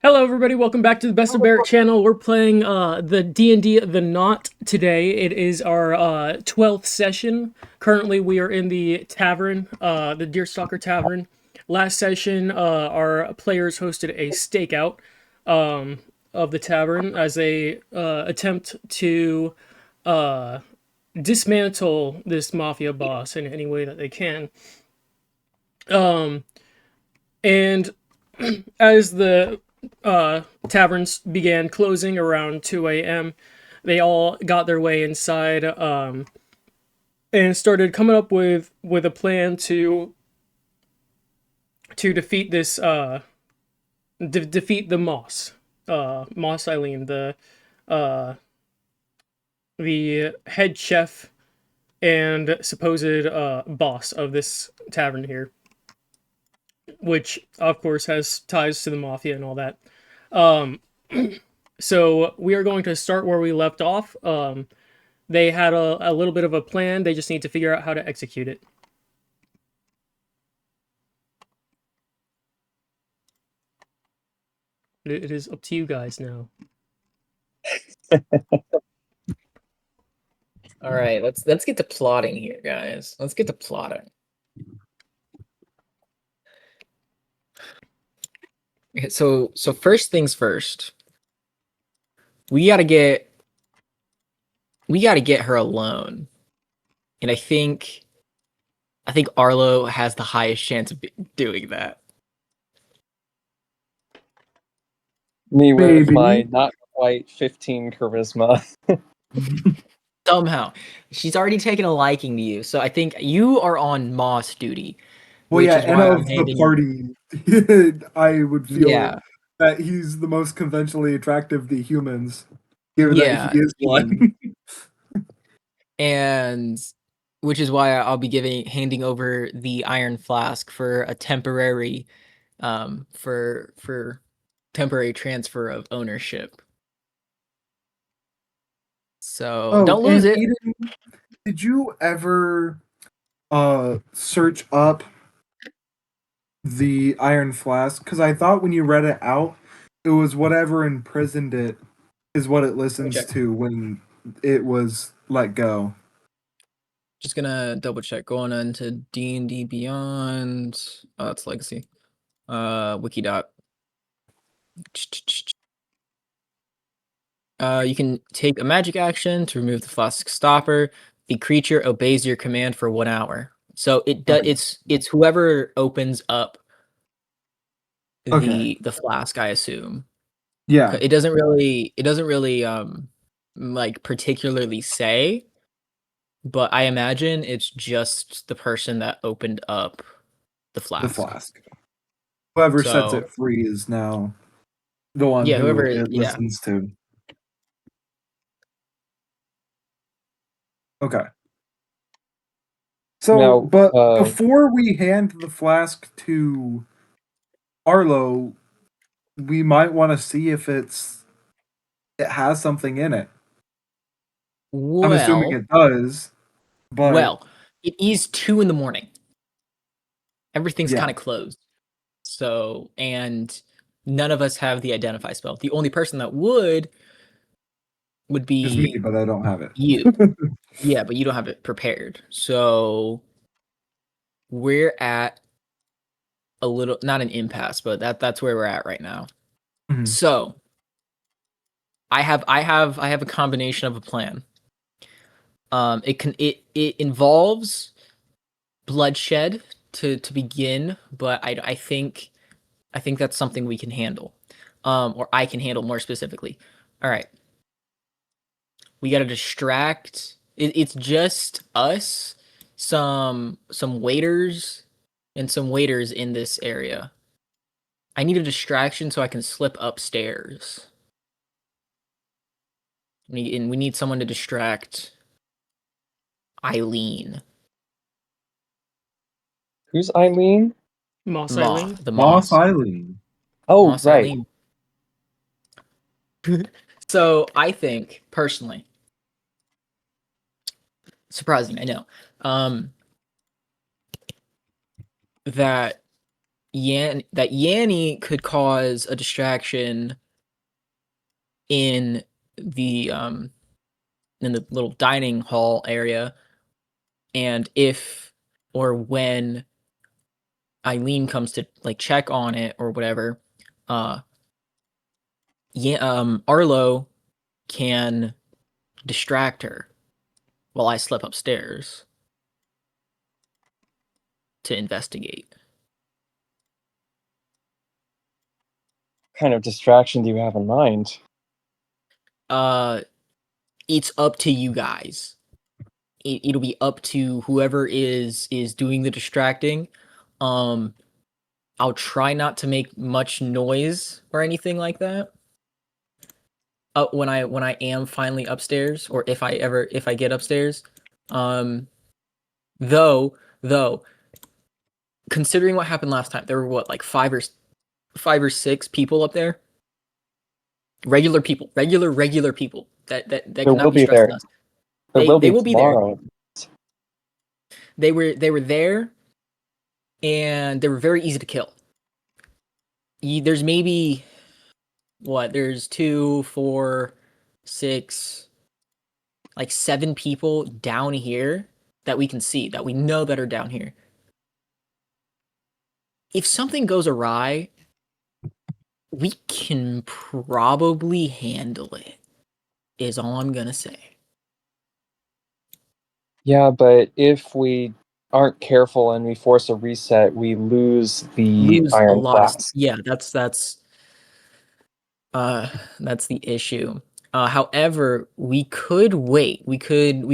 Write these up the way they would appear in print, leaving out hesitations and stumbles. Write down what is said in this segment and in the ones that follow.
Hello, everybody. Welcome back to the Best of Barrett channel. We're playing the D&D The Knot today. It is our 12th session. Currently, we are in the tavern, the Deerstalker Tavern. Last session, our players hosted a stakeout of the tavern as they attempt to dismantle this mafia boss in any way that they can. And as the taverns began closing around 2 a.m., they all got their way inside and started coming up with a plan to defeat this defeat the Moss Eileen, the head chef and supposed boss of this tavern here, which of course has ties to the mafia and all that. So we are going to start where we left off. They had a little bit of a plan. They just need to figure out how to execute it. It is up to you guys now. All right, let's get to plotting here, guys. Let's get to plotting. Okay, so first things first. We gotta get her alone, and I think Arlo has the highest chance of doing that. Me with my not quite 15 charisma. Somehow, she's already taken a liking to you, so I think you are on Moss duty. Well, yeah, and of the party, I would feel that he's the most conventionally attractive to humans, given that he is one. And which is why I'll be handing over the iron flask for a temporary, for temporary transfer of ownership. So don't lose it. Eden, did you ever search up the iron flask? Because I thought when you read it out, it was whatever imprisoned it is what it listens to when it was let go. Just gonna double check. Going on to D&D Beyond. Oh, it's Legacy. Wikidot. You can take a magic action to remove the flask stopper. The creature obeys your command for 1 hour. So it does. It's whoever opens up the flask, I assume. Yeah. It doesn't really like particularly say, but I imagine it's just the person that opened up the flask. Whoever sets it free is now the one who it listens to. Okay. So, now, but before we hand the flask to Arlo, we might want to see if it has something in it. Well, I'm assuming it does. But well, it is 2 a.m. Everything's kind of closed. So, and none of us have the identify spell. The only person that would be just me, but I don't have it. You. Yeah, but you don't have it prepared. So we're at a little, not an impasse, but that's where we're at right now. Mm-hmm. So I have a combination of a plan. It involves bloodshed to begin, but I think that's something we can handle. Or I can handle more specifically. All right. We got to distract. It's just us, some waiters, and some waiters in this area. I need a distraction so I can slip upstairs. And we need someone to distract Eileen. Who's Eileen? Moss Eileen. The Moss Eileen. Oh, Moss right. Eileen. So I think, personally, surprising, I know, that Yanny could cause a distraction in the little dining hall area, and if or when Eileen comes to like check on it or whatever, Arlo can distract her while I slip upstairs to investigate. What kind of distraction do you have in mind? It's up to you guys. It'll be up to whoever is doing the distracting. I'll try not to make much noise or anything like that. When I am finally upstairs, or if I get upstairs. Though considering what happened last time, there were what, like five or six people up there. Regular people that There cannot will be be stressed there. enough. They will be there. tomorrow. They were there, and they were very easy to kill. There's maybe there's 2, 4, 6, like 7 people down here that we can see, that we know that are down here. If something goes awry, we can probably handle it, is all I'm gonna say. Yeah, but if we aren't careful and we force a reset, we lose the Lose a iron lot of flask. yeah, that's the issue. However, we could wait. We could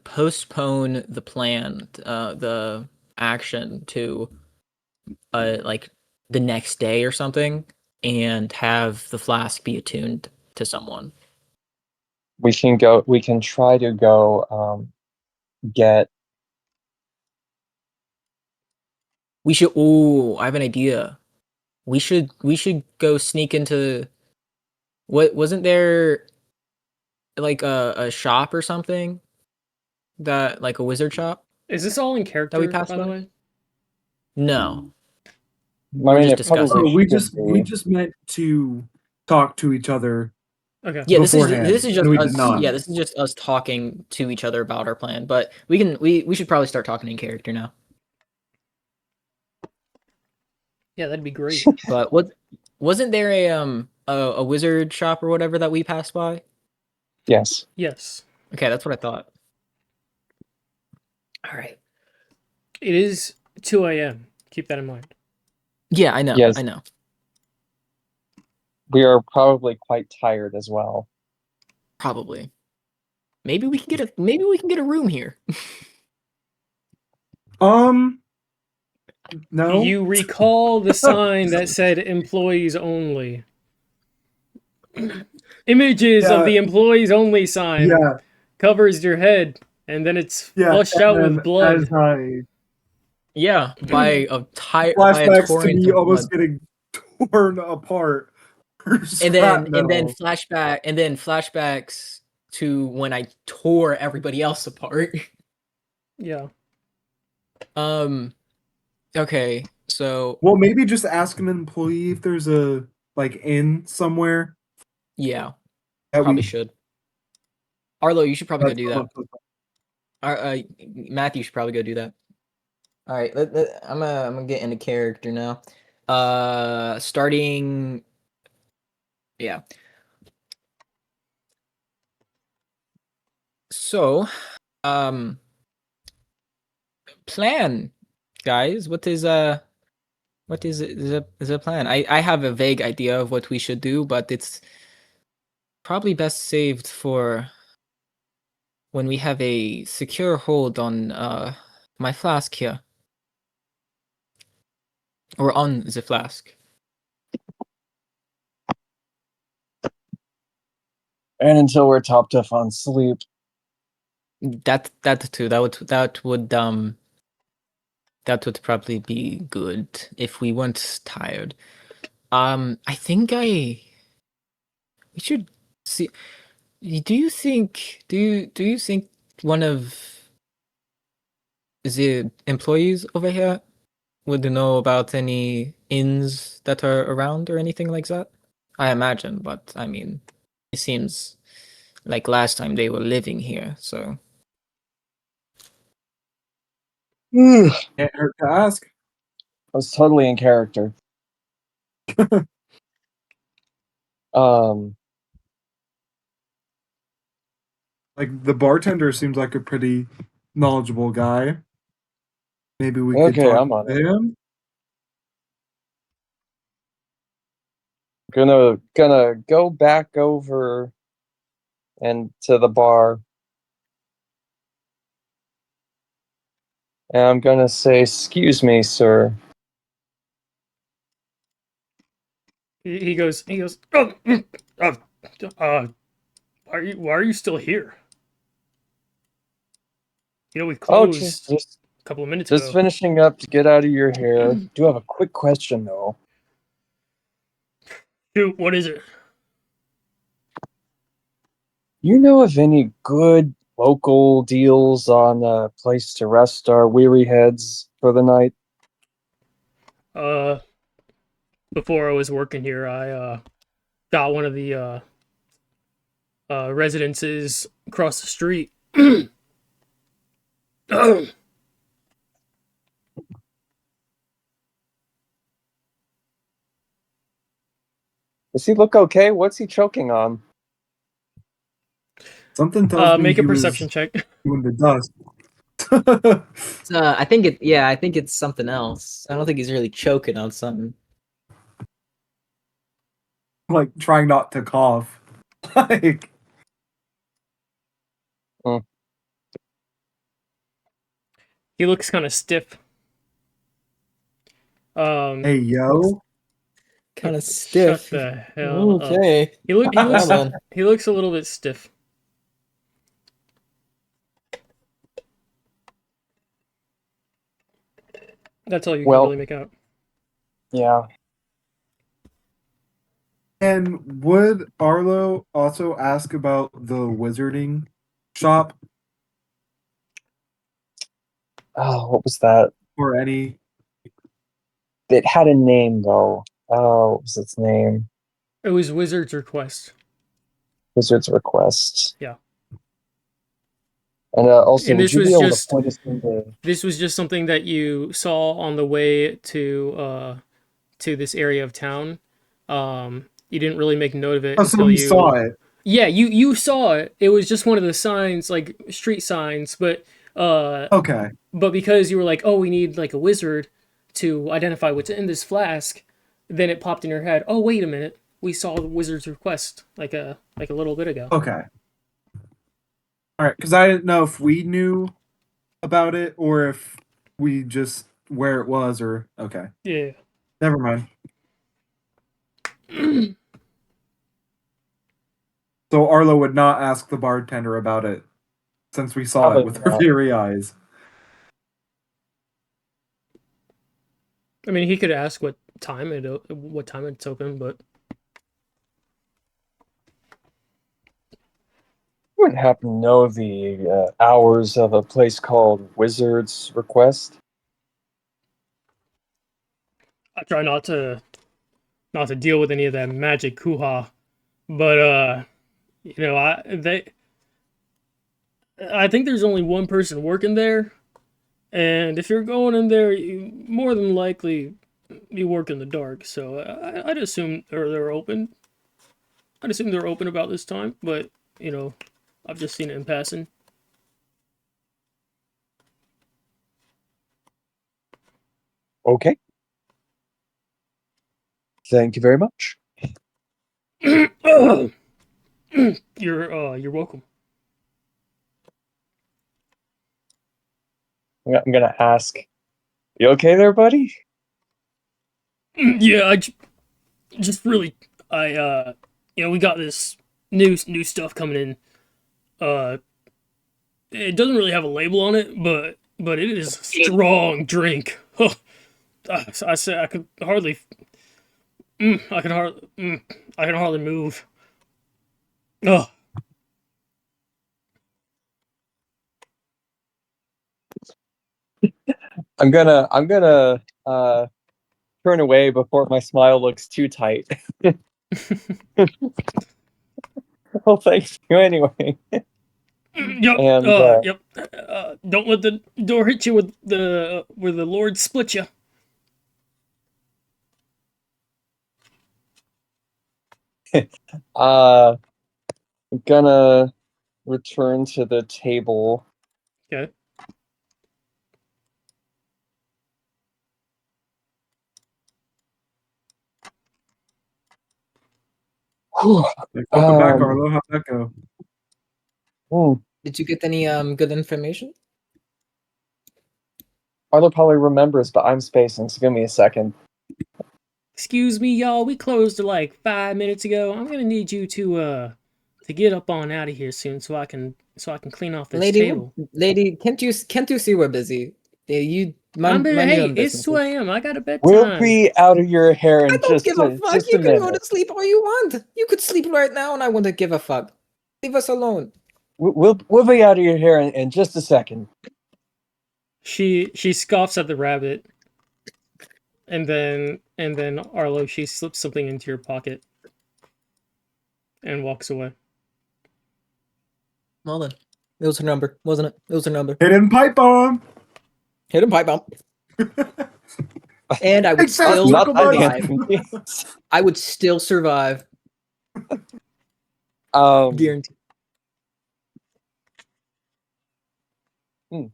postpone the plan, the action to like the next day or something, and have the flask be attuned to someone. We can try to go get. We should I have an idea. We should go sneak into wasn't there like a shop or something, that like a wizard shop Is this all in character, that we passed by the by? way? No. I We're mean, just it probably discussing. Oh, we should be. just meant to talk to each other. Okay. Yeah, beforehand, this is just and we us. did not. Yeah, this is just us talking to each other about our plan. But we should probably start talking in character now. Yeah, that'd be great. But wasn't there a wizard shop or whatever that we passed by? Yes. Yes. Okay, that's what I thought. All right. It is 2 a.m. Keep that in mind. Yeah, I know. Yes. I know. We are probably quite tired as well. Probably. Maybe we can get a room here. No. You recall the sign that said employees only. Images of the employees only sign covers your head, and then it's flushed out with blood. As I Yeah, by a flashbacks to torrent me of almost blood. getting torn apart. And then flashbacks to when I tore everybody else apart. Yeah. Okay, so Well, maybe just ask an employee if there's a inn somewhere. yeah, That probably we should. Arlo, you should probably go do that. Matthew, you should probably go do that. All right, I'm gonna get into character now. Starting. Yeah. So, plan, guys. What is a plan? I have a vague idea of what we should do, but it's probably best saved for when we have a secure hold on my flask here, or on the flask. And until we're topped up on sleep. That too. That would probably be good if we weren't tired. I think we should see. Do you think one of the employees over here would know about any inns that are around or anything like that? I imagine, but I mean, it seems like last time they were living here, so. I Can't hurt to ask. was totally in character. Um, Like the bartender seems like a pretty knowledgeable guy. Maybe we could Okay, talk I'm on to it. him. Gonna go back over and to the bar. And I'm gonna say, "Excuse me, sir." He goes. Oh, why are you still here? We Oh, closed a couple of minutes just ago. finishing up to get out of your hair. Do have a quick question though. Dude, what is it? You know of any good local deals on a place to rest our weary heads for the night? Before I was working here, I got one of the residences across the street. Does he look okay? What's he choking on? Something tells me Make he a was perception check. doing the dust. I think I think it's something else. I don't think he's really choking on something. Like trying not to cough. Like He looks kind of stiff. hey yo. Kind of Shut stiff. the hell up. Okay. He looks Yeah, man. he looks a little bit stiff. That's all you can Well, really make out. yeah. And would Arlo also ask about the wizarding shop Oh, what was that? or any? It had a name though. Oh, what was its name? It was Wizard's Request. Wizard's Request. Yeah. And also, And would you be able to point us into? this was just something that you saw on the way to this area of town. You didn't really make note of it Oh, so until we you saw it. Yeah, you saw it. It was just one of the signs, like street signs, Okay. but because you were like, "Oh, we need like a wizard to identify what's in this flask," then it popped in your head, "Oh, wait a minute. We saw the wizard's request like a little bit ago." Okay. All right, because I didn't know if we knew about it or if we just where it was or okay. Yeah. Never mind. So Arlo would not ask the bartender about it since we saw it Probably with our not. very eyes. I mean, he could ask what time it's open, but You wouldn't happen to know the hours of a place called Wizard's Request? I try not to deal with any of that magic hoo-ha. But I think there's only one person working there, and if you're going in there, you more than likely you work in the dark. So I'd assume they're open. I'd assume they're open about this time, but I've just seen it in passing. Okay. Thank you very much. You're welcome. I'm gonna ask. You okay there, buddy? Yeah, just really we got this new stuff coming in. It doesn't really have a label on it, but it is a strong drink. I said I could hardly. I can hardly move. Oh, I'm gonna turn away before my smile looks too tight. Well, thanks you anyway. Yep. And Yep. Don't let the door hit you with the where the Lord split you. I'm gonna return to the table. Okay. Welcome back, Arlo. How'd that go? Did you get any good information? Arlo probably remembers, but I'm spacing, so give me a second. Excuse me, y'all. We closed like 5 minutes ago. I'm gonna need you to get up on out of here soon, so I can clean off this table. Lady, can't you see we're busy? Yeah, you mind your Hey, own it's business. 2 a.m. I got a We'll bedtime. be out of your hair I in don't give a fuck. just You a can go to minute. sleep all you want. You could sleep right now, and I wouldn't give a fuck. Leave us alone. We'll be out of your hair in just a second. She scoffs at the rabbit, and then Arlo, she slips something into your pocket and walks away. Well then, it was her number, wasn't it? It was her number. Hidden pipe bomb. Hit him pipe bomb. And I would Big fat still Not circle that survive. Anthony. I would still survive. Guaranteed. And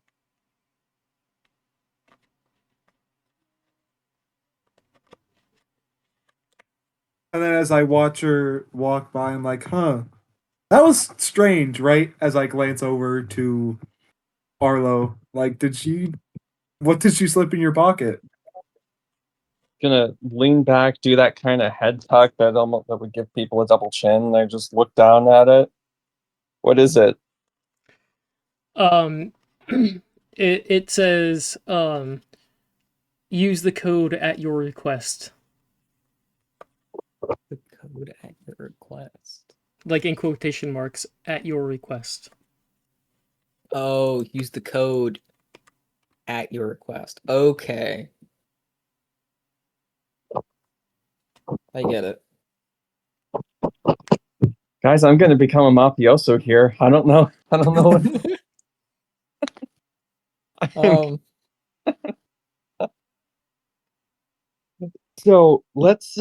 then as I watch her walk by, I'm like, huh. That was strange, right? As I glance over to Arlo. Like, what did she slip in your pocket? Gonna lean back, do that kind of head tuck that would give people a double chin. And I just look down at it. What is it? It says use the code at your request. The code at your request. Like in quotation marks, at your request. Oh, use the code at your request. Okay. I get it. Guys, I'm gonna become a mafioso here. I don't know. So let's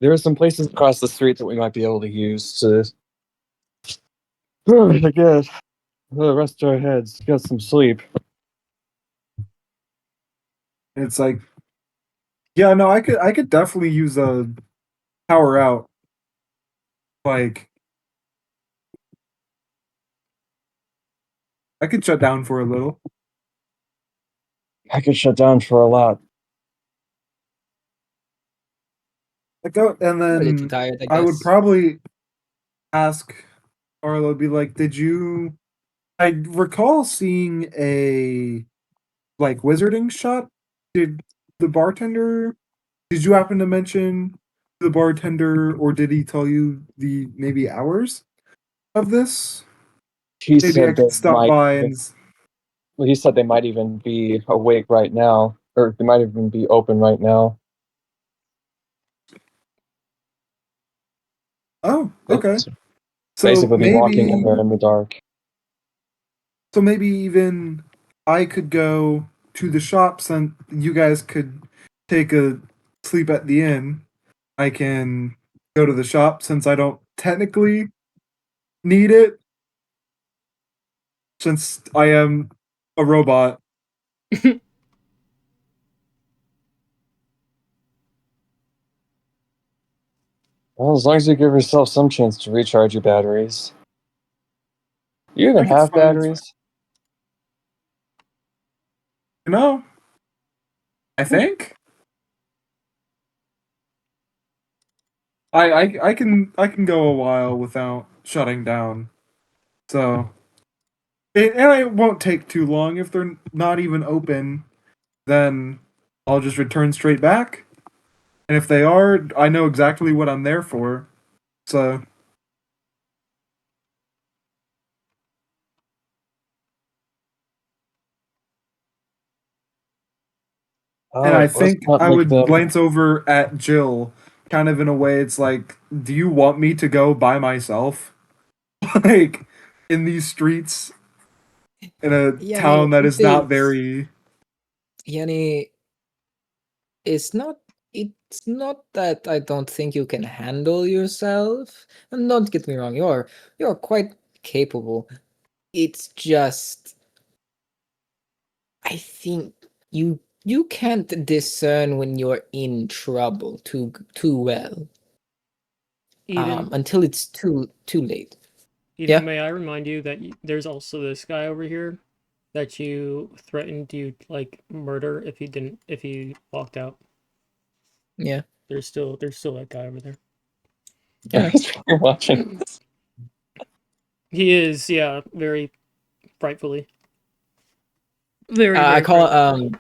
there are some places across the street that we might be able to use to I guess rest our heads, get some sleep. It's like, yeah, no, I could definitely use a power out. Like, I could shut down for a little. I could shut down for a lot. Like, and Really too then tired, I I would guess. probably ask Arlo, be like, I recall seeing a like wizarding shop. Did the bartender? Did you happen to mention the bartender, or did he tell you the maybe hours of this? He Maybe I said could stop by and. he said they might even be awake right now, or they might even be open right now. Oh, okay. So Basically walking in maybe, there in the dark. even I could go to the shops and you guys could take a sleep at the inn. I can go to the shop since I don't technically need it, since I am a robot. Well, as long as you give yourself some chance to recharge your batteries. You even Like, it's have fine. batteries? No, I think I can go a while without shutting down. So, and it won't take too long. If they're not even open, then I'll just return straight back. And if they are, I know exactly what I'm there for. So, All And I right, let's think not I make would them. glance over at Jill, kind of in a way it's like, do you want me to go by myself? Like, in these streets, in a Yanny, town that is not this very. Yanny, it's not that I don't think you can handle yourself. And don't get me wrong, you're quite capable. It's just I think you can't discern when you're in trouble too well. Eden, Until it's too late. Eden, Yeah. may I remind you that there's also this guy over here that you threatened to like murder if he walked out. Yeah. There's still that guy over there. You're watching. He is, yeah, very frightfully. Very, I very call frightfully.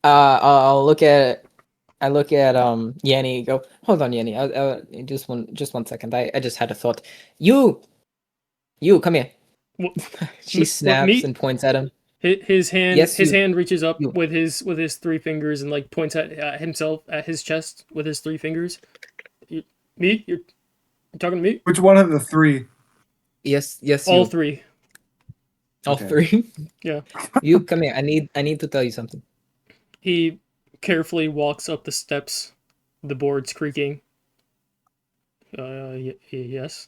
I'll look at Yanny. Go, hold on, Yanny. Just one second. I just had a thought. You come here. What, She what, snaps me? and points at him. His hand Yes, his you. hand reaches up You. with his three fingers and like points at himself at his chest with his three fingers. Me? You're talking to me? Which one of the three? Yes, All you. three. All Okay. three. Yeah. You come here. I need to tell you something. He carefully walks up the steps, the boards creaking. Yes.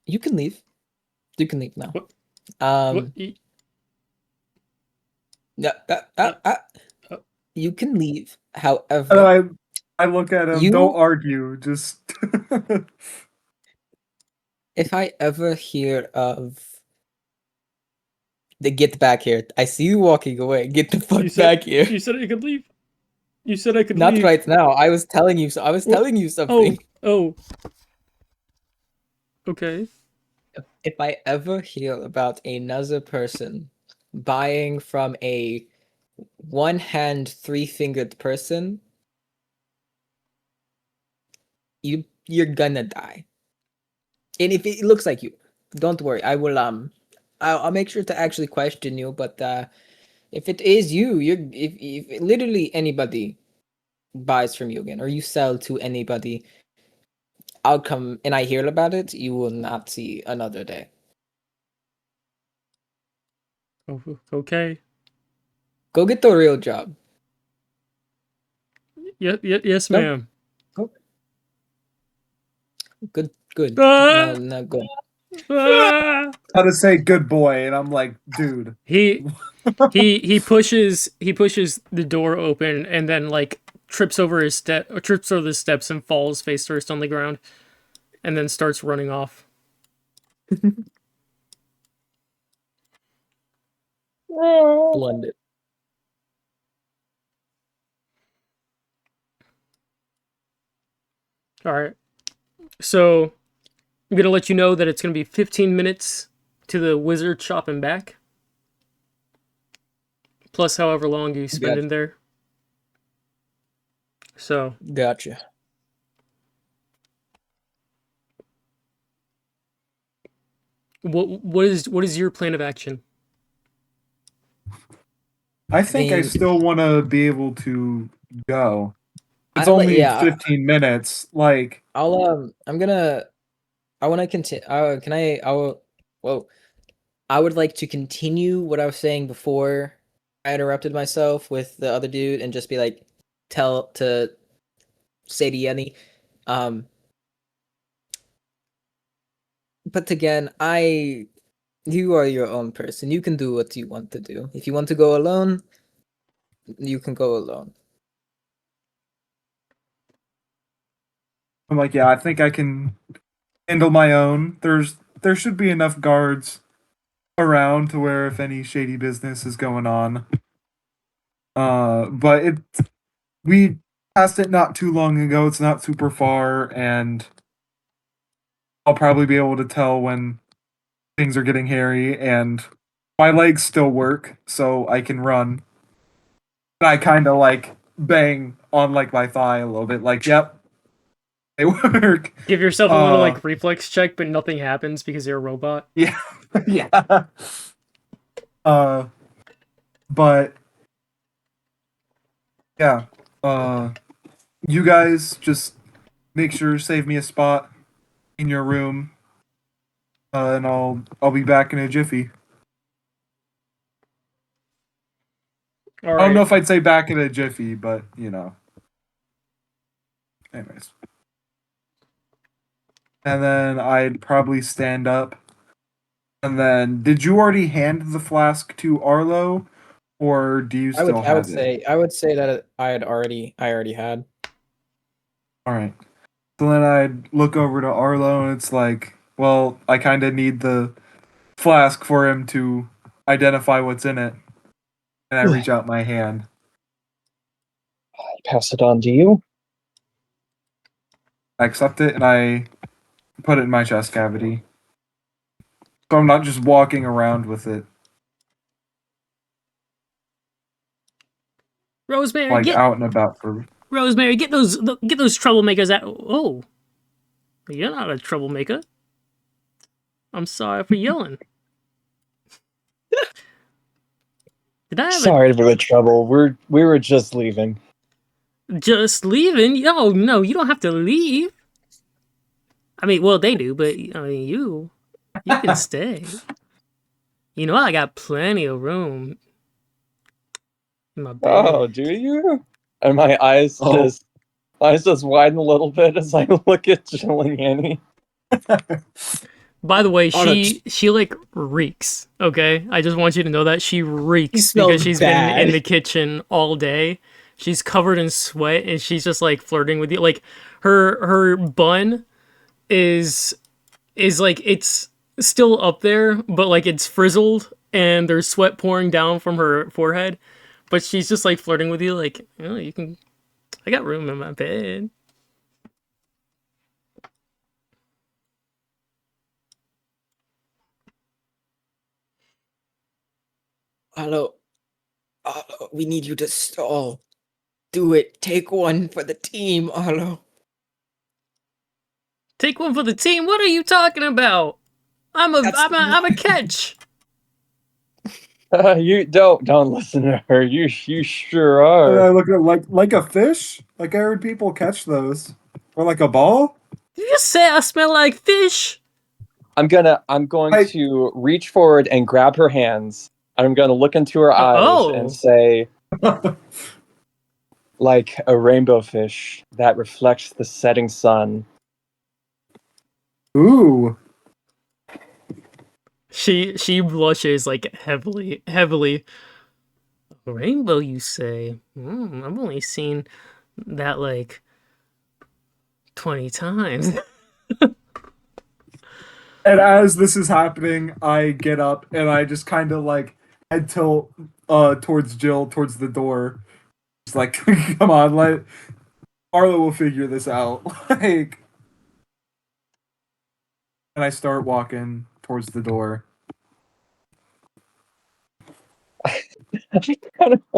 You can leave. You can leave now. What? What? Um. Yeah. Uh, You can leave. And However, I look at him. Don't you. argue. Just. If I ever hear of the get back here, I see you walking away. Get the fuck back here. You said I could leave. You said I could Not leave. right now. I was telling you. I was What? telling you something. Oh. Okay. If I ever hear about another person buying from a one hand, three fingered person, you're gonna die. And if it looks like you, don't worry. I'll make sure to actually question you. But if it is you, if literally anybody buys from you again, or you sell to anybody, I'll come and I hear about it. You will not see another day. Oh, okay. Go get the real job. Yes, No. ma'am. Good. Ah! Now go. Ah! How to say good boy, and I'm like, dude. He pushes the door open and then like trips over the steps and falls face first on the ground, and then starts running off. Blended. All right. So I'm gonna let you know that it's gonna be 15 minutes to the wizard shop and back, plus however long you spend in there. So Gotcha. what is your plan of action? I think I mean- still want to be able to go. It's I'll- only yeah. 15 minutes. Like, I want to continue. Whoa. I would like to continue what I was saying before I interrupted myself with the other dude and just be like, say to Yanny, but again, you are your own person. You can do what you want to do. If you want to go alone, you can go alone. I'm like, yeah, I think I can handle my own. There should be enough guards around to where if any shady business is going on. But we passed it not too long ago. It's not super far, and I'll probably be able to tell when things are getting hairy. And my legs still work, so I can run. I kind of like bang on like my thigh a little bit. Like, yep, they work. Give yourself a little like reflex check, but nothing happens because you're a robot. Yeah, yeah. But Yeah. You guys just make sure to save me a spot in your room, and I'll be back in a jiffy. All I don't know right. if I'd say back in a jiffy, but you know. Anyways. And then I'd probably stand up. And then, did you already hand the flask to Arlo, or do you still have it? I would say that I already had. All right. So then I'd look over to Arlo, and it's like, well, I kind of need the flask for him to identify what's in it. And I reach out my hand. I pass it on to you. I accept it, and I put it in my chest cavity. So I'm not just walking around with it, Rosemary, like out and about for. Rosemary, get those troublemakers out. Oh, you're not a troublemaker. I'm sorry for yelling. Did I have Sorry for the trouble. We were just leaving. just leaving? Oh no, you don't have to leave. I mean, well, they do, but I mean, you can stay. You know, I got plenty of room in my bed. Oh, do you? And my eyes Oh. just widen a little bit as I look at Jill and Yanny. By the way, Oh, no, she like reeks. Okay, I just want you to know that she reeks smells because she's been bad. in the kitchen all day. She's covered in sweat and she's just like flirting with you. Like her bun is like it's still up there, but like it's frizzled and there's sweat pouring down from her forehead. But she's just like flirting with you, like, oh, you can. I got room in my bed. Arlo, Arlo, we need you to stall. Do it. Take one for the team, Arlo. Take one for the team. What are you talking about? I'm a catch. You don't listen to her. You sure And are. I look at like a fish. Like I heard people catch those, or like a ball. Did you say I smell like fish? I'm going to reach forward and grab her hands. I'm going to look into her eyes and say, like a rainbow fish that reflects the setting sun. Ooh. She blushes like heavily. Rainbow, you say? I've only seen that like 20 times. And as this is happening, I get up and I just kind of like head tilt towards Jill, towards the door. Just like, come on, let Arlo will figure this out. Like, and I start walking towards the door.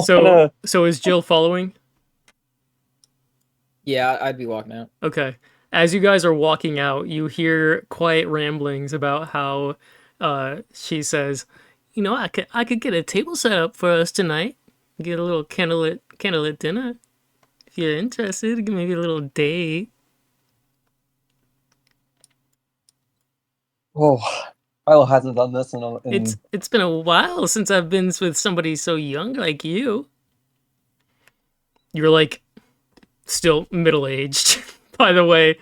So is Jill following? Yeah, I'd be walking out. Okay. As you guys are walking out, you hear quiet ramblings about how she says, "You know, I could get a table set up for us tonight. Get a little candlelit dinner. If you're interested, maybe a little date." Oh, Arlo hasn't done this in It's been a while since I've been with somebody so young like you. You're like still middle-aged, by the way.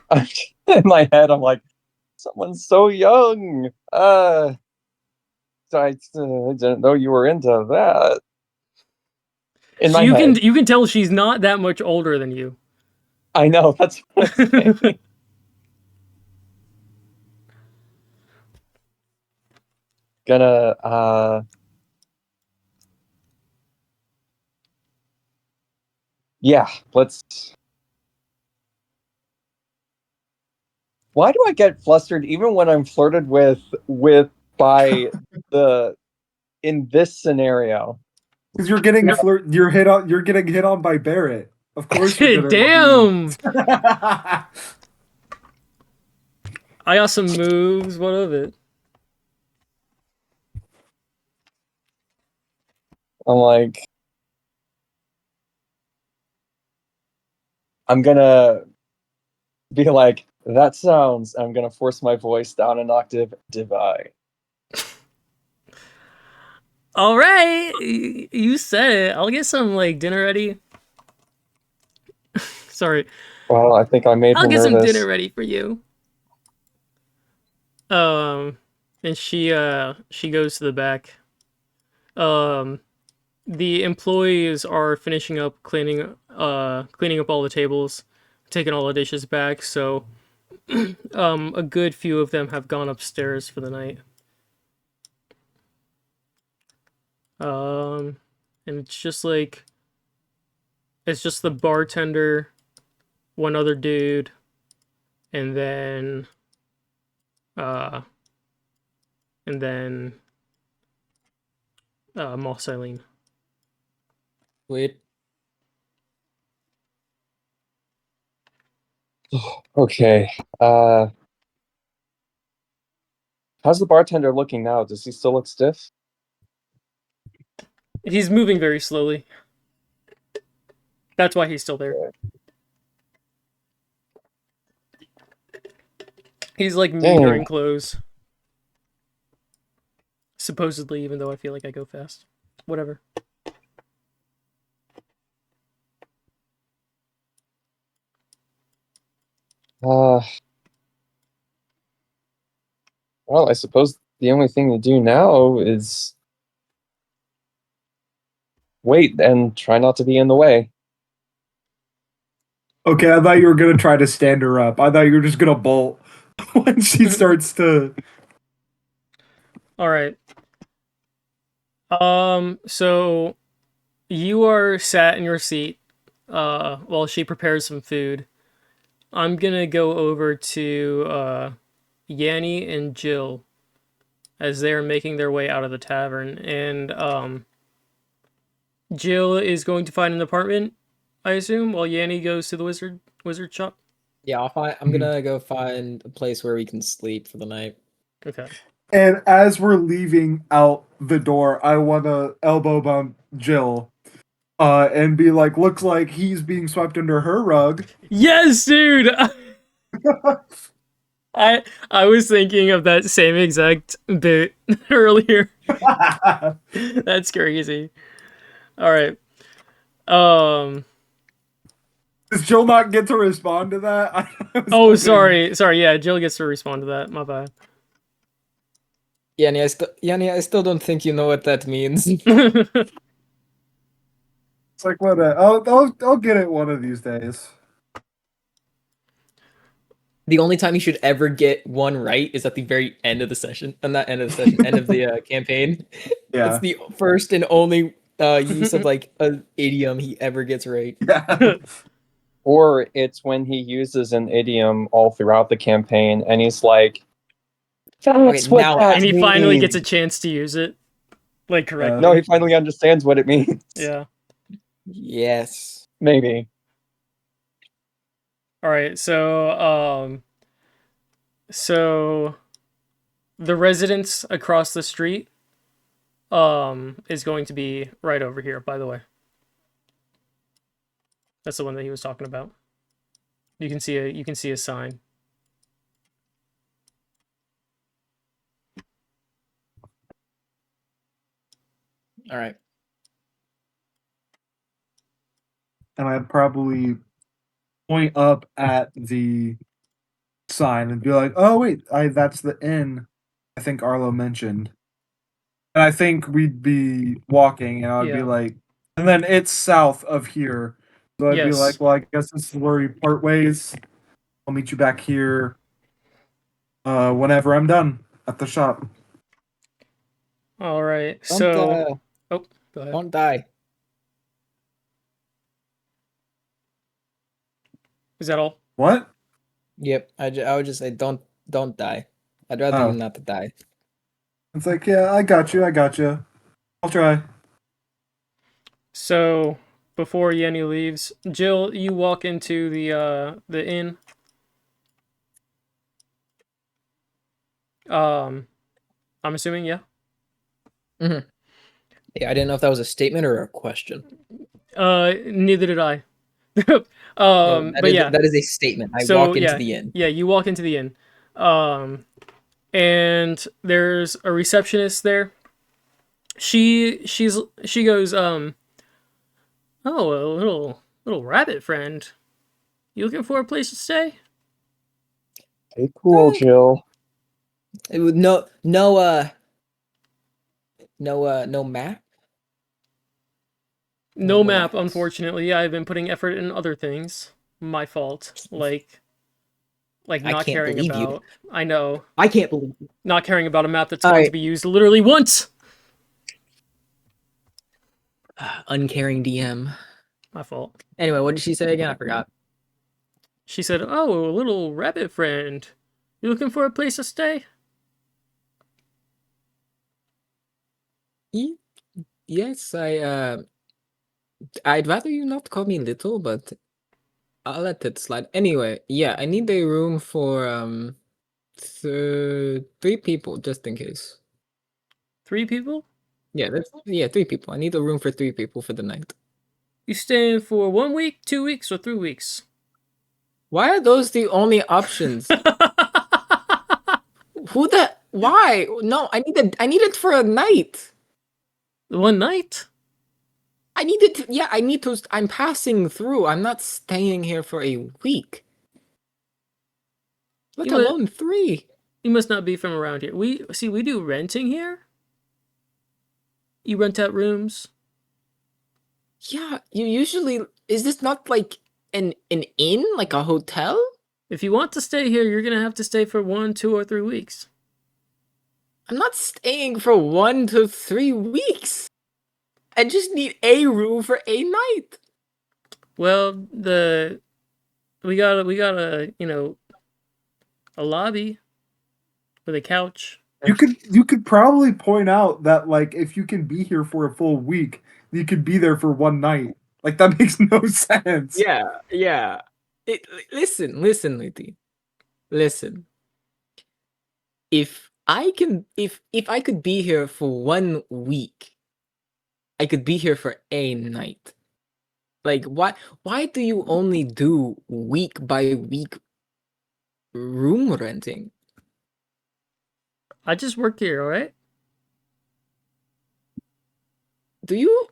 in my head. I'm like, someone's so young. So I didn't know you were into that. In So my head, you can tell she's not that much older than you. I know that's what I'm saying. Gonna yeah, let's. Why do I get flustered even when I'm flirted with by the in this scenario? Because you're getting you're getting hit on by Barrett. Of course you're gonna Damn! be... I got some moves. What of it? I'm like, I'm gonna be like, that sounds. I'm gonna force my voice down an octave. Divide. All right, you said it. I'll get some like dinner ready. Sorry, Well, I think I made I'll her get some dinner nervous. ready for you. And she goes to the back. The employees are finishing up cleaning up all the tables, taking all the dishes back. So, a good few of them have gone upstairs for the night. And it's just the bartender, one other dude, and then uh and then Moss Eileen. Wait. Okay. How's the bartender looking now? Does he still look stiff? He's moving very slowly. That's why he's still there. He's like me Dang. during close. Supposedly, even though I feel like I go fast. Whatever. Well, I suppose the only thing to do now is wait and try not to be in the way. Okay, I thought you were gonna try to stand her up. I thought you were just gonna bolt when she starts to. All right. So you are sat in your seat while she prepares some food. I'm gonna go over to Yanny and Jill as they're making their way out of the tavern, and Jill is going to find an apartment, I assume, while Yanny goes to the wizard shop. Yeah, I'm gonna go find a place where we can sleep for the night. Okay. And as we're leaving out the door, I want to elbow bump Jill, and be like, "Looks like he's being swept under her rug." Yes, dude. I was thinking of that same exact bit earlier. That's crazy. All right. Um. Does Jill not get to respond to that? I was Oh, hoping- sorry. Yeah, Jill gets to respond to that. My bad. Yanny, I still don't think you know what that means. It's like what? I'll get it one of these days. The only time you should ever get one right is at the very end of the session. Not end of the session, end of the campaign. Yeah. That's the first and only use of like an idiom he ever gets right. Yeah. Or it's when he uses an idiom all throughout the campaign and he's like, that's Okay, what now that And he means. finally gets a chance to use it, like correctly. No, he finally understands what it means. Yeah. Yes. Maybe. All right. So the residence across the street is going to be right over here, by the way. That's the one that he was talking about. You can see a sign. All right. And I'd probably point up at the sign and be like, "Oh wait, that's the inn I think Arlo mentioned." And I think we'd be walking, and I'd be Yeah. like, and then it's south of here. So I'd be Yes. like, "Well, I guess this is where we part ways. I'll meet you back here whenever I'm done at the shop." All right. Don't So, go ahead. don't die. Is that all? What? Yep. I would just say don't die. I'd rather Oh. you not to die. It's like, yeah, I got you. I'll try. So, before Yenny leaves, Jill, you walk into the inn. I'm assuming, yeah. Mhm. Yeah, I didn't know if that was a statement or a question. Neither did I. No, But yeah. that is a statement. I So walk into yeah, the inn. yeah, you walk into the inn, and there's a receptionist there. She goes, oh, a little rabbit friend. You looking for a place to stay? Hey, cool, Jill. It would no map. No map, What? unfortunately. I've been putting effort in other things. My fault. Like I not can't caring believe you. about. I know. I can't believe you. Not caring about a map that's All going right. to be used literally once. Uncaring DM. My fault. Anyway, what did she say again? I forgot. She said, "Oh, a little rabbit friend. You looking for a place to stay?" Yes, I'd rather you not call me little, but I'll let it slide. Anyway, yeah, I need a room for 3 people just in case. 3 people? Yeah, 3 people. I need a room for 3 people for the night. You staying for 1 week, 2 weeks, or 3 weeks? Why are those the only options? Why? No, I need it for a night. 1 night? I need it I need to I'm passing through. I'm not staying here for a week. Let You mu- alone 3. You must not be from around here. We do renting here. You rent out rooms. Yeah, you usually is this not like an inn, like a hotel? If you want to stay here, you're gonna have to stay for 1, 2, or 3 weeks. I'm not staying for 1 to 3 weeks. I just need a room for a night. Well, we got a a lobby with a couch. You could probably point out that like if you can be here for a full week, you could be there for one night. Like that makes no sense. Yeah. Listen, Liti. Listen. If I could be here for 1 week, I could be here for a night. Like why do you only do week by week room renting? I just work here, all right? Do you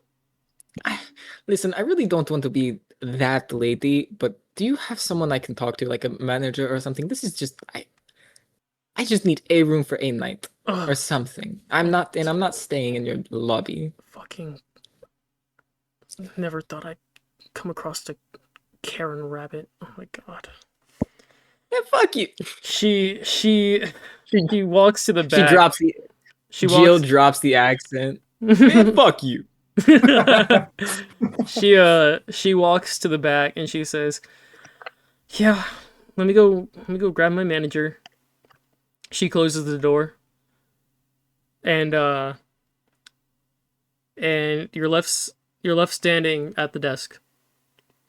listen, I really don't want to be that lady, but do you have someone I can talk to, like a manager or something? This is just I just need a room for a night or Ugh, something. I'm not staying in your lobby. fucking never thought I'd come across a Karen rabbit. Oh my god. Yeah, fuck you. She walks to the She back. drops the She Jill walks. drops the accent. Man, fuck you. She walks to the back and she says, "Yeah, let me go grab my manager." She closes the door. And and you're left standing at the desk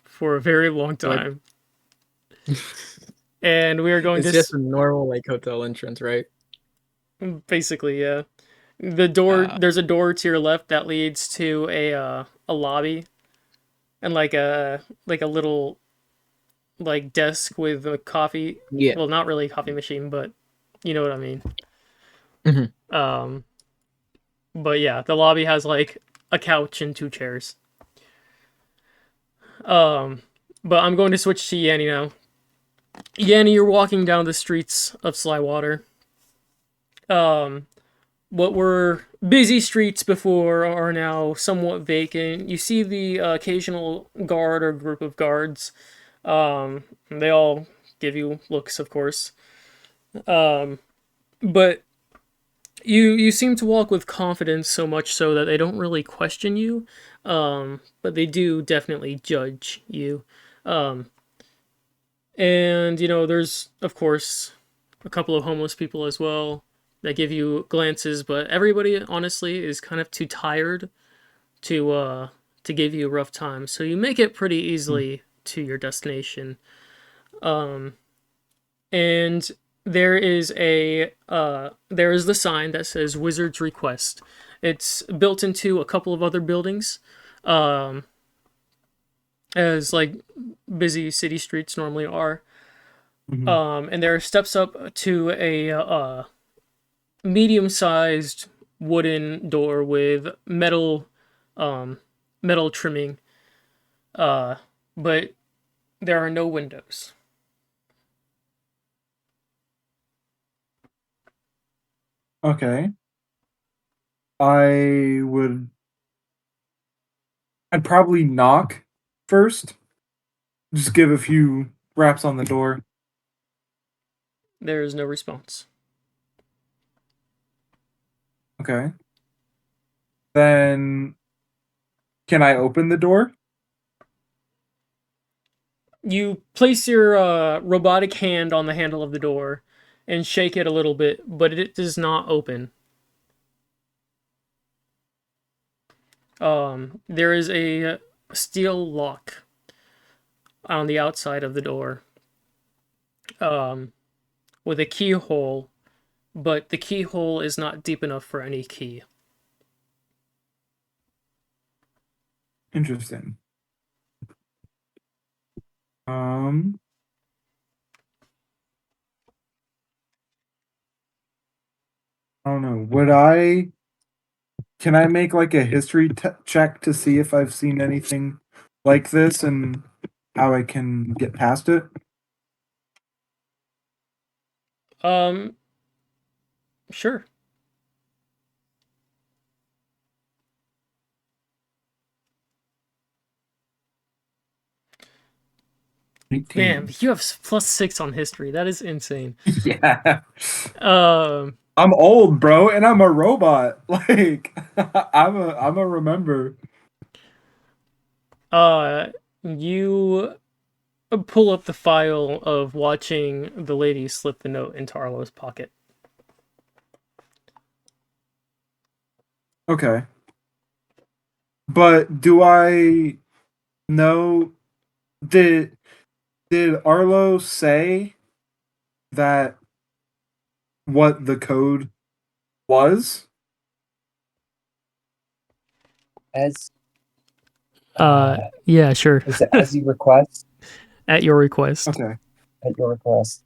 for a very long time. And we are going It's to just a normal like hotel entrance, right? basically, yeah. There's a door to your left that leads to a lobby and like a little like desk with a coffee. Yeah. Well, not really a coffee machine, but you know what I mean. Mhm. But yeah, the lobby has like a couch and 2 chairs. But I'm going to switch to Yanny now. Yanny, you're walking down the streets of Slywater. What were busy streets before are now somewhat vacant. You see the occasional guard or group of guards. They all give you looks, of course. But you seem to walk with confidence, so much so that they don't really question you. But they do definitely judge you. And there's of course a couple of homeless people as well that give you glances, but everybody honestly is kind of too tired to give you a rough time. So you make it pretty easily to your destination. And there is the sign that says Wizard's Request. It's built into a couple of other buildings, as like busy city streets normally are. And there are steps up to a medium-sized wooden door with metal trimming, but there are no windows. Okay. I'd probably knock first. Just give a few raps on the door. There is no response. Okay. Then can I open the door? You place your robotic hand on the handle of the door and shake it a little bit, but it does not open. There is a steel lock on the outside of the door, with a keyhole, but the keyhole is not deep enough for any key. Interesting. I don't know. Can I make like a history check to see if I've seen anything like this and how I can get past it? Sure. Man, you have +6 on history. That is insane. Yeah. Um, I'm old, bro, and I'm a robot. Like I'm a remember. you pull up the file of watching the lady slip the note into Arlo's pocket. Okay. But do I know did Arlo say that what the code was? As Yeah, sure. is it as you request? At your request. Okay. At your request.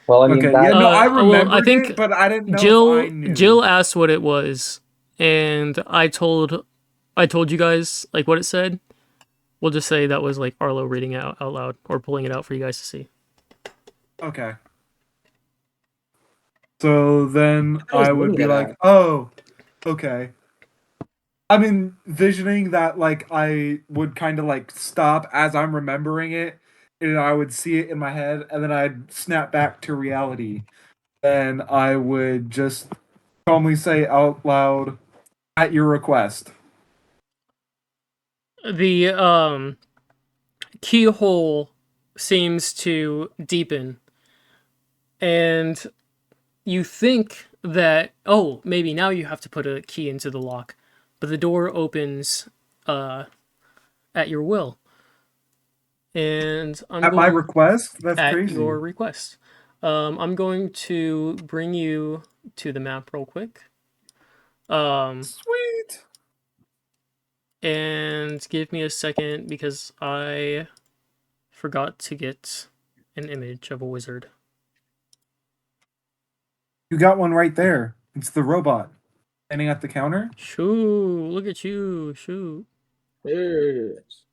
Well, I mean, Okay. that, Yeah, no, I well, remembered I think it, but I didn't know if I knew. Jill asked what it was, and I told you guys like what it said. We'll just say that was like Arlo reading it out loud or pulling it out for you guys to see. Okay. So then I was I would looking be at like, that. oh, okay. I'm envisioning that like I would kind of like stop as I'm remembering it, and I would see it in my head, and then I'd snap back to reality. And I would just calmly say out loud, at your request. The keyhole seems to deepen, and you think that, oh, maybe now you have to put a key into the lock, but the door opens at your will. And I'm At my going request? That's at crazy. your request. I'm going to bring you to the map real quick. Sweet. And give me a second because I forgot to get an image of a wizard. You got one right there. It's the robot standing at the counter. Shoo, look at you, shoo. Yes.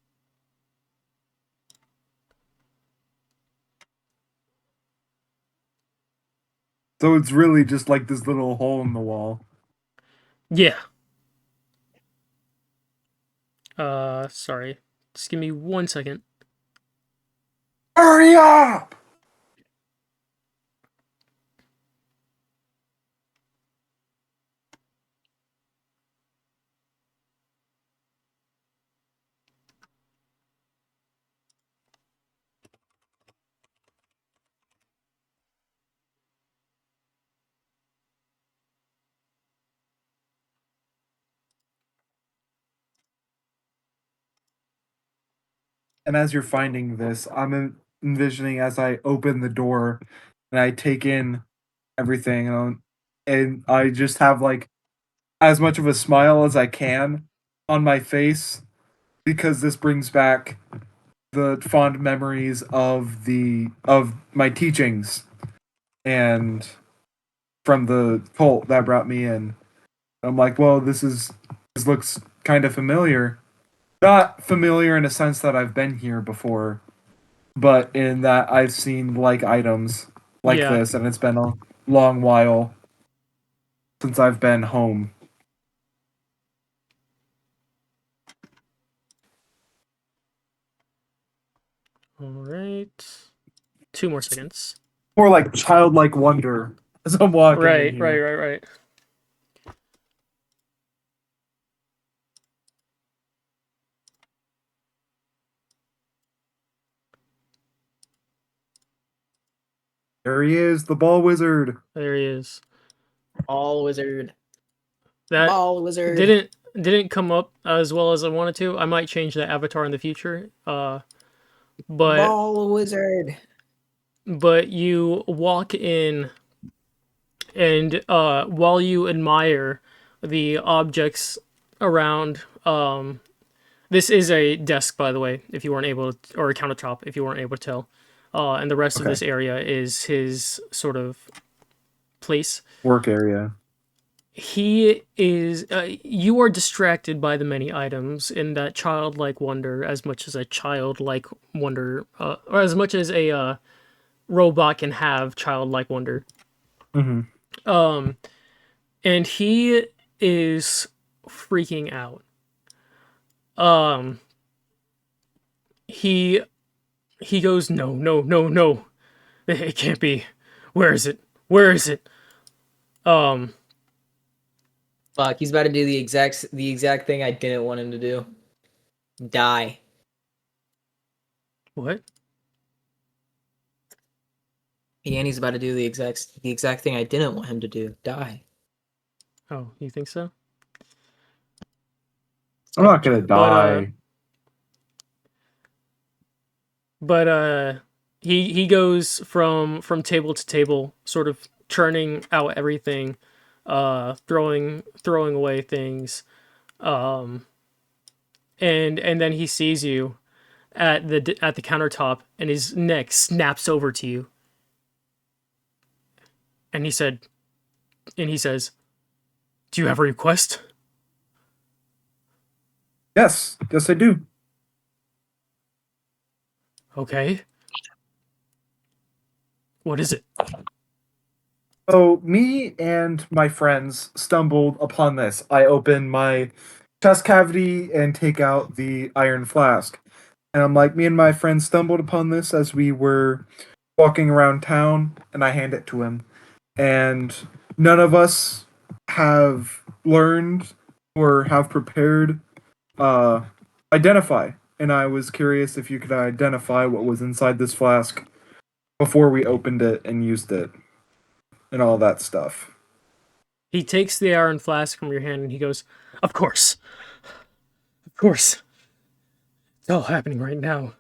So it's really just like this little hole in the wall. Yeah. Sorry. Just give me 1 second. Hurry up! And as you're finding this, I'm envisioning as I open the door and I take in everything, and I just have like as much of a smile as I can on my face because this brings back the fond memories of my teachings and from the cult that brought me in. I'm like, well, this looks kind of familiar. Not familiar in a sense that I've been here before, but in that I've seen like items like Yeah. this, and it's been a long while since I've been home. All right. 2 more seconds. More like childlike wonder as I'm walking in Right, here. right. There he is, the ball wizard. There he is. Ball wizard. That Ball wizard. didn't come up as well as I wanted to. I might change that avatar in the future. But Ball wizard. but you walk in, and while you admire the objects around, this is a desk, by the way, if you weren't able to, or a countertop, if you weren't able to tell. And the rest of Okay. this area is his sort of place. Work area. He is. You are distracted by the many items in that childlike wonder, as much as a childlike wonder, or as much as a robot can have childlike wonder. Mm-hmm. And he is freaking out. He goes, no, it can't be. Where is it? Fuck, he's about to do the exact thing I didn't want him to do. Die. What? Yanny's about to do the exact thing I didn't want him to do. Die. Oh, you think so? I'm not gonna die. But he goes from table to table, sort of churning out everything, throwing away things, and then he sees you at the countertop, and his neck snaps over to you, and he says, "Do you have a request?" Yes, I do. Okay. What is it? So me and my friends stumbled upon this. I open my chest cavity and take out the iron flask. And I'm like, me and my friends stumbled upon this as we were walking around town, and I hand it to him. And none of us have learned or have prepared identify. And I was curious if you could identify what was inside this flask before we opened it and used it and all that stuff. He takes the iron flask from your hand and he goes, "Of course. Of course. It's all happening right now."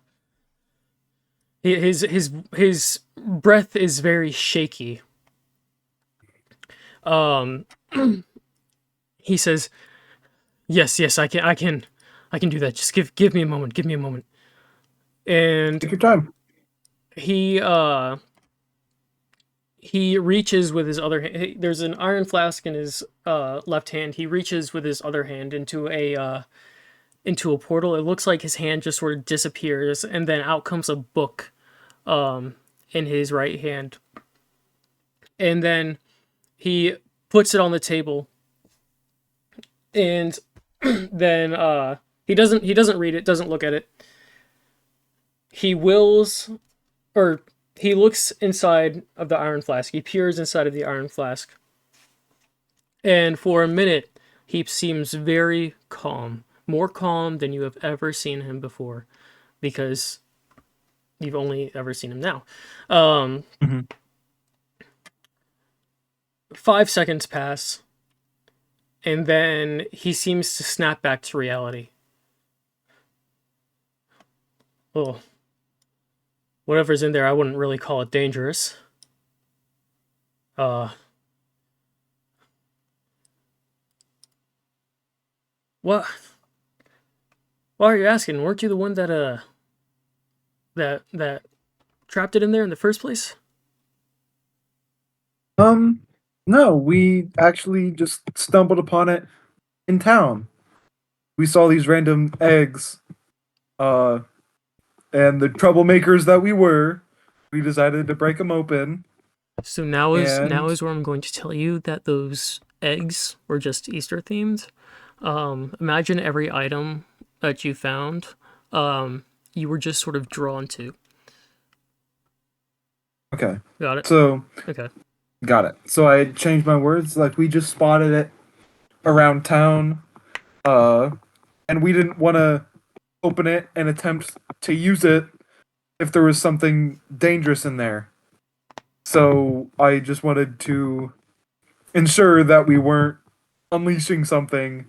His breath is very shaky. He says, "Yes, I can do that. Just give me a moment. And Take your time. he reaches with his other hand. There's an iron flask in his left hand. He reaches with his other hand into a portal. It looks like his hand just sort of disappears, and then out comes a book in his right hand. And then he puts it on the table, and then he doesn't read it, doesn't look at it. He looks inside of the iron flask. He peers inside of the iron flask, and for a minute he seems very calm, more calm than you have ever seen him before, because you've only ever seen him now. 5 seconds pass, and then he seems to snap back to reality. Well, whatever's in there, I wouldn't really call it dangerous. What? Why are you asking? Weren't you the one that that trapped it in there in the first place? No, we actually just stumbled upon it in town. We saw these random eggs, and the troublemakers that we were, we decided to break them open. So now And is where I'm going to tell you that those eggs were just Easter themed. Imagine every item that you found, you were just sort of drawn to. okay, Got it? so Okay. got it. So I changed my words. Like we just spotted it around town, and we didn't want to open it and attempt to use it if there was something dangerous in there. So I just wanted to ensure that we weren't unleashing something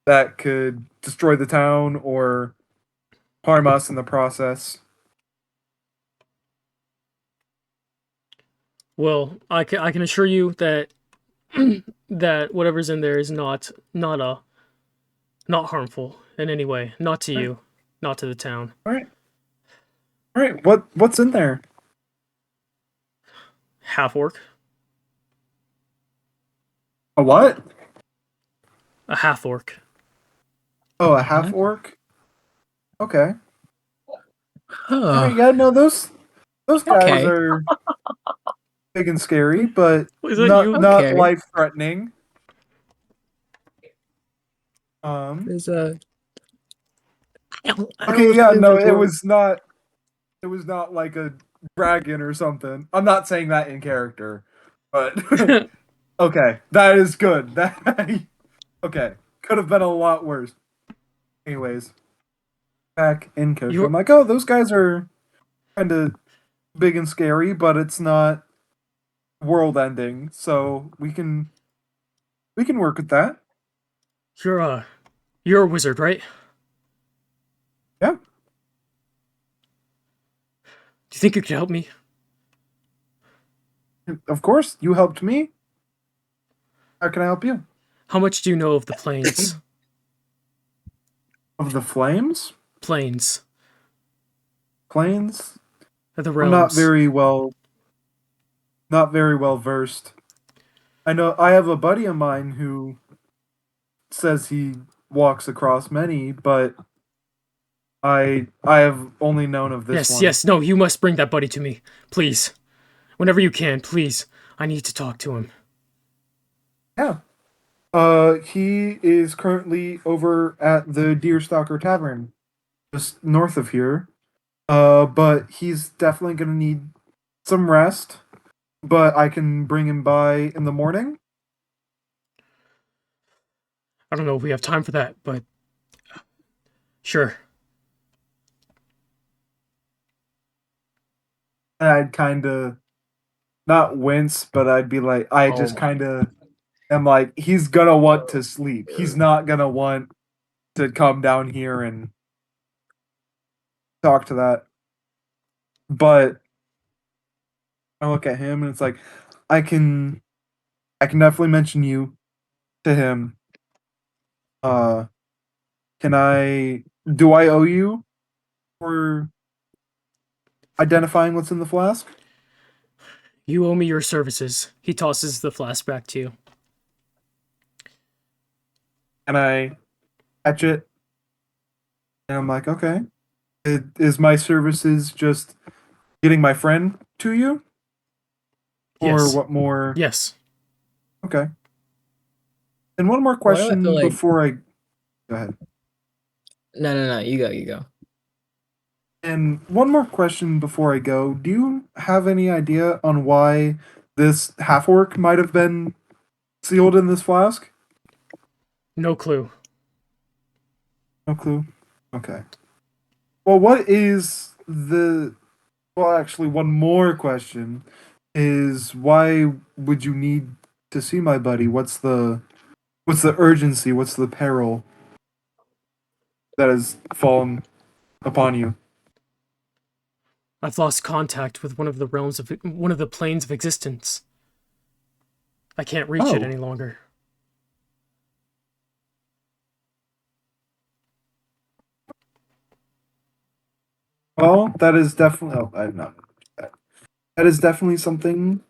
that could destroy the town or harm us in the process. Well, I can assure you that that whatever's in there is not harmful in any way. Not to you, not to the town. All right. All right. What's in there? Half orc. A what? A half orc. Oh, a half orc. Okay. All right. Huh. Yeah. No, those guys Okay. are big and scary, but Was that not you? not Okay. life threatening. There's a. I don't Okay. know Yeah. if No, like it we're- was not. It was not like a dragon or something. I'm not saying that in character, but okay, that is good. That okay, could have been a lot worse. Anyways, back in character, You're I'm like, oh, those guys are kind of big and scary, but it's not world ending, so we can work with that. you're a wizard, right? Yeah, Do you think you could help me? of course. You helped me. How can I help you? How much do you know of the planes? Of the flames, Planes. planes. The I'm not realms. not very well versed. I know I have a buddy of mine who says he walks across many, but I have only known of this Yes, one. yes, no, you must bring that buddy to me. Please. Whenever you can, please. I need to talk to him. Yeah. He is currently over at the Deerstalker Tavern, just north of here. But he's definitely gonna need some rest. But I can bring him by in the morning. I don't know if we have time for that, but sure. And I'd kind of not wince, but I'd be like, I Oh just my. kind of am like, he's gonna want to sleep. He's not gonna want to come down here and talk to that. But I look at him and it's like, I can I can definitely mention you to him. Uh can I do I owe you for identifying what's in the flask? You owe me your services. He tosses the flask back to you. And I catch it and I'm like, okay. Is my services just getting my friend to you? Or Yes. what more? Yes. Okay. And one more Why do I question feel like? before I go ahead. No. You go. You go. And one more question before I go. Do you have any idea on why this half orc might have been sealed in this flask? No clue. No clue. Okay. Well, what is the. Well, actually, one more question is why would you need to see my buddy? What's the urgency? What's the peril that has fallen upon you? I've lost contact with one of the planes of existence. I can't reach it Oh. any longer. Well, that is definitely. Oh, I'm not. That is definitely something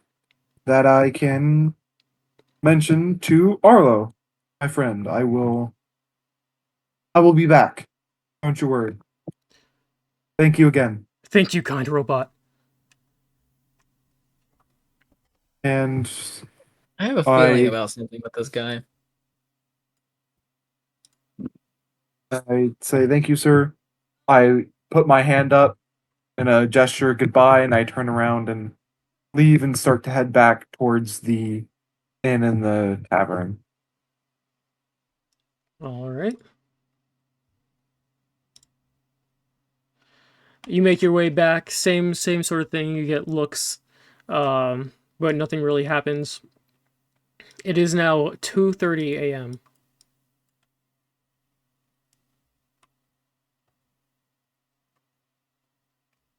that I can mention to Arlo, my friend. I will. I will be back. Don't you worry. Thank you again. Thank you, kind robot. And I have a I- feeling about something with this guy. I say thank you, sir. I put my hand up in a gesture of goodbye, and I turn around and leave and start to head back towards the inn and the tavern. All right. You make your way back. Same sort of thing. You get looks, but nothing really happens. It is now 2:30 a.m.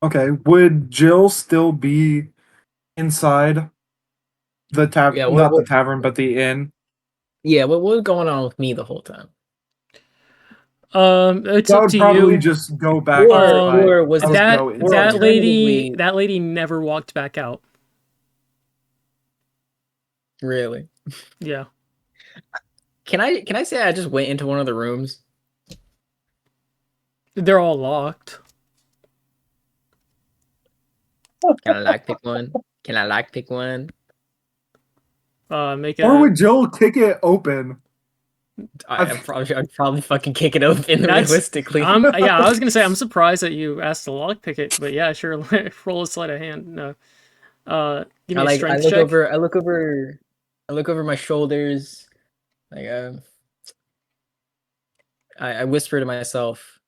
Okay, would Jill still be inside the tavern? Yeah, Not the tavern, but the inn. what was going on with me the whole time? It's I up would to probably you. just go back. Or was I would go or That inside. lady alternatively- that lady never walked back out. Really? Yeah. Can I say I just went into one of the rooms? They're all locked. Can I pick one? Can I pick one? Make Or a would Jill kick it open? I'd probably fucking kick it open That's- realistically. yeah, I was gonna say I'm surprised that you asked to lockpick it, but yeah, sure. Roll a sleight of hand. No. Give me a strength check. I look over my shoulders. Like I whisper to myself,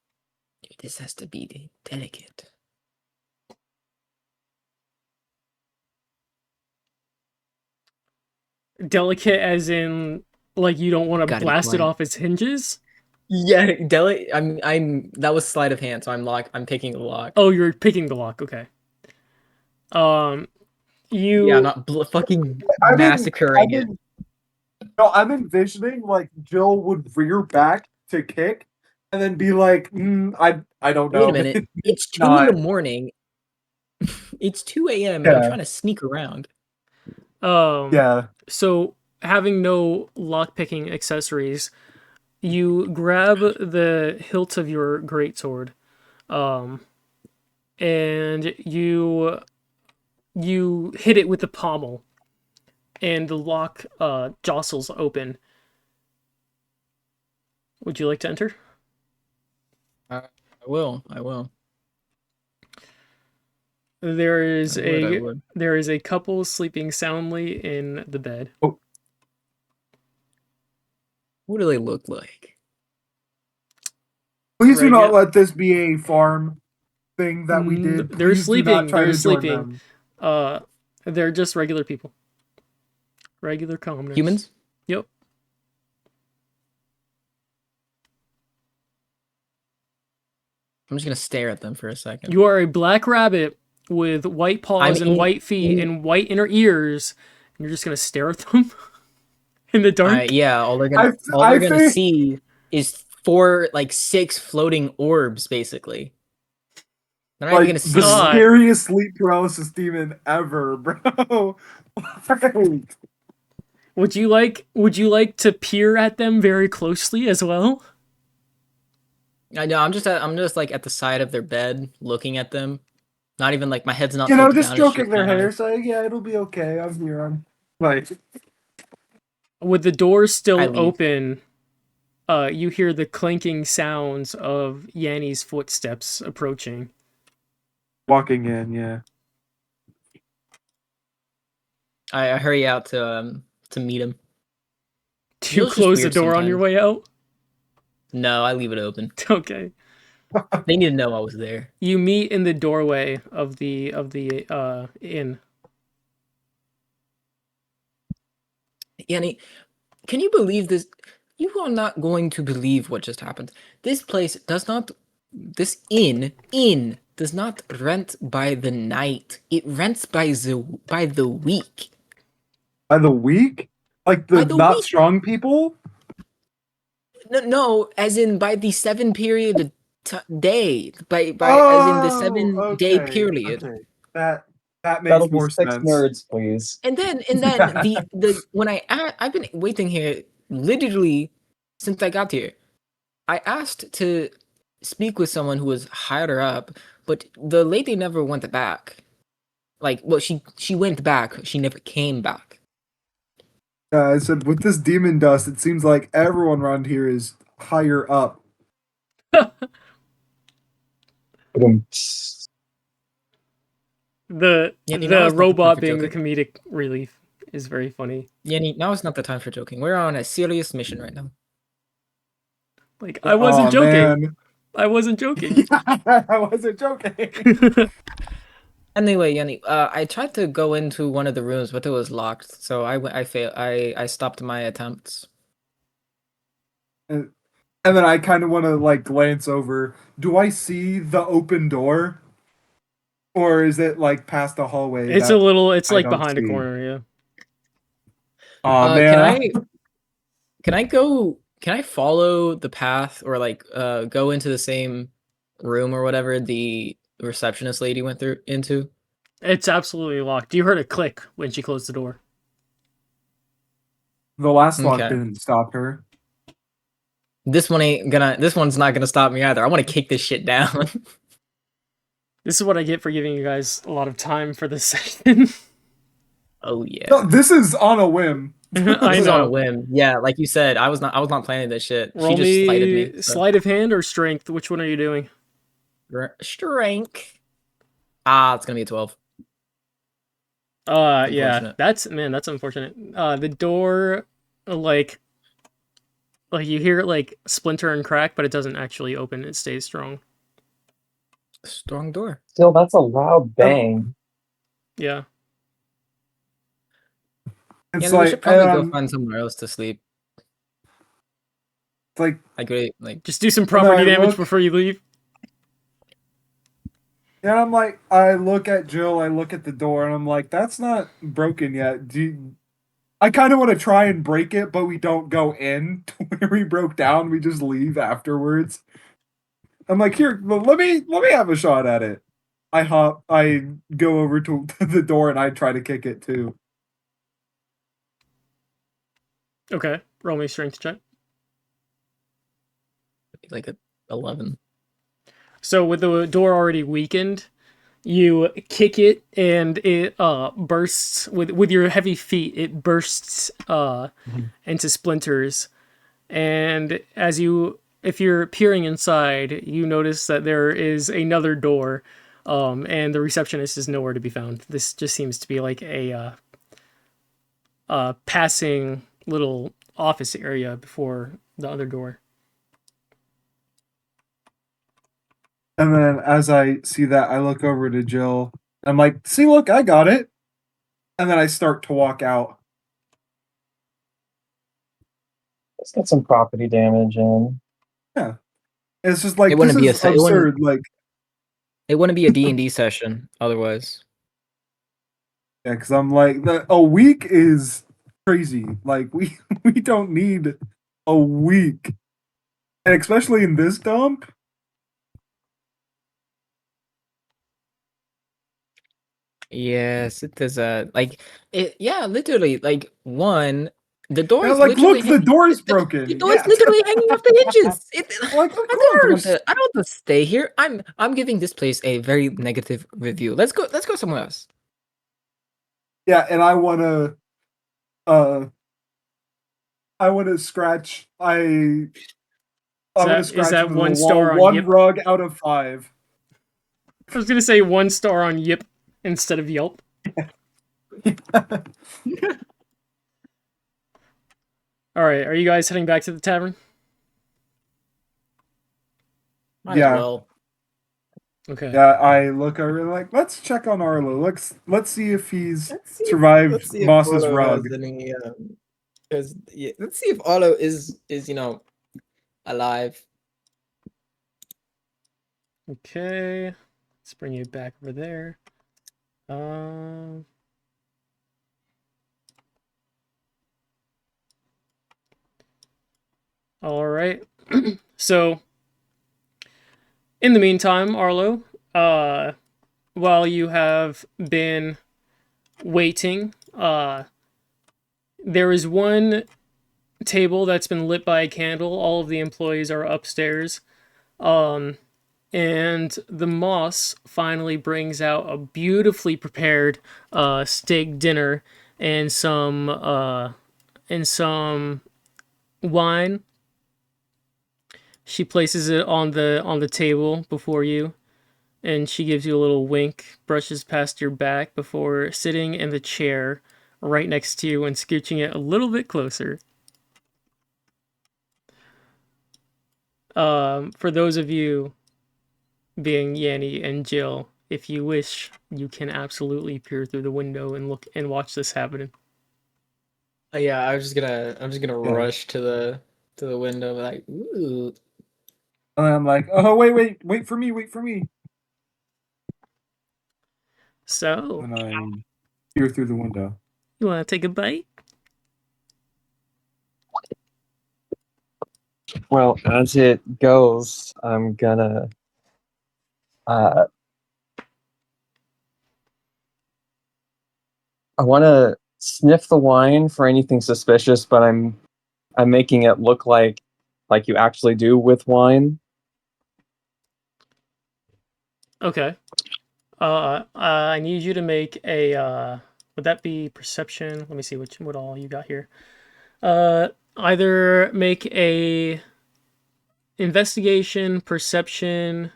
"Dude, this has to be delicate." Delicate as in like you don't want to Gotta be blast it quiet. off its hinges. Yeah, I'm that was sleight of hand, so I'm picking the lock. Oh, you're picking the lock. Okay. You Yeah, not fucking I mean, massacring it. No, I'm envisioning like Jill would rear back to kick, and then be like, I don't know. Wait a minute. It's 2 in the morning. It's 2 a.m. and I'm Yeah. trying to sneak around. Yeah. So having no lockpicking accessories, you grab the hilt of your greatsword, and you hit it with the pommel, and the lock jostles open. Would you like to enter? I will. There is I would. there is a couple sleeping soundly in the bed. What do they look like? Please do Right, not yeah. let this be a farm thing that we did. They're Please do not sleeping. try They're to join sleeping. them. They're just regular people. Regular commoners. Humans? Yep. I'm just gonna stare at them for a second. You are a black rabbit with white paws and white feet and white inner ears, and you're just gonna stare at them in the dark. Yeah, all they're gonna see is 6 floating orbs, basically. They're not Like even the gonna see. God. scariest sleep paralysis demon ever, bro. Right. Would you like to peer at them very closely as well? I know. I'm just like at the side of their bed, looking at them. Not even like my head's not. You know, tilted just down, it's stroking their kinda- hair, saying, "Yeah, it'll be okay. I'm here." I'm like, With the door I still leave. open, you hear the clanking sounds of Yanny's footsteps approaching. walking in. Yeah. I hurry out to meet him. Do you It's just close the weird door on your sometimes. way out? No, I leave it open. Okay. They need to know I was there. You meet in the doorway of the inn. Yanny, can you believe this? You are not going to believe what just happened. This place does not. This inn does not rent by the night. It rents by the week. By the week, like By the the not week. strong people. No, as in by the 7 period day by as in the 7-day okay, period. okay. That That'll makes be more 6 sense. nerds, please. And then the when I've been waiting here literally since I got here. I asked to speak with someone who was higher up, but the lady never went back. Like, well, she went back. She never came back. I said with this demon dust, it seems like everyone around here is higher up. Ba-dum. The Yanny, now is not the time robot for being the joking. comedic relief is very funny. Yanny, now is not the time for joking. We're on a serious mission right now. Like, I wasn't Aw, joking. man. I wasn't joking. I wasn't joking. Anyway, Yanny, I tried to go into one of the rooms, but it was locked. So I failed. I stopped my attempts. And then I kind of want to like glance over. Do I see the open door, or is it like past the hallway? It's that it's I like don't behind a see? corner, yeah. Oh Can man. can I follow the path or like go into the same room or whatever the receptionist lady went through into? It's absolutely locked. You heard a click when she closed the door. The last lock Okay. didn't stop her. This one's not gonna stop me either. I want to kick this shit down. This is what I get for giving you guys a lot of time for this session. Oh yeah. No, this is on a whim. I This is on a know. whim. Yeah, like you said, I was not planning this shit. Roll She just slighted me me. So. sleight of hand or strength. Which one are you doing? Strength. Ah, it's gonna be a 12. Yeah, Unfortunate. that's unfortunate. The door, like you hear it like splinter and crack, but it doesn't actually open. It stays strong. Strong door. Still, that's a loud bang. Yeah. It's Yeah, we should like probably go find somewhere else to sleep. it's like Like really, like Just do some then property I damage look- before you leave. and I'm like, I look at Jill, I look at the door, and I'm like, that's not broken yet. I kind of want to try and break it, but we don't go in to where we broke down. We just leave afterwards. I'm like, here, well, let me have a shot at it. I go over to the door and I try to kick it too. Okay. Roll me a strength check. a 11. So with the door already weakened, you kick it and it bursts with your heavy feet. It bursts into splinters, and if you're peering inside, you notice that there is another door, and the receptionist is nowhere to be found. This just seems to be like a passing little office area before the other door. And then as I see that, I look over to Jill. I'm like, see, look, I got it. And then I start to walk out. Let's get some property damage in. Yeah. It's just like, It this wouldn't be is a- it wouldn't- absurd. Like, It wouldn't be a D&D session otherwise. yeah, because I'm like, a week is crazy. Like, we don't need a week. And especially in this dump. Yes, it is like it. Yeah, literally, like the door And is like, literally look, the door is broken. The door Yeah. is literally hanging off the hinges. Like, of I don't want course. to. I don't want to stay here. I'm giving this place a very negative review. Let's go. Let's go somewhere else. Yeah, and I wanna scratch I wanna scratch Is that into the 1 wall star on 1 Yip? rug out of 5. I was gonna say 1 star on Yip instead of Yelp. All right, are you guys heading back to the tavern? Might Yeah. as well. Okay. Yeah, I look over and like, let's check on Arlo. Let's see if he's survived Moss's rug. Let's see if Arlo is alive. Okay. Let's bring you back over there. All right. So In the meantime, Arlo, while you have been waiting, there is one table that's been lit by a candle. All of the employees are upstairs. And the Moss finally brings out a beautifully prepared steak dinner and some wine. She places it on the table before you, and she gives you a little wink, brushes past your back before sitting in the chair right next to you and scooching it a little bit closer. For those of you being Yanny and Jill, if you wish, you can absolutely peer through the window and look and watch this happening. Yeah, I'm just gonna rush to the window, like, ooh. And I'm like, oh wait for me. So, And I peer through the window. you want to take a bite? Well, as it goes, I'm gonna I want to sniff the wine for anything suspicious, but I'm making it look like you actually do with wine. Okay. I need you to make a. Would that be perception? Let me see what all you got here. Either make a investigation, perception.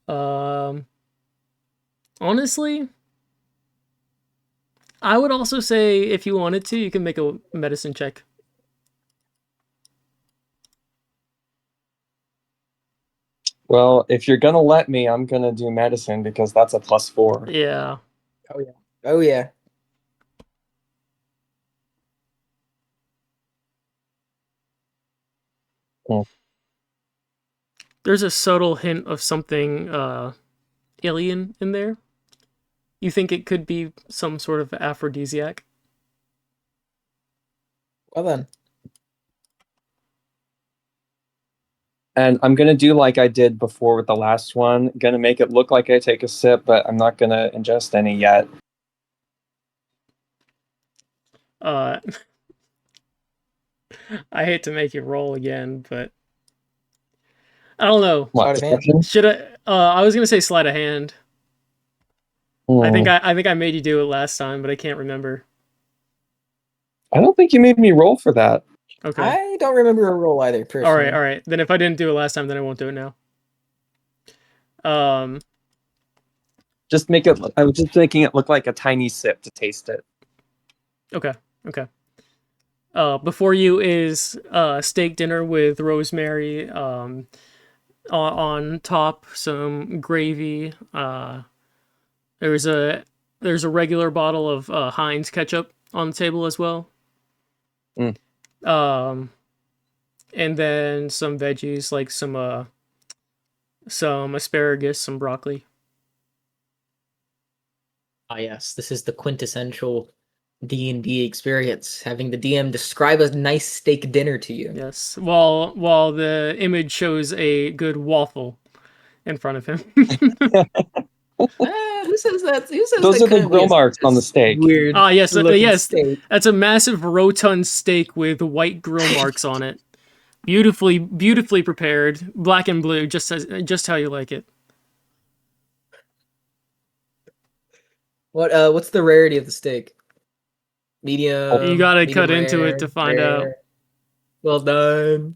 Um, honestly, I would also say if you wanted to, you can make a medicine check. Well, if you're gonna let me, I'm gonna do medicine because that's a +4. Yeah. Oh yeah. Oh yeah. Mm. There's a subtle hint of something alien in there. You think it could be some sort of aphrodisiac? Well then. And I'm gonna do like I did before with the last one. Gonna make it look like I take a sip, but I'm not gonna ingest any yet. Uh, I hate to make you roll again, but I don't know. What, Sleight of hand. perception? Should I? I was gonna say sleight of hand. Hmm. I think I made you do it last time, but I can't remember. I don't think you made me roll for that. Okay. I don't remember a roll either, personally. All right. Then if I didn't do it last time, then I won't do it now. Just make it. I was just making it look like a tiny sip to taste it. Okay. Before you is steak dinner with rosemary. On top, some gravy. There's a regular bottle of Heinz ketchup on the table as well. Mm. And then some veggies like some asparagus, some broccoli. Ah yes, this is the quintessential D&D experience, having the DM describe a nice steak dinner to you. Yes. While the image shows a good waffle in front of him. Who says that? Who says Those that are the kindly grill is marks on the this steak. Weird. Yes, looking yes. steak. That's a massive rotund steak with white grill marks on it. Beautifully prepared, black and blue, just how you like it. What's the rarity of the steak? Medium. You gotta medium cut into it rare, to find out. rare. Well done.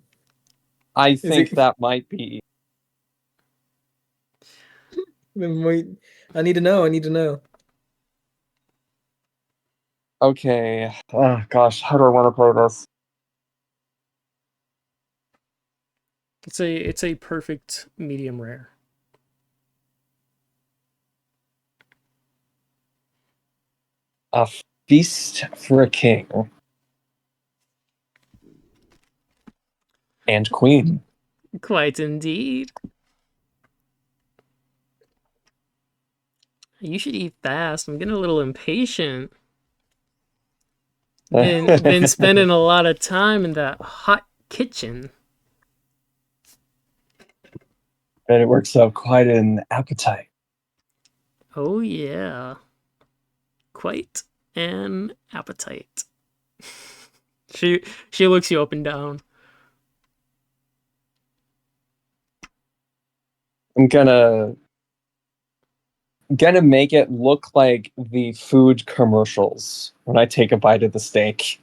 I think it- that might be. Wait, I need to know. I need to know. Okay. Oh gosh, how do I want to play this? It's a perfect medium rare. A feast for a king and queen. Quite indeed. You should eat fast. I'm getting a little impatient. Been spending a lot of time in that hot kitchen. Bet it works up quite an appetite. Oh yeah. Quite an appetite. She looks you up and down. I'm gonna make it look like the food commercials when I take a bite of the steak.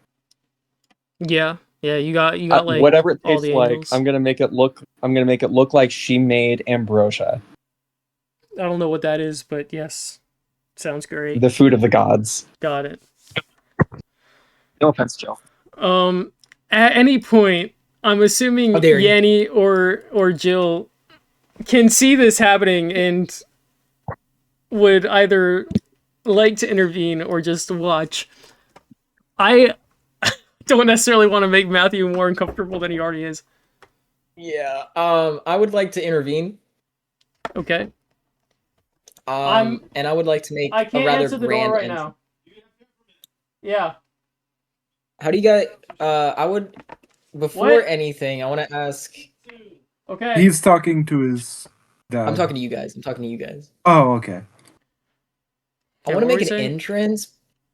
Yeah. Yeah, you got like Whatever it all tastes the like, angles. I'm gonna make it look like she made ambrosia, I don't know what that is, but yes. Sounds great. the food of the gods. Got it. No offense, Joe. At any point, I'm assuming How dare you. Yanny or Jill can see this happening and would either like to intervene or just watch. I don't necessarily want to make Matthew more uncomfortable than he already is. Yeah. I would like to intervene. Okay. And I would like to make I a can't rather answer the grand door right entrance. now. Yeah. How do you guys? I would before What? anything, I want to ask. Okay. He's talking to his dad. I'm talking to you guys. I'm talking to you guys. Oh, okay. I Okay, want to what make were an you saying? entrance.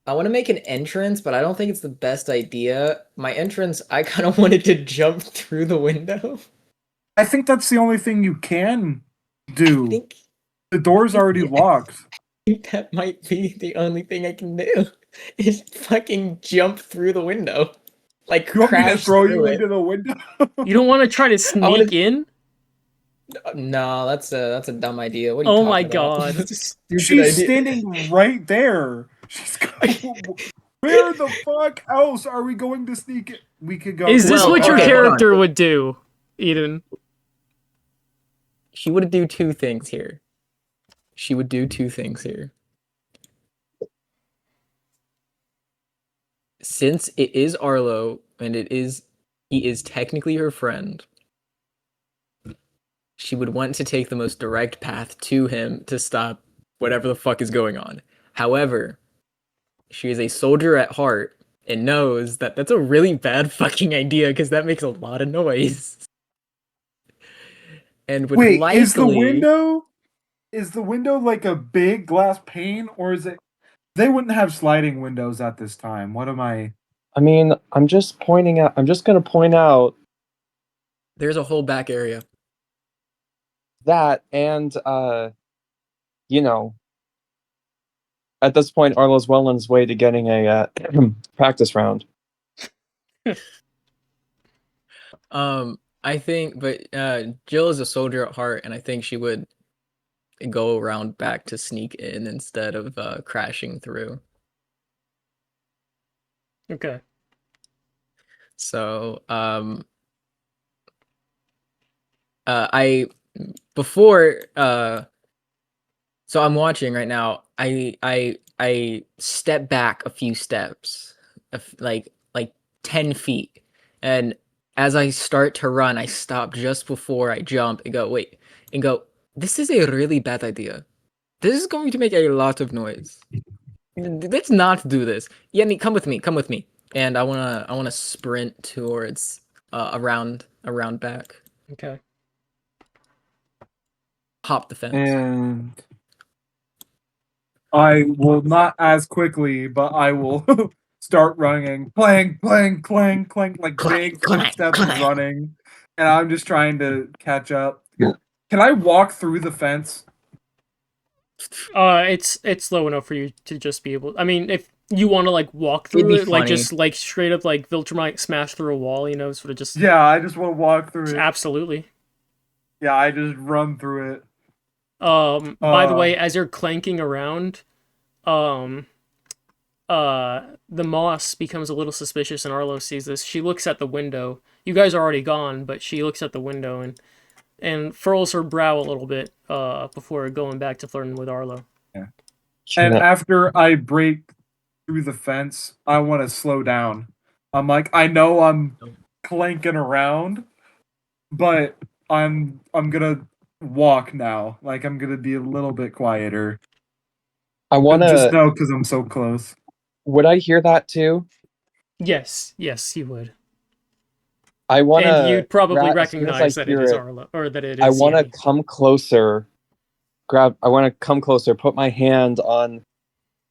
I want to make an entrance, but I don't think it's the best idea. My entrance, I kind of wanted to jump through the window. I think that's the only thing you can I do. think, The door's already Yeah. locked. I think that might be the only thing I can do. Is fucking jump through the window, like You want me to crash throw through you it. into the window? You don't want to try to wanna- sneak in? No, that's a dumb idea. What are you Oh talking my about? God. That's a stupid She's idea. standing right there. Where the fuck else are we going to sneak it? We could go. Is this Well, what your okay, hold on. character would do, Eden? She would do two things here. Since it is Arlo and he is technically her friend, she would want to take the most direct path to him to stop whatever the fuck is going on. However, she is a soldier at heart and knows that that's a really bad fucking idea because that makes a lot of noise. And would Wait, likely is the window like a big glass pane, or is it? They wouldn't have sliding windows at this time. What am I? I mean, I'm just gonna point out there's a whole back area. that, and you know, at this point, Arlo's well on his way to getting a practice round. I think, but Jill is a soldier at heart, and I think she would go around back to sneak in instead of crashing through. Okay. So, I before so I'm watching right now. I step back a few steps, like 10 feet, and as I start to run, I stop just before I jump and go, wait, and go, this is a really bad idea. This is going to make a lot of noise. Let's not do this. Yanny, come with me. And I wanna sprint towards around back. Okay. Hop the fence. And I will not as quickly, but I will start running. Clang, clang, clang, clang, like big footsteps running. And I'm just trying to catch up. Can I walk through the fence? It's low enough for you to just be able. I mean, if you want to like walk It'd through be it, like funny. just like straight up like Viltrumite smash through a wall, you know, sort of just. Yeah, I just want to walk through it. Absolutely. Yeah, I just run through it. By the way, as you're clanking around, the moss becomes a little suspicious, and Arlo sees this. She looks at the window. You guys are already gone, but she looks at the window and furls her brow a little bit before going back to flirting with Arlo. Yeah. And after I break through the fence, I want to slow down. I'm like, I know I'm clanking around, but I'm gonna walk now. Like I'm gonna be a little bit quieter. I want just to. know because I'm so close. Would I hear that too? Yes, you would. I want to. And you'd probably as soon as I recognize that it hear is it, Arlo, or that it I is want to Yanny. come closer. I want to come closer, put my hand on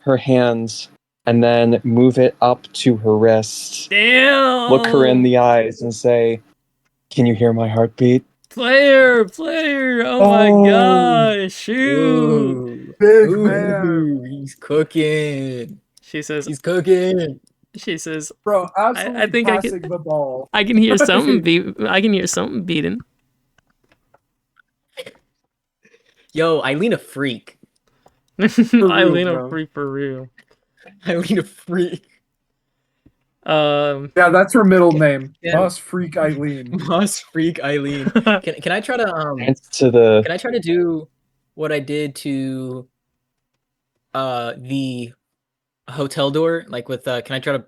her hands, and then move it up to her wrist. Damn! Look her in the eyes and say, "Can you hear my heartbeat?" Player! Oh my Oh. gosh! Shoot! Ooh. Big Ooh, man. he's cooking. She says, He's cooking. Bro, I absolutely think passing the ball. I can hear something I can hear something beating. Yo, Eileen a freak. Eileen a bro. freak for real. Eileen a freak. Yeah, that's her middle name. Yeah. Boss Freak Eileen. Boss freak Eileen. Can I try to Dance to the. can I try to do what I did to the hotel door? Like with can I try to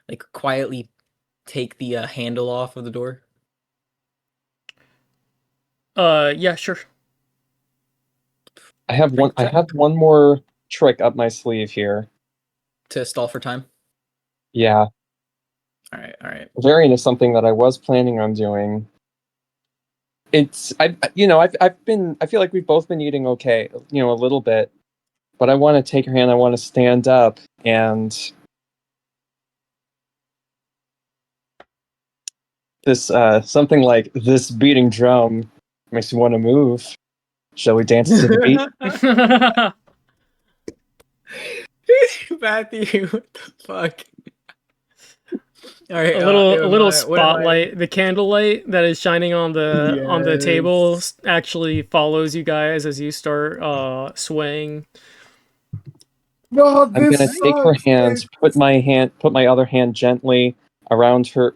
like quietly take the handle off of the door? yeah, sure. I have one more trick up my sleeve here. To stall for time. Yeah, All right. variant is something that I was planning on doing. I feel like we've both been eating okay, a little bit, but I want to take her hand. I want to stand up and this something like this beating drum makes me want to move. Shall we dance to the beat? Matthew, what the fuck? All right, a little what am I- spotlight, the candlelight that is shining on the table Yes. actually follows you guys as you start swaying. No, I'm this gonna take her sucks. hands, put my other hand gently around her,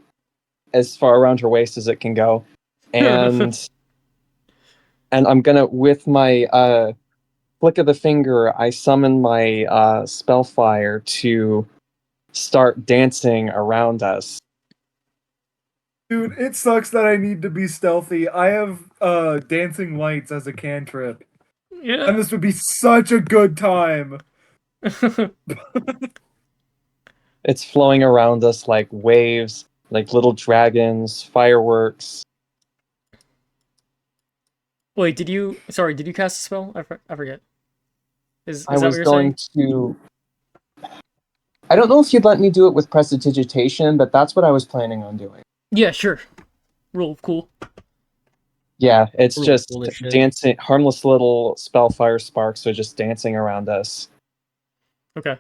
as far around her waist as it can go, and I'm gonna, with my flick of the finger, I summon my spellfire to start dancing around us. Dude, it sucks that I need to be stealthy. I have dancing lights as a cantrip. Yeah. And this would be such a good time. It's flowing around us like waves, like little dragons, fireworks. Wait, did you cast a spell? I forget. Is I that what was you're going saying? to. I don't know if you'd let me do it with prestidigitation, but that's what I was planning on doing. Yeah, sure. Real cool. Yeah, it's Little just foolish shit. dancing, harmless little spellfire sparks are just dancing around us, Okay.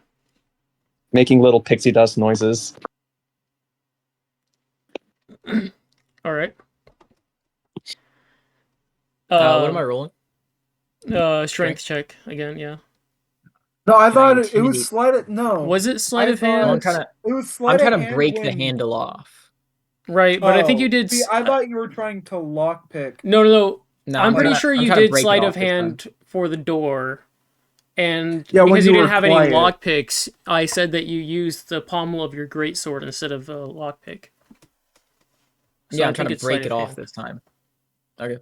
making little pixie dust noises. All right. What am I rolling? Strength check again, yeah. No, I Can I thought it was intimidate- sleight of no. Was it sleight I of thought- hand? No, I'm trying to. It was sleight I'm of trying to hand break the when- handle off. Right, but I think you did. See, I thought you were trying to lockpick. No. No, I'm pretty trying to- sure I'm you trying to did break it sleight off of this time. hand for the door, and Yeah, when because you you didn't were have quiet. any lockpicks, I said that you used the pommel of your greatsword instead of a lockpick. So Yeah, I I'm trying think to it's sleight break it of off hand. this time. Okay.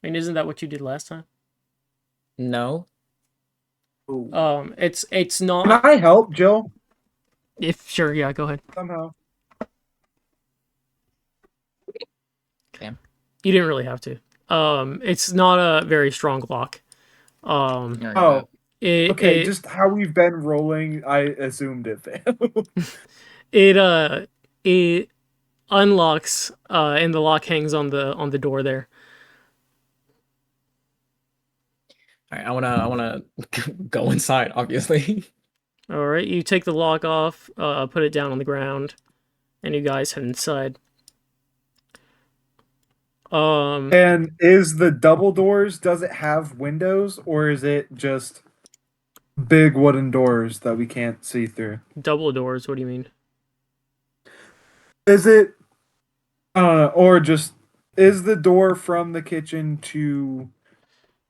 I mean, isn't that what you did last time? No. Ooh. It's Can not. I help, Jill? If sure, yeah, go ahead. Somehow. You didn't really have to. It's not a very strong lock. Oh, It, okay. it, Just how we've been rolling, I assumed it failed. it unlocks and the lock hangs on the door there. All right, I wanna go inside. Obviously. All right, you take the lock off, put it down on the ground, and you guys head inside. And is the double doors, does it have windows, or is it just big wooden doors that we can't see through? Double doors. What do you mean? Is it or just is the door from the kitchen to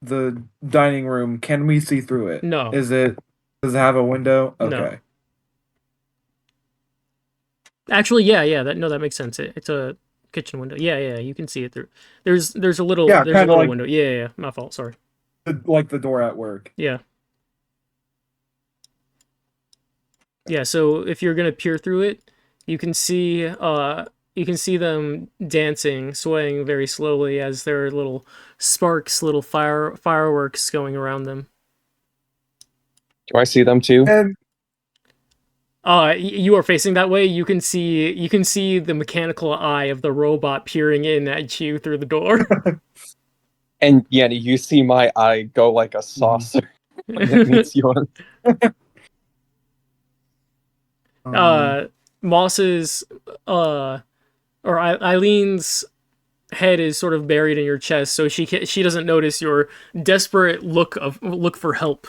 the dining room, can we see through it? No. Does it have a window? No. Okay. Actually, yeah. That makes sense. It's a kitchen window. Yeah. You can see it through. There's a little Yeah, there's a kinda little like- window. Yeah. My fault. Sorry. Like the door at work. Yeah. Yeah, so if you're gonna peer through it, you can see you can see them dancing, swaying very slowly as there are little sparks, little fireworks going around them. Do I see them too? And You are facing that way. You can see the mechanical eye of the robot peering in at you through the door. And Yanny, you see my eye go like a saucer when it meets yours. Moss's or Eileen's head is sort of buried in your chest, so she doesn't notice your desperate look for help.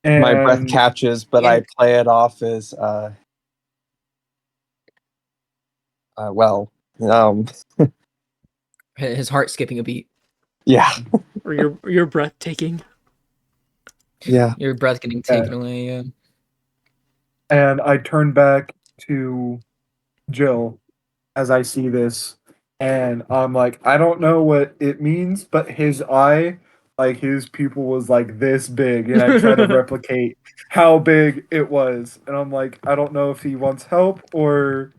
My breath and catches, but Yeah. I play it off as well. His heart skipping a beat. Yeah, Or your breathtaking. yeah. Your breath getting taken away. Yeah. and I turn back to Jill as I see this, and I'm like, I don't know what it means, but his eye, like his pupil was like this big, and I try to replicate how big it was, and I'm like, I don't know if he wants help or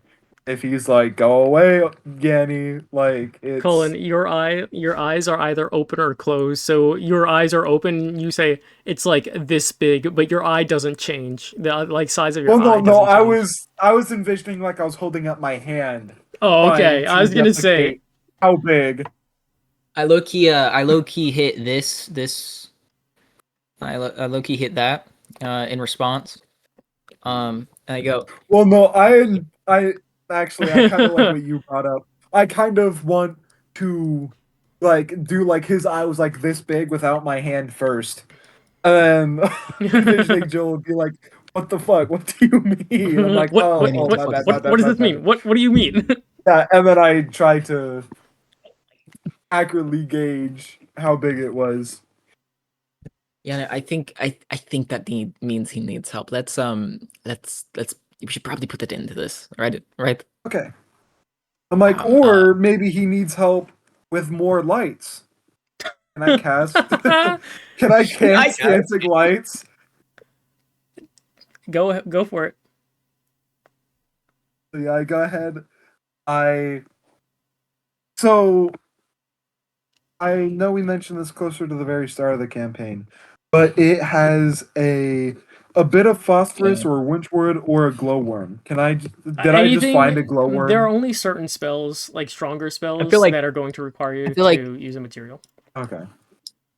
if he's like, go away, Yanny. Like it's Cullen, your eyes are either open or closed. So your eyes are open. You say it's like this big, but your eye doesn't change. The like size of your well, eye no, doesn't change. I was envisioning like I was holding up my hand, Oh, trying okay. I to was gonna say. replicate how big. I low key hit this. I low key hit that in response. And I go, Well, no, I actually I kind of like what you brought up. I kind of want to like do like his eye was like this big without my hand first, and then envisioning Jill would be like, "What the fuck? What do you mean?" I'm like, what "Oh, what Yanny, oh, what the what bad, fuck bad, is what bad, that? what bad, does this bad, bad." mean? What do you mean? Yeah, and then I try to accurately gauge how big it was. Yeah, I think that means he needs help. That's we should probably put that into this, right? Right. Okay, I'm like, Um, or maybe he needs help with more lights. Can I cast? Can I cast dancing lights? Go for it. So yeah, I go ahead. I so I know we mentioned this closer to the very start of the campaign, but it has a bit of phosphorus Yeah. or winchwood or a glowworm. Did I just Anything. find a There are glowworm? only certain spells, like stronger I spells, feel like that are going to require I you feel like to use a material. Okay.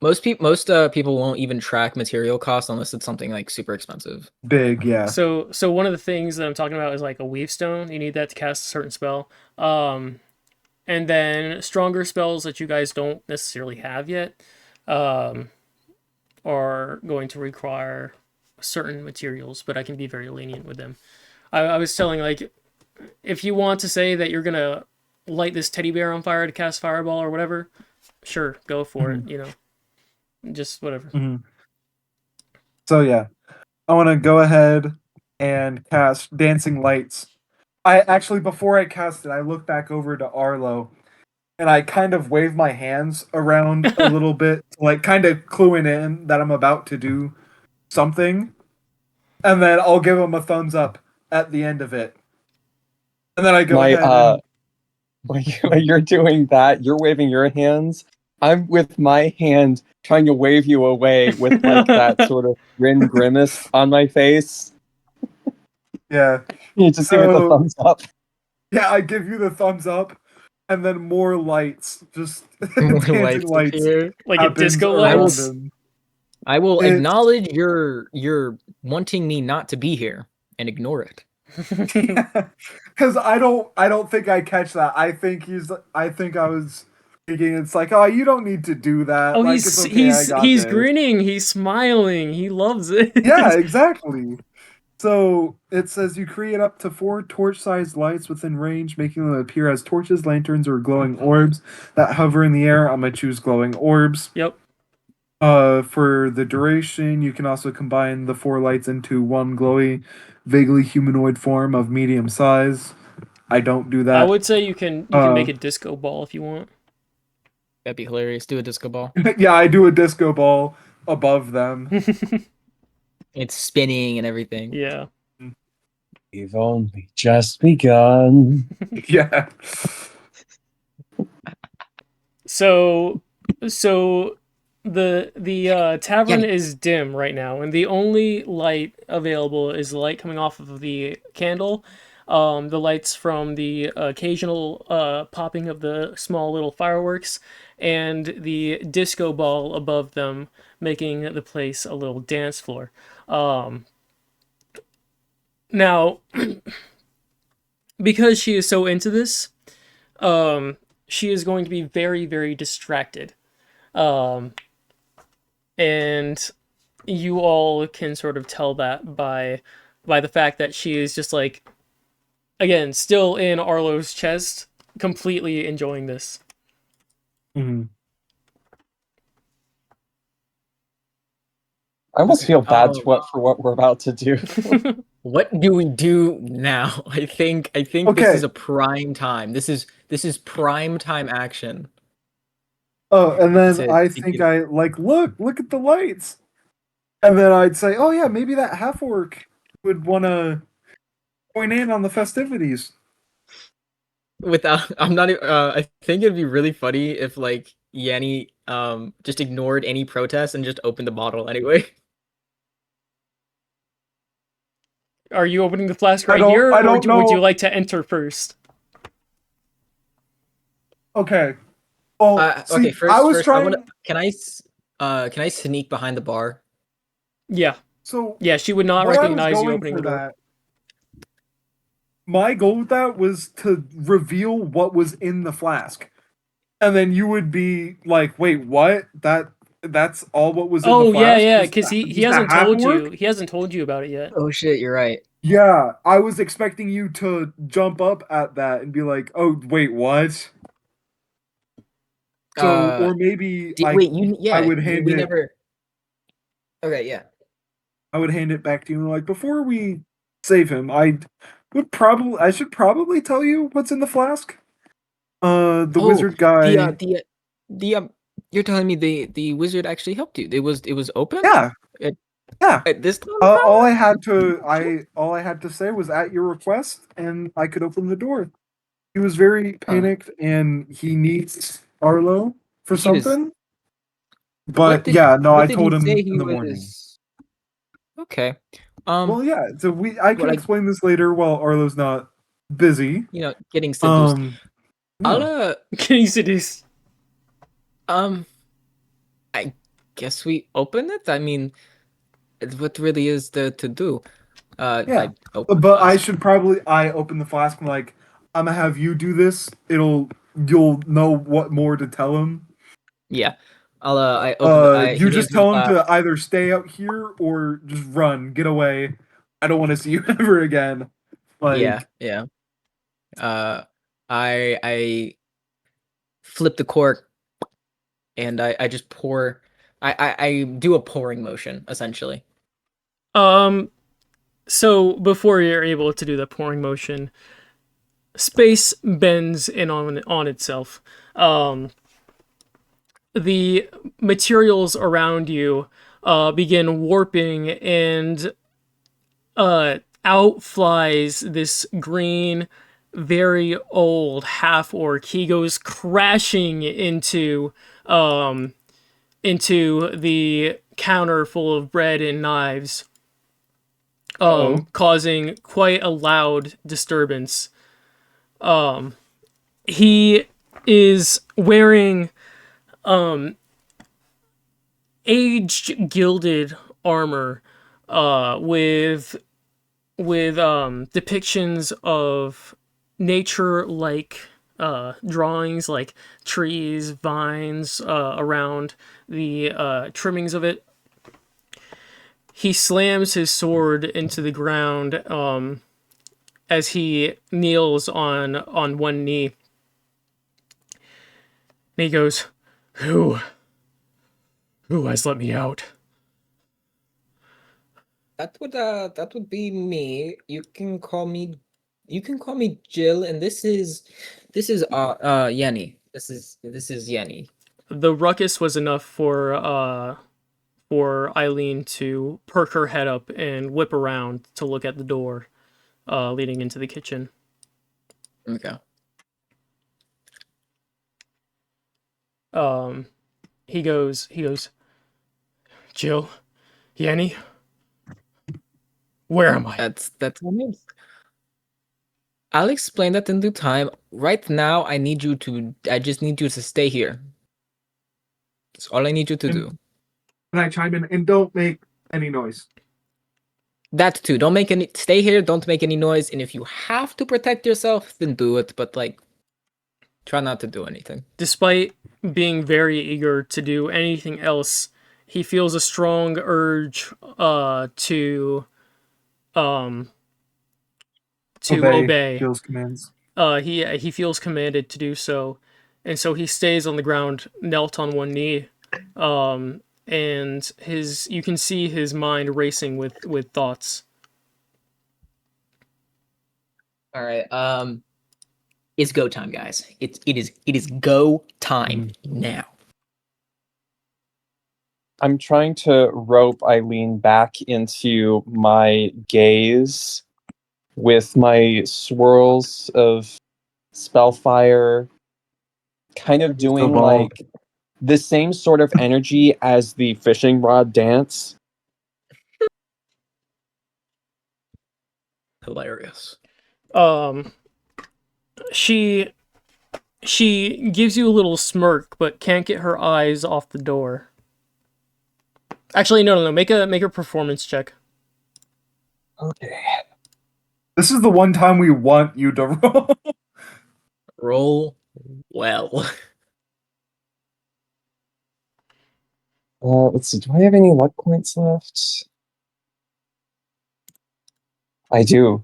most people won't even track material costs unless it's something like super expensive. Big, yeah. So one of the things that I'm talking about is like a weave stone. You need that to cast a certain spell. And then stronger spells that you guys don't necessarily have yet, are going to require certain materials, but I can be very lenient with them. I was telling, like, if you want to say that you're gonna light this teddy bear on fire to cast fireball or whatever, sure, go for it. Just whatever. Mhm. So yeah, I want to go ahead and cast dancing lights. I actually before I cast it, I look back over to Arlo and I kind of wave my hands around a little bit, like kind of cluing in that I'm about to do something, and then I'll give him a thumbs up at the end of it. And then I go My ahead and when you're doing that, you're waving your hands. I'm with my hand trying to wave you away with like that sort of grin grimace on my face. yeah. You just give me the So thumbs up. yeah, I give you the thumbs up, and then more lights, just More dancing lights lights appear. Like a happens disco around lights. him. I will It's- acknowledge your wanting me not to be here and ignore it. Because I don't think I catch that. I think I was thinking it's like, oh, you don't need to do that. Oh, Like he's it's okay, I he's got he's this. grinning. He's smiling. He loves it. Yeah, exactly. So it says you create up to 4 torch-sized lights within range, making them appear as torches, lanterns, or glowing orbs that hover in the air. I'm gonna choose glowing orbs. Yep. For the duration, you can also combine the 4 lights into one glowy, vaguely humanoid form of medium size. I don't do I that. would say you can make a disco ball if you want. That'd be hilarious. Do a disco ball. Yeah, I do a disco ball above them. It's spinning and everything. Yeah. We've only just begun. Yeah. So the tavern Yanny. is dim right now, and the only light available is the light coming off of the candle, the lights from the occasional popping of the small little fireworks, and the disco ball above them, making the place a little dance floor. Now, because she is so into this, she is going to be very, very distracted. Um, and you all can sort of tell that by the fact that she is just like, again, still in Arlo's chest, completely enjoying this. Hmm. I almost feel bad Oh. for what we're about to do. What do we do now? I think this Okay. is a prime time. This is prime time action. Oh, and then To I to think get- I like look at the lights, and then I'd say, oh yeah, maybe that half orc would want to join in on the festivities. without I'm not I think it'd be really funny if like Yanny just ignored any protest and just opened the bottle anyway. Are you opening the flask I right don't- here, I or don't would you know. like to enter first? Okay. Well, Okay, see, I was first I want trying. to can I sneak behind the bar? Yeah. So Yeah, she would not what I was recognize you going opening for the door. that. My goal with that was to reveal what was in the flask, and then you would be like, "Wait, what? That's all what was in the Oh yeah, flask? yeah, Just because he just a hasn't half told orc?" you. He hasn't told you about it yet. Oh shit, you're right. Yeah, I was expecting you to jump up at that and be like, "Oh, wait, what?" So, or maybe Wait, I would hand we it never. Okay, yeah. I would hand it back to you like before we save him. I should probably tell you what's in the flask. The Oh, wizard guy. the you're telling me the wizard actually helped you. It was open Yeah, at, yeah. at this time. All I had to say was at your request, and I could open the door. He was very panicked, and he needs Arlo for He was. something. But yeah, no, I What did he told him say he in the morning. was? Okay. Well, yeah. So I But can I explain this later while Arlo's not busy. getting seduced. I'll Yeah. Can you seduce? I guess we open it. I mean, what really is there to do? Yeah. I open the But flask. I open the flask and like I'm gonna have you do this. You'll know what more to tell him. Yeah. I open the. You He hands just me the tell him flask. to either stay out here or just run, get away. I don't want to see you ever again. Yeah, Like, yeah. Uh, I flip the cork and I just pour. I do a pouring motion essentially. So before you're able to do the pouring motion, space bends in on itself. The materials around you begin warping, and out flies this green, very old half orc. He goes crashing into the counter full of bread and knives, oh, causing quite a loud disturbance. He is wearing aged gilded armor with depictions of nature like drawings, like trees, vines around the trimmings of it. He slams his sword into the ground as he kneels on one knee. And he goes, Who has let me out? That would be me. You can call me Jill, and this is Yanny. This is Yanny. The ruckus was enough for Eileen to perk her head up and whip around to look at the door leading into the kitchen. Okay. He goes, Jill, Yanny, where am I? That's what it means. I'll explain that in due time. Right now, I just need you to stay here. That's all I need you to do. And I chime in and don't make any noise. That too. Stay here, don't make any noise, and if you have to protect yourself, then do it, but like try not to do anything. Despite being very eager to do anything else, he feels a strong urge to obey. Jill's commands. He feels commanded to do so, and so he stays on the ground, knelt on one knee, and you can see his mind racing with thoughts. All right. It's go time, guys. It is go time now. I'm trying to rope Eileen back into my gaze with my swirls of spellfire, kind of doing like the same sort of energy as the fishing rod dance. Hilarious. She gives you a little smirk, but can't get her eyes off the door. Actually, no. Make a performance check. Okay. This is the one time we want you to roll. Roll well. Let's see. Do I have any luck points left? I do.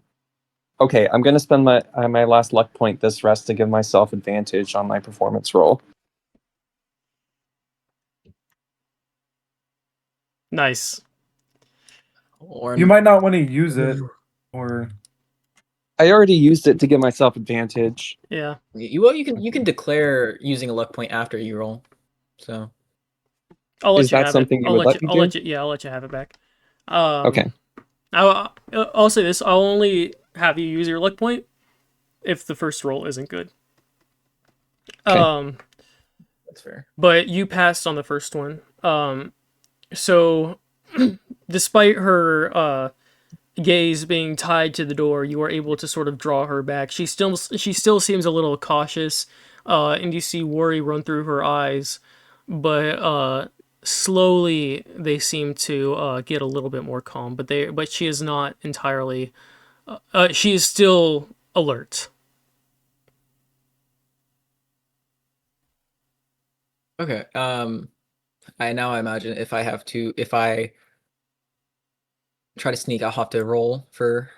Okay, I'm gonna spend my last luck point this rest to give myself advantage on my performance roll. Nice. You might not want to use it, or I already used it to give myself advantage. Yeah. You can declare using a luck point after you roll. So I'll let Is you that have something it. you would let me do? I'll let you have it back. Okay. I'll say this. I'll only have you use your luck point if the first roll isn't good. Okay. that's fair. But you passed on the first one. So despite her gaze being tied to the door, you are able to sort of draw her back. She still seems a little cautious, and you see worry run through her eyes, but slowly they seem to get a little bit more calm. But she is not entirely. She is still alert. Okay. I imagine if I try to sneak, I'll have to roll for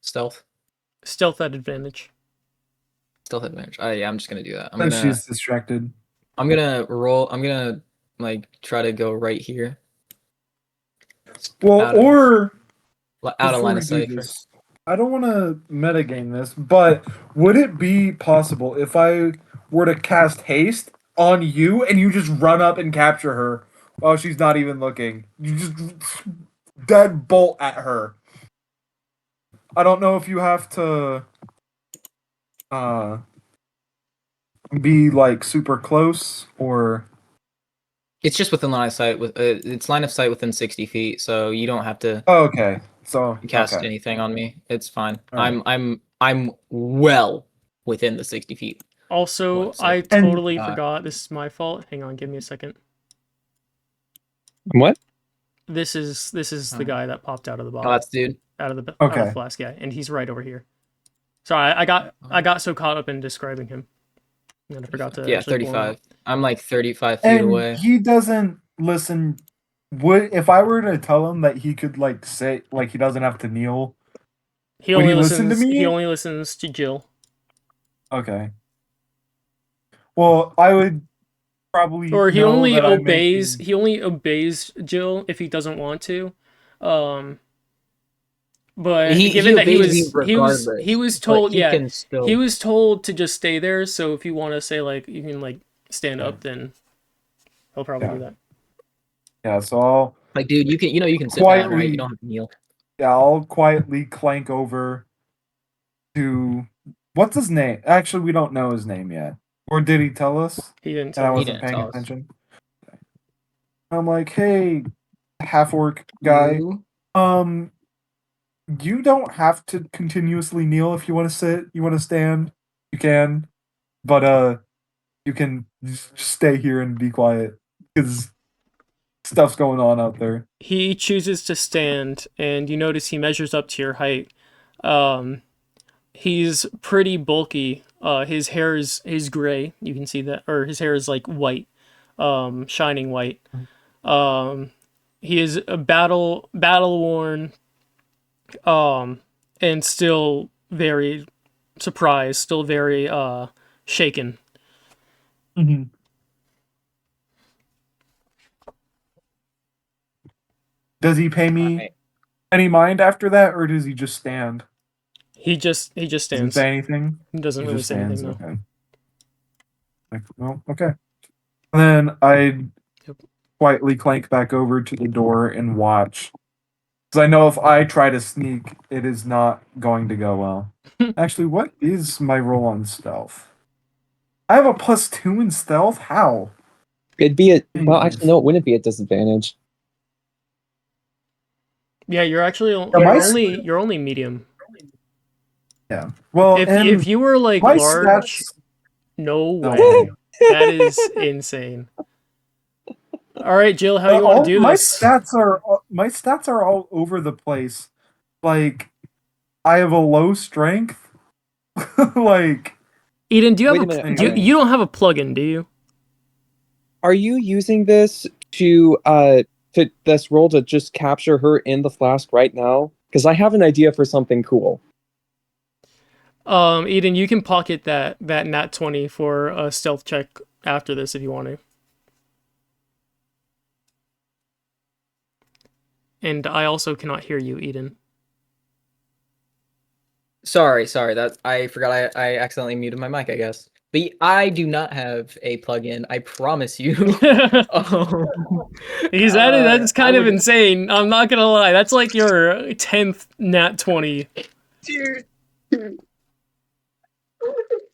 stealth. Stealth at advantage. Stealth advantage. Yeah, I'm just gonna do that. she's distracted. I'm gonna roll. I'm gonna like try to go right here. Well, out of before line we of do sight. this, I don't want to metagame this, but would it be possible if I were to cast haste on you and you just run up and capture her while she's not even looking? You just dead bolt at her. I don't know if you have to be like super close or It's just within line of sight. It's line of sight within 60 feet, so you don't have to okay. So cast okay. anything on me. It's fine. All right. I'm well within the 60 feet. Also, What, so- I totally And- forgot. This is my fault. Hang on, give me a second. What? This is the guy that popped out of the Oh, bottle, that's dude. out of the Okay. flask, yeah, and he's right over here. Sorry, I got so caught up in describing him, and I forgot to. Yeah, actually pull him up. 35. I'm like 35 feet And away. he doesn't listen. Would if I were to tell him that he could like say like he doesn't have to kneel? He Would only he listen to listens. me? He only listens to Jill. Okay. Well, I would probably Or he know only that I'm obeys. making- He only obeys Jill if he doesn't want to. But given that he obeys me was regardless, told, but he yeah, can still... he was told to just stay there. So if you want to say like you can like stand up, then He'll probably Yeah. do that. Yeah, so I'll Like, dude, you can sit down, right? quietly, You don't have to kneel. I'll quietly clank over to what's his name? Actually, we don't know his name yet. Or did he tell us? He didn't And I tell He us. wasn't didn't paying tell us. attention. I'm like, hey, half orc guy. You- You don't have to continuously kneel if you want to sit. You want to stand, you can. But you can just stay here and be quiet because stuff's going on out there. He chooses to stand, and you notice he measures up to your height. He's pretty bulky. His hair is gray. You can see that, or his hair is like white, shining white. He is a battle worn, and still very surprised, still very shaken. Mm-hmm. Does he pay me Alright. any mind after that, or does he just stand? He just Doesn't stands. say anything. He doesn't He really just say anything. stands. No. Okay. Like, well, okay. And then I Yep. quietly clank back over to the door and watch. Because I know if I try to sneak, it is not going to go well. Actually, what is my roll on stealth? I have a +2 in stealth? How? It'd be well, Anyways. actually, no, it wouldn't be a disadvantage. Yeah, you're actually you're only medium. Yeah. Well, If and you were like my large, stats. no No way. way. That is insane. All right, Jill, how you want All to do my this? stats are all over the place. Like, I have a low strength. Like, Eden, do you have Wait a minute, you don't have a plugin, do you? are you using this to this roll to just capture her in the flask right now? Because I have an idea for something cool. Eden, you can pocket that nat 20 for a stealth check after this if you want to. And I also cannot hear you, Eden. Sorry. That I forgot. I accidentally muted my mic. I guess. But I do not have a plugin. I promise you. Because that's I kind of would- insane. I'm not gonna lie. That's like your 10th nat 20. Dude.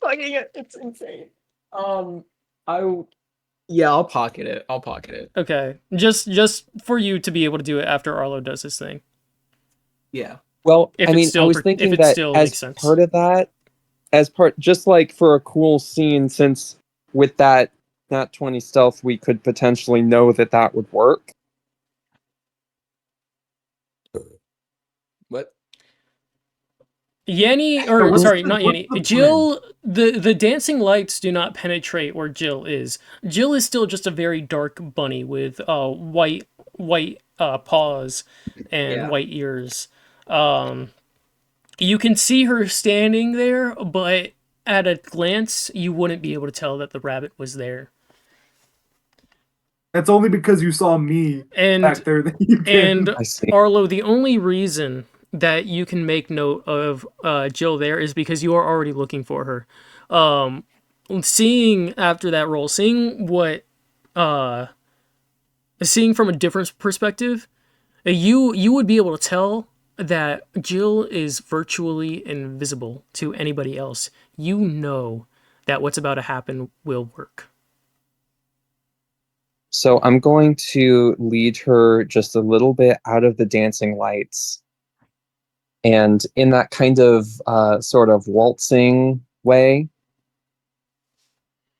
Fucking, it's insane. Yeah, I'll pocket it. Okay, just for you to be able to do it after Arlo does his thing. Yeah. Well, If I it mean, I still was if thinking it that still as makes sense. part of that, just like for a cool scene, since with that nat 20 stealth, we could potentially know that would work. What? Yanny, So or what's sorry, the- not what's Yanny. the Jill, the dancing lights do not penetrate where Jill is. Jill is still just a very dark bunny with white paws and Yeah. white ears. You can see her standing there, but at a glance, you wouldn't be able to tell that the rabbit was there. That's only because you saw me And back there that you can. And I see. Arlo, the only reason that you can make note of Jill there is because you are already looking for her. Seeing after that roll, seeing from a different perspective, you would be able to tell that Jill is virtually invisible to anybody else. You know that what's about to happen will work. So I'm going to lead her just a little bit out of the dancing lights. And in that kind of sort of waltzing way.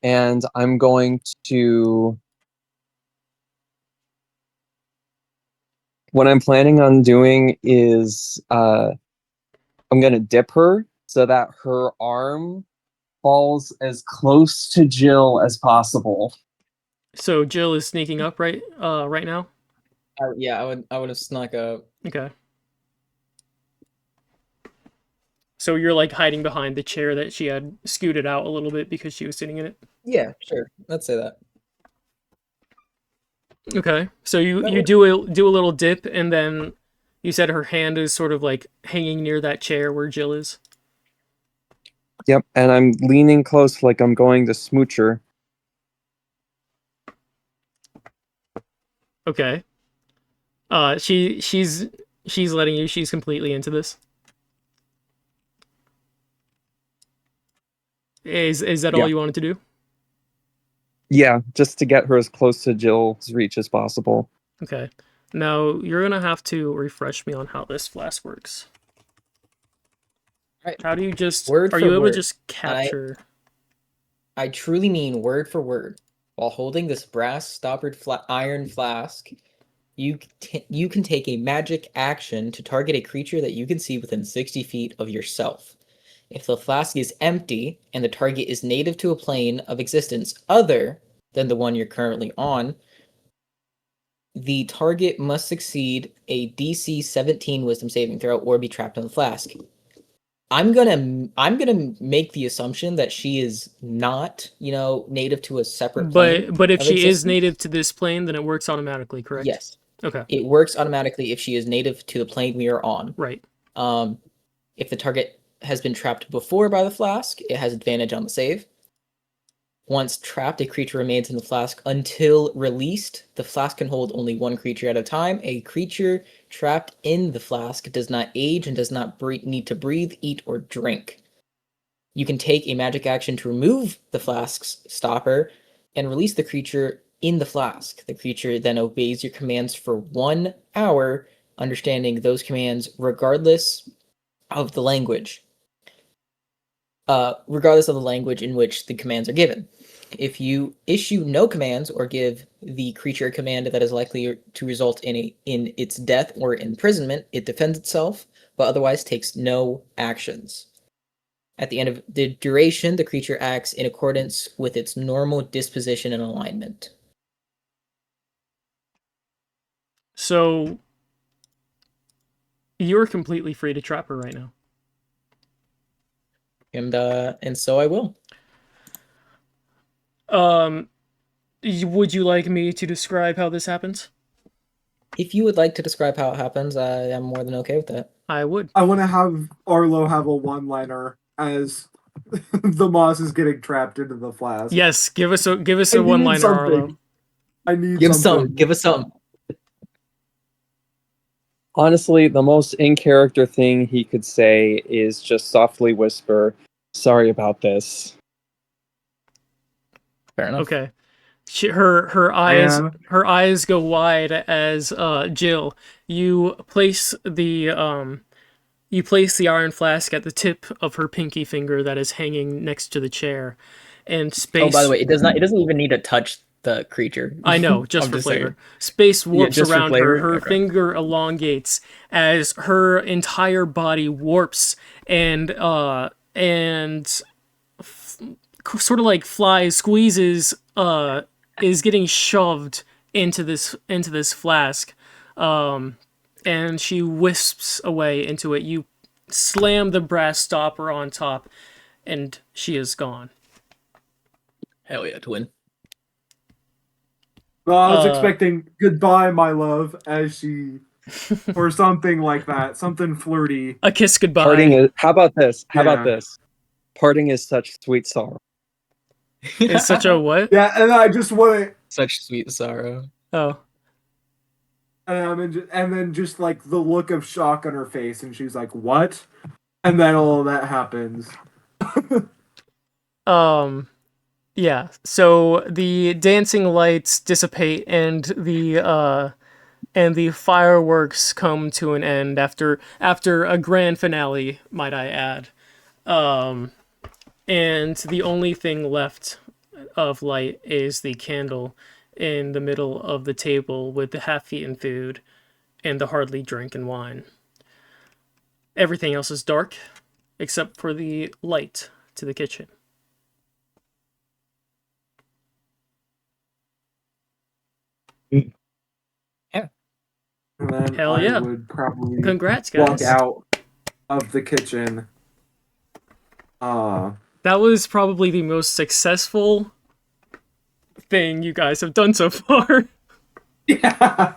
And I'm going to... What I'm planning on doing is I'm going to dip her so that her arm falls as close to Jill as possible. So Jill is sneaking up right now. I would have snuck up. Okay. So you're like hiding behind the chair that she had scooted out a little bit because she was sitting in it. Yeah, sure. Let's say that. Okay. So you That do a little dip, and then you said her hand is sort of like hanging near that chair where Jill is. Yep, and I'm leaning close like I'm going to smooch her. Okay. She's letting you. She's completely into this. Is that all Yeah. you wanted to do? Yeah, just to get her as close to Jill's reach as possible. Okay. Now you're gonna have to refresh me on how this flask works. Right. How do you just Word are for you able to word. just capture? I truly mean word for word. While holding this brass stoppered iron flask, you can take a magic action to target a creature that you can see within 60 feet of yourself. If the flask is empty and the target is native to a plane of existence other than the one you're currently on, the target must succeed a DC 17 Wisdom saving throw or be trapped in the flask. I'm gonna make the assumption that she is not, native to a separate plane. But if of she is existence. native to this plane, then it works automatically, correct? Yes, Okay. it works automatically if she is native to the plane we are on. Right. If the target has been trapped before by the flask, it has advantage on the save. Once trapped, a creature remains in the flask until released. The flask can hold only one creature at a time. A creature trapped in the flask does not age and does not need to breathe, eat, or drink. You can take a magic action to remove the flask's stopper and release the creature in the flask. The creature then obeys your commands for 1 hour, understanding those commands regardless of the language. Regardless of the language in which the commands are given. If you issue no commands or give the creature a command that is likely to result in its death or imprisonment, it defends itself, but otherwise takes no actions. At the end of the duration, the creature acts in accordance with its normal disposition and alignment. So you're completely free to trap her right now. And so I will. Would you like me to describe how this happens? If you would like to describe how it happens, I am more than okay with that. I would. I want to have Arlo have a one-liner as the moss is getting trapped into the flask. Yes, give us I a need one-liner, something. Arlo. I need Give something. us some. Honestly, the most in character thing he could say is just softly whisper, "Sorry about this." Fair enough. Okay. Her eyes go wide as Jill, you place the iron flask at the tip of her pinky finger that is hanging next to the chair, and space. Oh, by the way, it doesn't even need to touch the creature. I know, just I'm for just flavor. saying. Space warps just for around flavor? her. Her Okay. finger elongates as her entire body warps and sort of like flies, squeezes, is getting shoved into this flask, and she wisps away into it. You slam the brass stopper on top, and she is gone. Hell yeah, twin. Well, I was expecting goodbye, my love, as she, or something like that, something flirty. A kiss goodbye. Parting is. How about this? How Yeah. about this? Parting is such sweet sorrow. It's such a what? Yeah, and I just want to, Such sweet sorrow. Oh. and then just like the look of shock on her face, and she's like, "What?" And then all of that happens. Yeah. So the dancing lights dissipate and the fireworks come to an end after a grand finale, might I add. And the only thing left of light is the candle in the middle of the table with the half-eaten food and the hardly drinking wine. Everything else is dark except for the light to the kitchen. Yeah. And then Hell yeah. I would probably Congrats, walk guys. out of the kitchen. That was probably the most successful thing you guys have done so far. Yeah.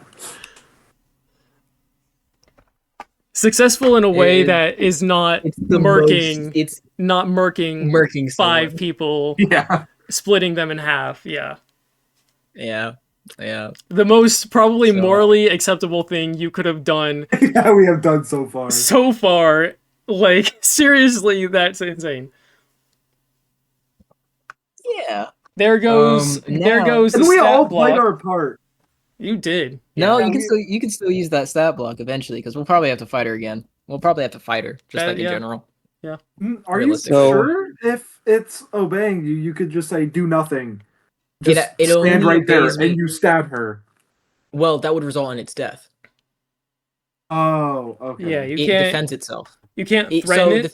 Successful in a way And that is not It's the murking, most. It's not murking murking 5 someone. people, Yeah. splitting them in half. Yeah. Yeah. Yeah. The most probably So- morally acceptable thing you could have done Yeah, we have done so far. so far. Like, seriously, that's insane. Yeah. There goes Now- the And we all stat played block. our part. You did. No, Yeah. you can still use that stat block eventually because we'll probably have to fight her again. We'll probably have to fight her, just like in Yeah. general. Are you Realistically. sure if it's obeying you, you could just say do nothing? It- Just it stand only right there obeys me- and you stab her. Well, that would result in its death. Oh, okay. Yeah, you It can't defends itself. you can't threaten So it. the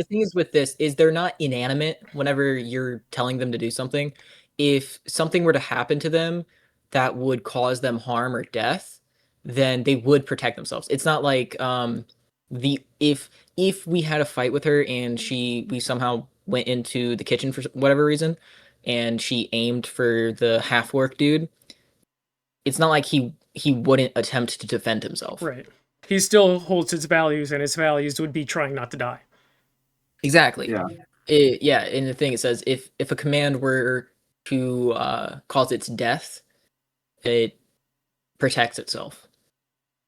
thing is with this is they're not inanimate whenever you're telling them to do something. If something were to happen to them that would cause them harm or death, then they would protect themselves. It's not like the if we had a fight with her and we somehow went into the kitchen for whatever reason and she aimed for the half work dude, it's not like he wouldn't attempt to defend himself. Right. He still holds his values, and his values would be trying not to die. Exactly. Yeah. Yeah, in the thing it says if a command were to cause its death, it protects itself.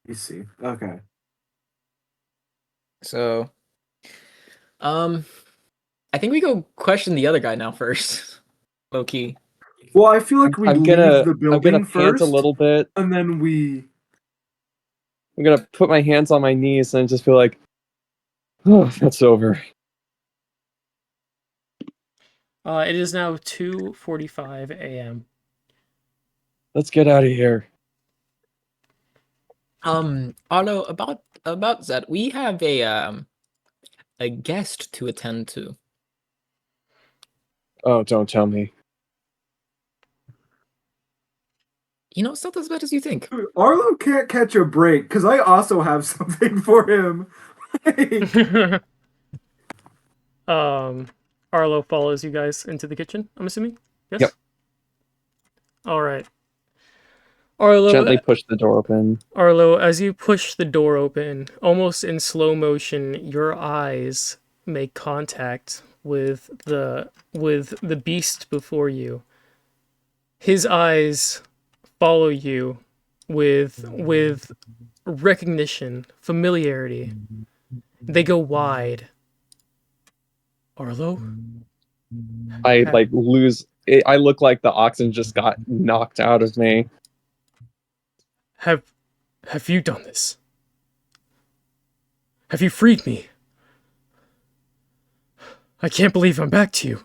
You see. Okay. So, I think we go question the other guy now first. Low key. Well, I feel like we I'm leave gonna the I'm gonna building pant first, a little bit. and then we. I'm gonna put my hands on my knees and just feel like, oh, that's over. It is now 2:45 a.m. Let's get out of here. Arlo, about that, we have a guest to attend to. Oh, don't tell me. You know, it's not as bad as you think. Arlo can't catch a break because I also have something for him. Like, Arlo follows you guys into the kitchen, I'm assuming? Yes? Yep. Alright. Arlo, Gently push the door open. Arlo, as you push the door open, almost in slow motion, your eyes make contact with the beast before you. His eyes follow you with recognition, familiarity. They go wide. Arlo? I like lose. I look like the oxygen just got knocked out of me. Have you done this? Have you freed me? I can't believe I'm back to you.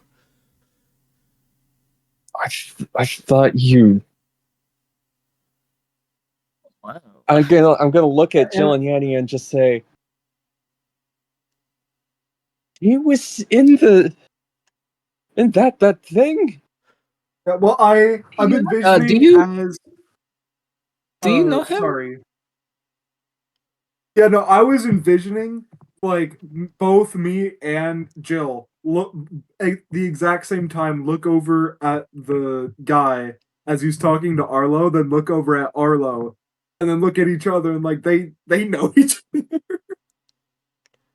I thought you. Wow. I'm gonna look at Jill and Yanny and just say, he was in that thing. well, I'm Yeah, envisioning do you- as. Do you know him? Sorry. Yeah, no, I was envisioning like both me and Jill look at the exact same time, look over at the guy as he's talking to Arlo, then look over at Arlo, and then look at each other and like they know each other.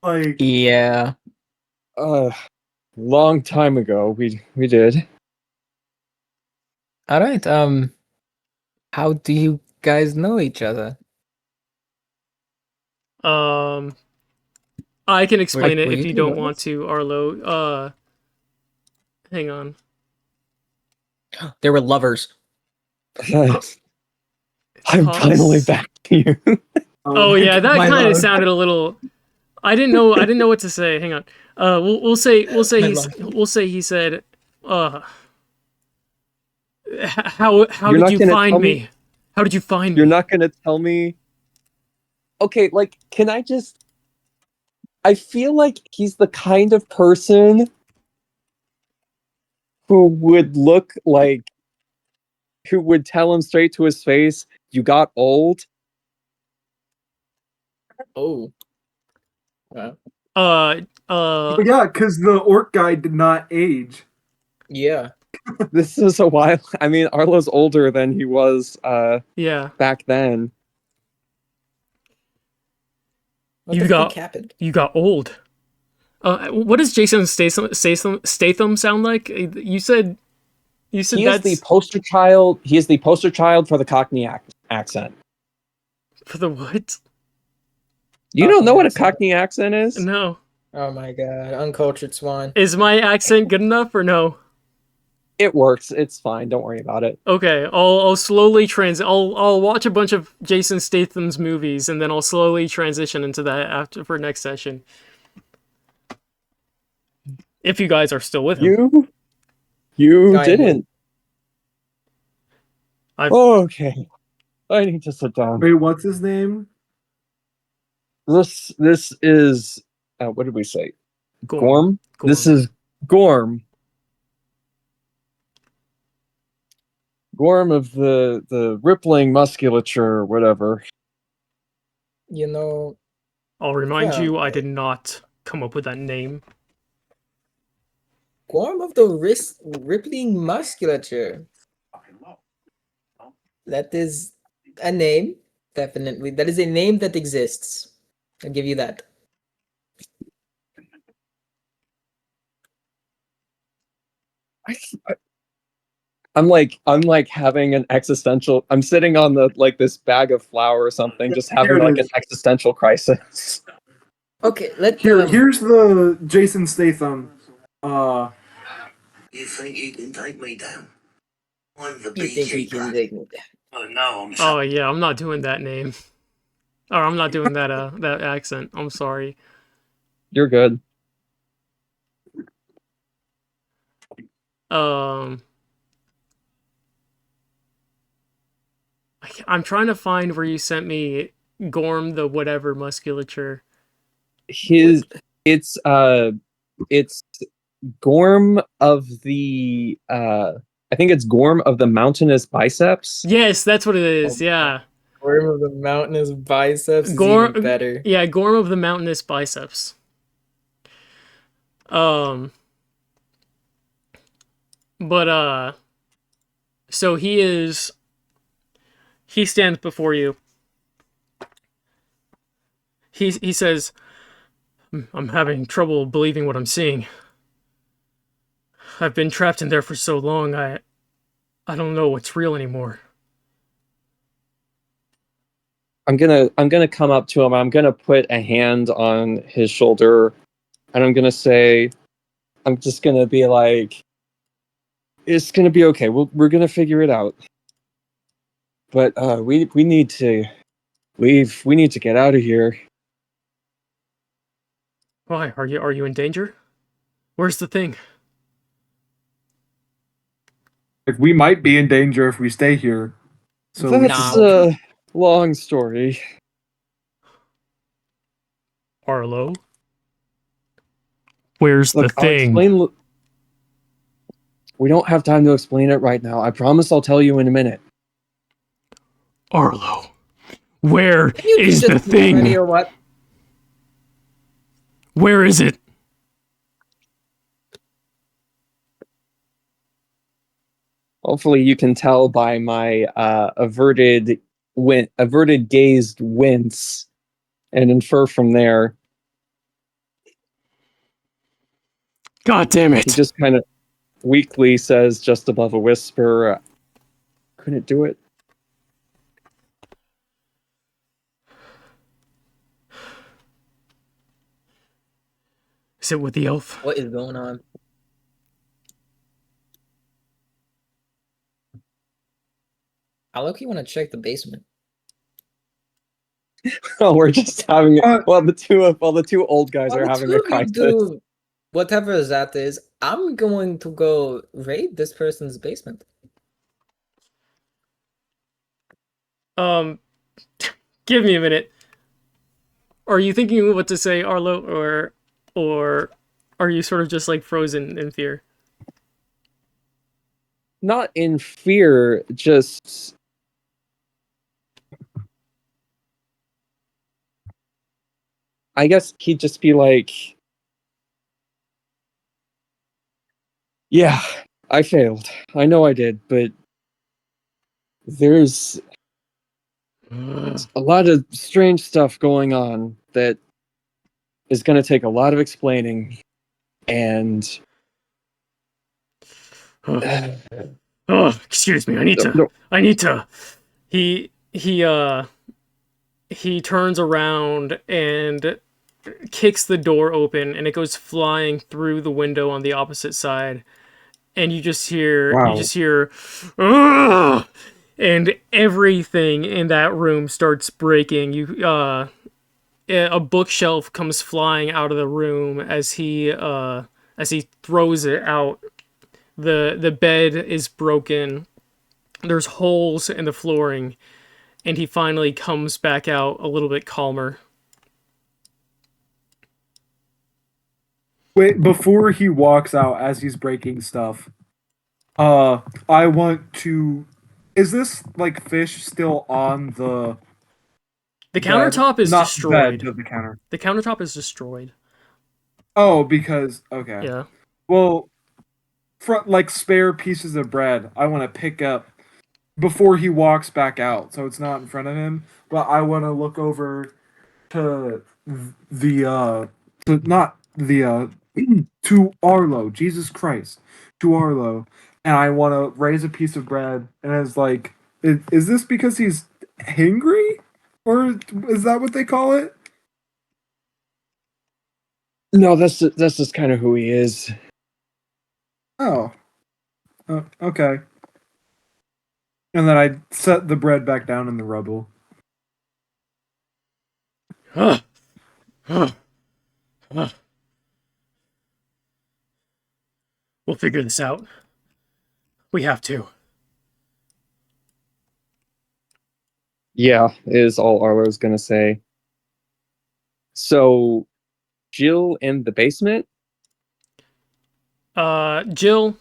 Like Yeah. Long time ago we did. All right. How do you guys know each other? I can explain Wait, it were if you you two don't lovers? want to, Arlo. Hang on. They were lovers. I'm finally back to you. Oh yeah, that My kind of love. sounded a little. I didn't know what to say. Hang on. We'll say My he said. How You're did not you gonna find tell me? me- How did you find You're me? not gonna tell me. Okay, like, can I just? I feel like he's the kind of person who would look like, who would tell him straight to his face, "You got old." Oh. Wow. But yeah, because the orc guy did not age. Yeah. This is a while. I mean, Arlo's older than he was yeah. back then. What You the got- fuck happened? You got old. What does Jason Statham sound like? You said You said he is the that's poster child. He is the poster child for the Cockney accent. for the what? You don't know what a accent. Cockney accent is? No. Oh my god, uncultured swine. Is my accent good enough or no? It works. It's fine. Don't worry about it. Okay, I'll slowly I'll watch a bunch of Jason Statham's movies and then I'll slowly transition into that after for next session. If you guys are still with him. You Kindly. didn't. Okay. I need to sit down. Wait, what's his name? This is what did we say? Gorm. This is Gorm. Gorm of the rippling musculature, whatever. You know, I'll remind Yeah, you, I okay. did not come up with that name. Gorm of the wrist rippling musculature. That is a name, definitely. That is a name that exists. I'll give you that. I'm like having an existential. I'm sitting on this bag of flour or something, just having Here it like an is. existential crisis. Okay, let Here's the Jason Statham. You think you can take me down? I'm the you think you can beekeeper. take me down. Oh no, I'm Oh sorry. yeah, I'm not doing that name. Or I'm not doing that accent. I'm sorry. You're good. Um I'm trying to find where you sent me Gorm the whatever musculature. His it's Gorm of the I think it's Gorm of the mountainous biceps. Yes, that's what it is. Yeah. Gorm of the mountainous biceps is Gorm even better. Yeah, Gorm of the mountainous biceps. But so he stands before you. He says, I'm having trouble believing what I'm seeing. I've been trapped in there for so long, I don't know what's real anymore. I'm gonna come up to him. I'm gonna put a hand on his shoulder, and I'm gonna say, I'm just gonna be like, it's gonna be okay. We're gonna figure it out. But we need to leave. We need to get out of here. Why? Are you in danger? Where's the thing? We might be in danger if we stay here. So we That's should- a long story. Arlo? Where's the Look, I'll thing? explain. We don't have time to explain it right now. I promise I'll tell you in a minute. Arlo. Where Can you is just the be ready thing? or what? Where is it? Hopefully, you can tell by my averted gazed wince, and infer from there. God damn He it. just kind of weakly says, just above a whisper, "Couldn't do it." Is it with the elf? What is going on? I look, you want to check the basement. Oh, we're just having it. Uh, Well, the two old guys are having a crisis. Do whatever that is. I'm going to go raid this person's basement. Give me a minute. Are you thinking what to say, Arlo, or are you sort of just like frozen in fear? Not in fear, just I guess he'd just be like, "Yeah, I failed. I know I did, but there's a lot of strange stuff going on that is going to take a lot of explaining, and Oh, excuse me. I need to. No. I need to. He turns around and kicks the door open, and it goes flying through the window on the opposite side. And you just hear Wow. "Ugh!" And everything in that room starts breaking. A bookshelf comes flying out of the room as he throws it out. The bed is broken. There's holes in the flooring, and he finally comes back out a little bit calmer. Wait, before he walks out as he's breaking stuff, I want to. Is this like fish still on the The bed? countertop is Not destroyed. bed, but the counter. The countertop is destroyed. Oh, because okay. Yeah. Well, like spare pieces of bread, I want to pick up before he walks back out, so it's not in front of him. But I want to look over to to not the to Arlo. Jesus Christ, to Arlo, and I want to raise a piece of bread, and it's like, is this because he's hangry, or is that what they call it? No, that's just kind of who he is. Oh, okay. And then I set the bread back down in the rubble. Ugh. Ugh. Ugh. We'll figure this out. We have to. Yeah, is all Arlo's gonna say. So, Jill in the basement? Jill,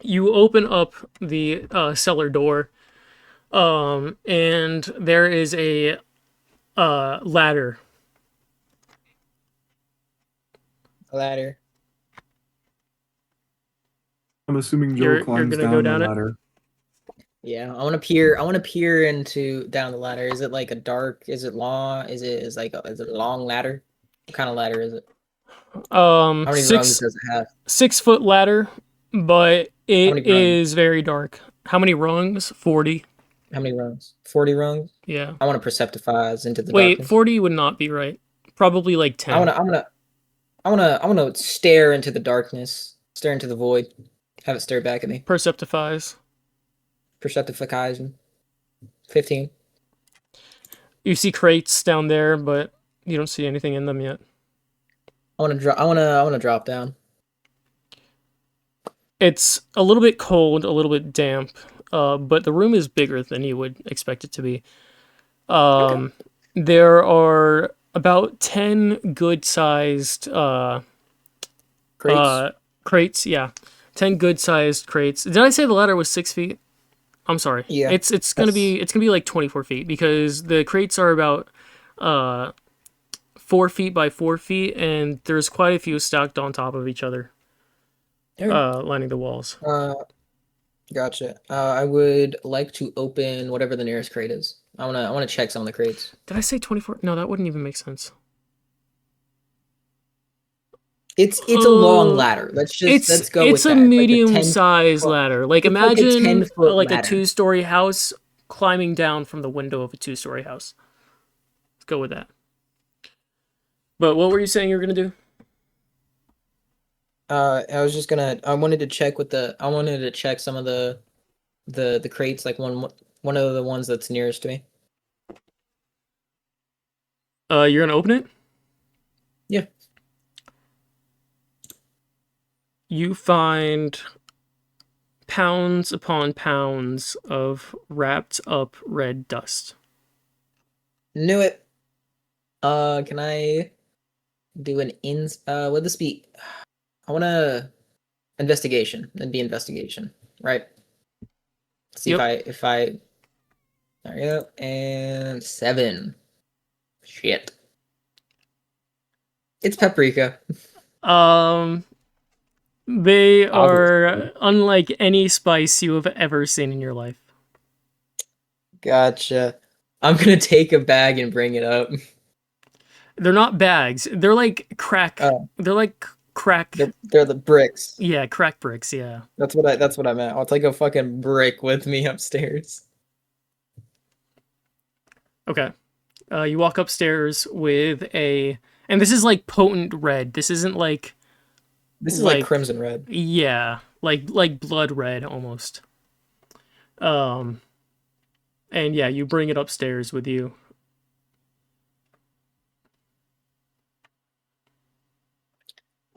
you open up the cellar door, and there is a ladder. Ladder. I'm assuming Joel You're climbs gonna go down down the it? ladder. Yeah, I want to peer. I want to peer into down the ladder. Is it like a dark? Is it long? Is it a long ladder? What kind of ladder is it? How many rungs does it have? 6 foot ladder, but How it many rungs? is very dark. How many rungs? 40. How many rungs? 40 rungs. Yeah. I want to perceptifize into the Wait, darkness. 40 would not be right. Probably like 10. I want to stare into the darkness, stare into the void, have it stare back at me. Perceptifies. Perceptification. 15. You see crates down there, but you don't see anything in them yet. I want to drop down. It's a little bit cold, a little bit damp, but the room is bigger than you would expect it to be. There are about 10 good-sized Crates. crates. Yeah, 10 good-sized crates. Did I say the ladder was 6 feet? I'm sorry. Yeah, it's gonna be like 24 feet because the crates are about 4 feet by 4 feet, and there's quite a few stacked on top of each other, lining the walls. Gotcha. I would like to open whatever the nearest crate is. I wanna check some of the crates. Did I say 24? No, that wouldn't even make sense. It's a long ladder. Let's go with that. It's a medium-sized ladder. Like it's like a imagine 10-foot like a ladder. 2-story house climbing down from the window of a 2-story house. Let's go with that. But what were you saying you were gonna do? I wanted to check some of the crates, like one of the ones that's nearest to me. You're gonna open it? Yeah. You find pounds upon pounds of wrapped up red dust. Knew it. Can I do an would this be? I want to investigation. It'd be investigation, right? See Yep. if I. There you go. And 7. Shit. It's paprika. They are unlike any spice you have ever seen in your life. Gotcha. I'm gonna take a bag and bring it up. They're not bags. They're like crack. Oh. They're like crack. They're the bricks. Yeah, crack bricks. Yeah. That's what I meant. I'll take a fucking brick with me upstairs. Okay. You walk upstairs with and this is like potent red. This isn't like. This is like crimson red. Yeah, like blood red almost. And yeah, you bring it upstairs with you.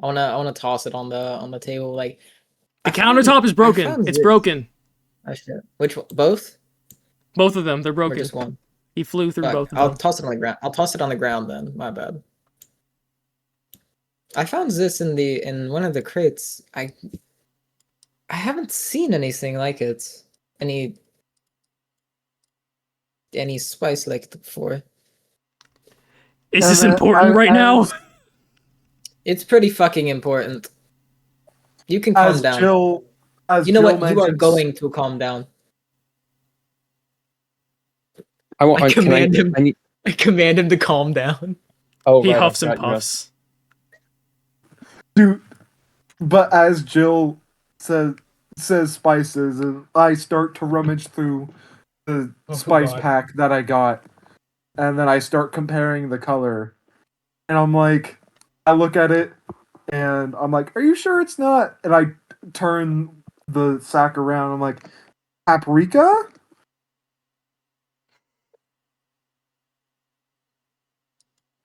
I wanna toss it on the table. Like The countertop is broken. It's broken. Oh shit. Which one? Both? Both of them, they're Or broken. just one? He flew through Fuck, both of I'll them. toss it on the ground. I'll toss it on the ground then. My bad. I found this in one of the crates. I haven't seen anything like it. Any spice like it before. Is this important right now? It's pretty fucking important. You can calm down. As You know Jill what? You are mentions- going to calm down. I command him. I need, I command him to calm down. oh, He right, huffs I've and got you. puffs. Dude, but as Jill says spices, and I start to rummage through the spice God. pack that I got, and then I start comparing the color, and I'm like, I look at it, and I'm like, "Are you sure it's not?" And I turn the sack around. I'm like, "Paprika?"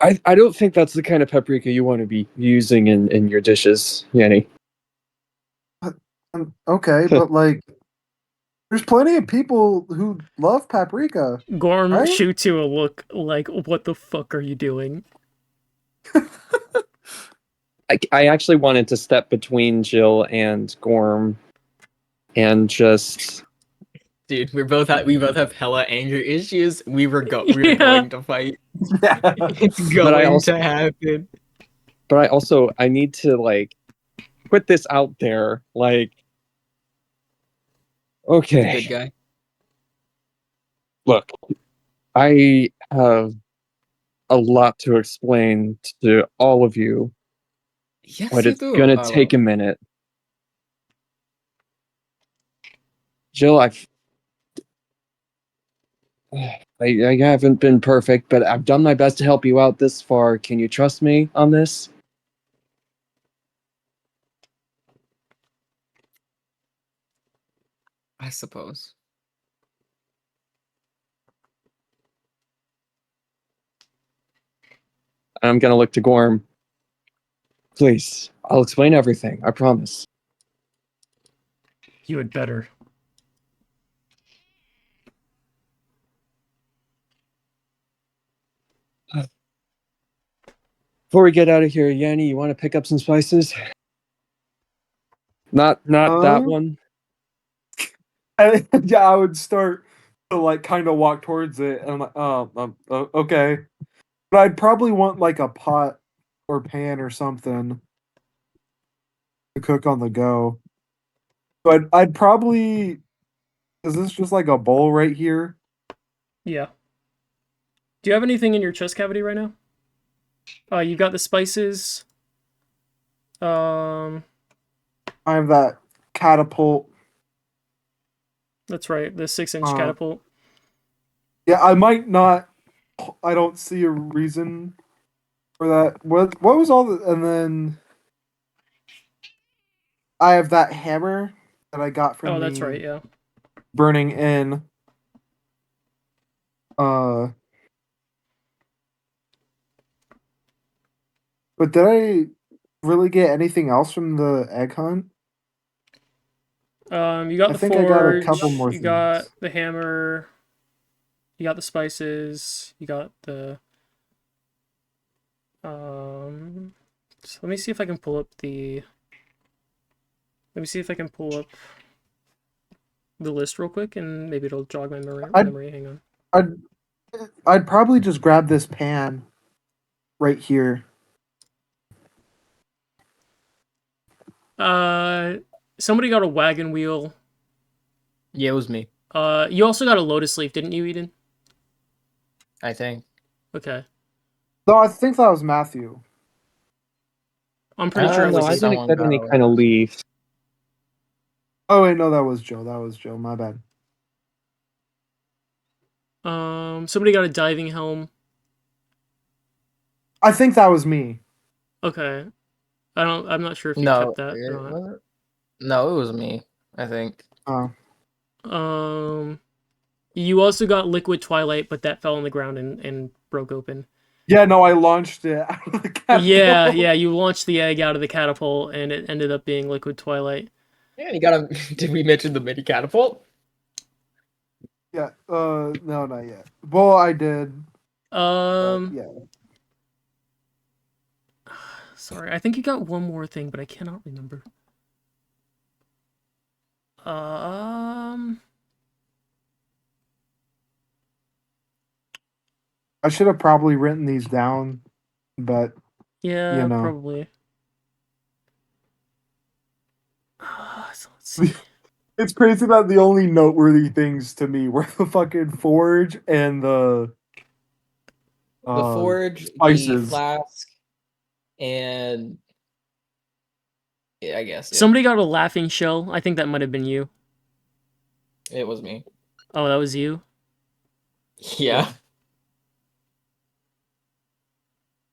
I don't think that's the kind of paprika you want to be using in your dishes, Yanny. Okay, but like, there's plenty of people who love paprika. Gorm Right? shoots you a look like, what the fuck are you doing? I actually wanted to step between Jill and Gorm and just Dude, we both have hella anger issues. We were Yeah. going to fight. It's But I going also- to happen. but I need to like put this out there, like, okay, Good guy. look, I have a lot to explain to all of you, Yes, but you it's do. gonna Arlo. take a minute. Jill, I haven't been perfect, but I've done my best to help you out this far. Can you trust me on this? I suppose. I'm gonna look to Gorm. Please, I'll explain everything. I promise. You had better. Before we get out of here, Yanny, you want to pick up some spices? Not that one. Yeah, I would start to like kind of walk towards it, and I'm like, okay. But I'd probably want like a pot or pan or something to cook on the go. But I'd probably. Is this just like a bowl right here? Yeah. Do you have anything in your chest cavity right now? You got the spices. I have that catapult. That's right, the 6-inch Uh, catapult. Yeah, I might not. I don't see a reason for that. What was all the? And then I have that hammer that I got from Oh, that's the right, yeah. Burning Inn. But did I really get anything else from the egg hunt? You got I the think I got a forge, couple more you got things. the hammer, you got the spices, you got the so let me see if I can pull up the list real quick, and maybe it'll jog my memory. Hang on. I'd probably just grab this pan right here. Somebody got a wagon wheel. Yeah, it was me. You also got a lotus leaf, didn't you, Eden? I think. Okay. No, I think that was Matthew. I'm pretty sure it No, was I you. didn't Someone get got any away. kind of leaf. Oh wait, no, that was Joe. That was Joe. My bad. Somebody got a diving helm. I think that was me. Okay. I'm not sure if you No, kept that or not. was it? No, it was me. I think. Oh. You also got liquid twilight, but that fell on the ground and broke open. Yeah, no, I launched it out of the catapult. Yeah, you launched the egg out of the catapult and it ended up being liquid twilight. Yeah, you got a. Did we mention the mini catapult? Yeah. No, not yet. Well, I did. Yeah. Sorry, I think you got one more thing, but I cannot remember. I should have probably written these down, but Yeah, you know. probably. So let's see. It's crazy that the only noteworthy things to me were the fucking forge and the The forge, the spices. flask, and yeah, I guess Somebody got a laughing shell. I think that might have been you. it was me. Oh, that was you? Yeah.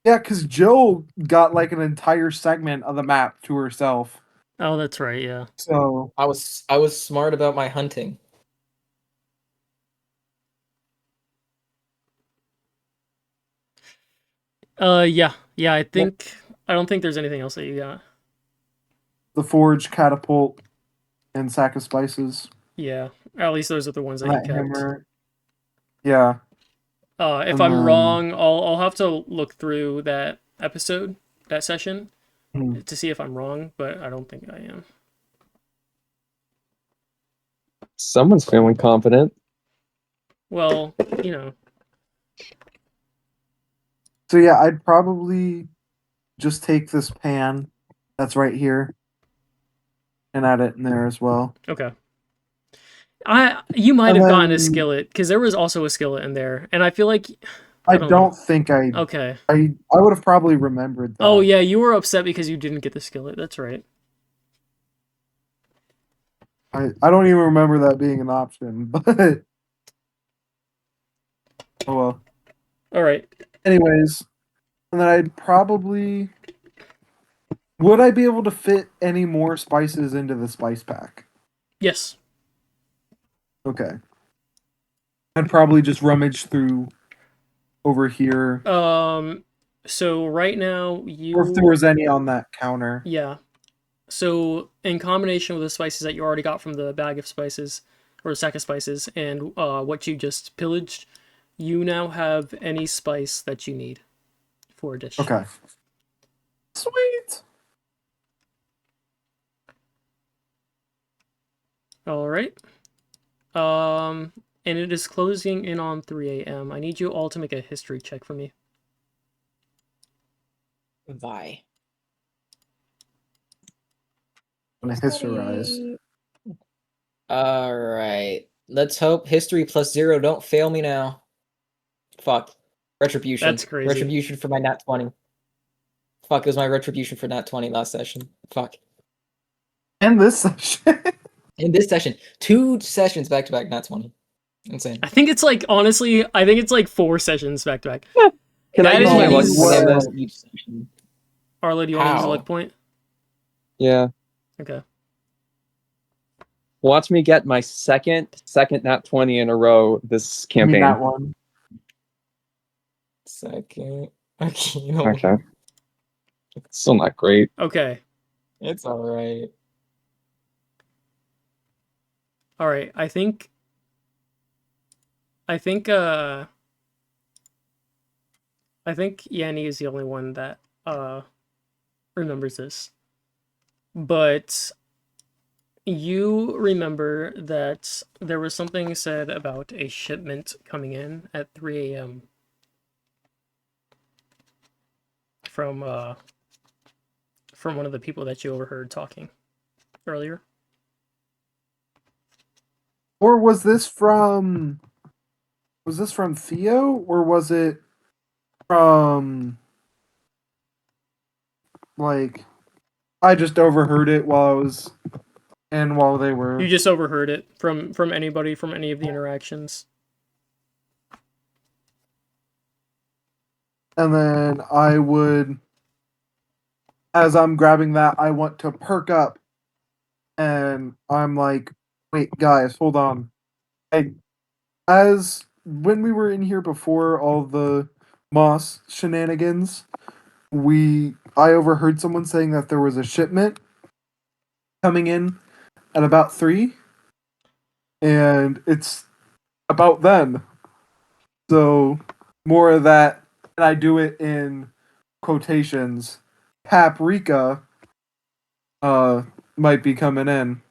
Yeah, because Jill got like an entire segment of the map to herself. Oh, that's right, yeah. So I was smart about my hunting. Yeah, I don't think there's anything else that you got. the forge, catapult, and sack of spices. Yeah, at least those are the ones that you That kept. hammer. Yeah. If And I'm then- wrong, I'll have to look through that episode, that session, Hmm. to see if I'm wrong, but I don't think I am. Someone's feeling confident. Well, you know. So yeah, I'd probably just take this pan that's right here and add it in there as well. Okay. You might And have gotten a then- skillet because there was also a skillet in there, and I feel like I don't don't think I okay. I would have probably remembered that. Oh yeah, you were upset because you didn't get the skillet. That's right. I don't even remember that being an option, but oh well. All right. Anyways, and then I'd probably would I be able to fit any more spices into the spice pack? Yes. Okay. I'd probably just rummage through over here. So right now you. Or if there was any on that counter. Yeah. So in combination with the spices that you already got from the bag of spices or sack of spices and what you just pillaged, you now have any spice that you need for a dish. Okay. Sweet. All right. And it is closing in on 3 a.m. I need you all to make a history check for me. Vi. I'm gonna hisserize. All right. Let's hope history plus 0 don't fail me now. Fuck. Retribution. That's crazy. Retribution for my nat 20. Fuck, it was my retribution for nat 20 last session. Fuck. And this session. In this session, 2 sessions back to back nat 20. Insane. I think it's like, honestly, I think it's like 4 sessions back to back. Can I That use is my luck insane. point on Several this? each session. Arlo, do you want to use a How? luck point? Yeah. Okay. Watch me get my second nat 20 in a row this I mean campaign. that one. Second. Okay, you know, Okay. Still not great. Okay. it's alright. All right. I think Yanny is the only one that remembers this. But you remember that there was something said about a shipment coming in at 3 a.m. from one of the people that you overheard talking earlier. Or was this from Theo, or was it from like I just overheard it while they were. You just overheard it from anybody from any of the interactions. And then I would, as I'm grabbing that, I want to perk up. And I'm like, wait, guys, hold on. As when we were in here before all the Moss shenanigans, I overheard someone saying that there was a shipment coming in at about 3, and it's about them. So more of that, and I do it in quotations. Paprika might be coming in.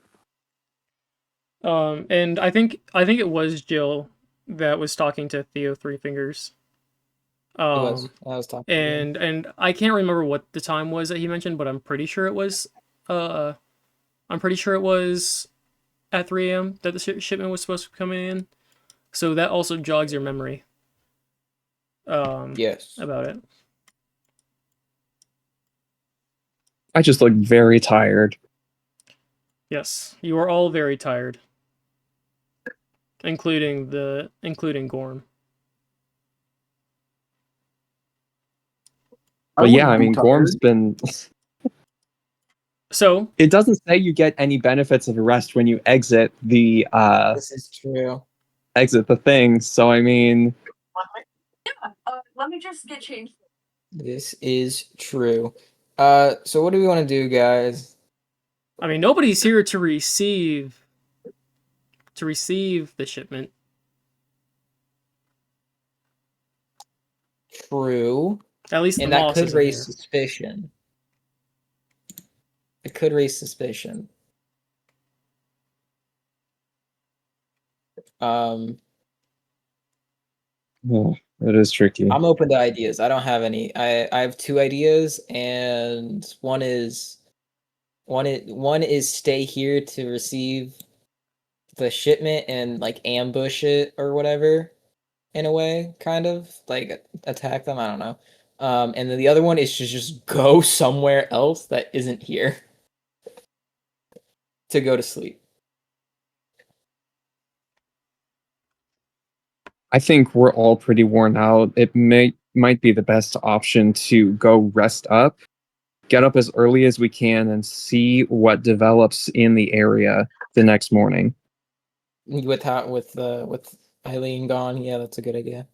And I think it was Jill that was talking to Theo Three Fingers. It was. I was talking. And I can't remember what the time was that he mentioned, but I'm pretty sure it was at 3 a.m. that the shipment was supposed to be coming in. So that also jogs your memory. Yes. About it. I just look very tired. Yes, you are all very tired, including Gorm. But yeah, I wouldn't be mean, tired. Gorm's been. So It doesn't say you get any benefits of rest when you exit the This is true. thing. So I mean, Let me just get changed. This is true. So what do we want to do, guys? I mean, nobody's here to receive the shipment. True. At least And the that Moss could isn't raise here. suspicion. It could raise suspicion. it is tricky. I'm open to ideas. I don't have any. I have 2 ideas, and one is stay here to receive the shipment and like ambush it or whatever, in a way, kind of like attack them. I don't know. And then the other one is to just go somewhere else that isn't here to go to sleep. I think we're all pretty worn out. It might be the best option to go rest up, get up as early as we can, and see what develops in the area the next morning. With Eileen gone, yeah, that's a good idea.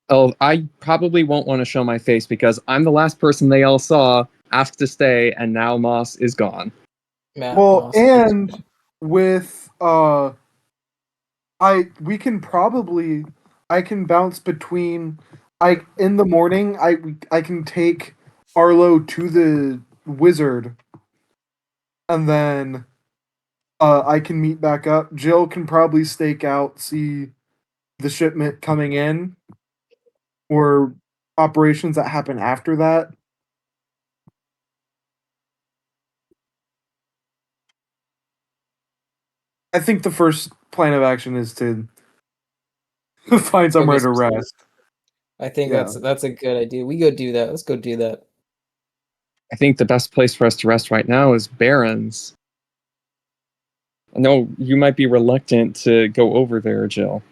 Oh, I probably won't want to show my face because I'm the last person they all saw, asked to stay, and now Moss is gone. Matt Well, Moss is and gone. with I can bounce between in the morning I can take Arlo to the wizard, and then I can meet back up. Jill can probably stake out, see the shipment coming in, or operations that happen after that. I think the first plan of action is to find somewhere to rest. I think Yeah. that's a good idea. We go do that. Let's go do that. I think the best place for us to rest right now is Barron's. I know you might be reluctant to go over there, Jill.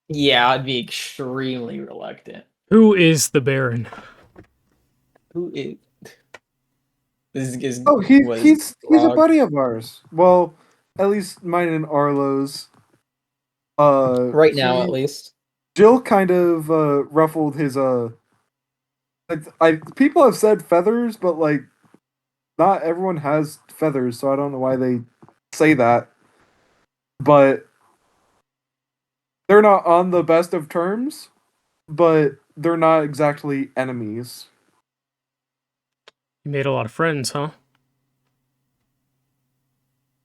Yeah, I'd be extremely reluctant. Who is the Baron? Who is this? Is Oh, he's a Grog. buddy of ours. Well, at least mine and Arlo's. Right now, at least. Jill kind of ruffled his people have said feathers, but like not everyone has feathers, so I don't know why they say that. But they're not on the best of terms, but they're not exactly enemies. You made a lot of friends, huh?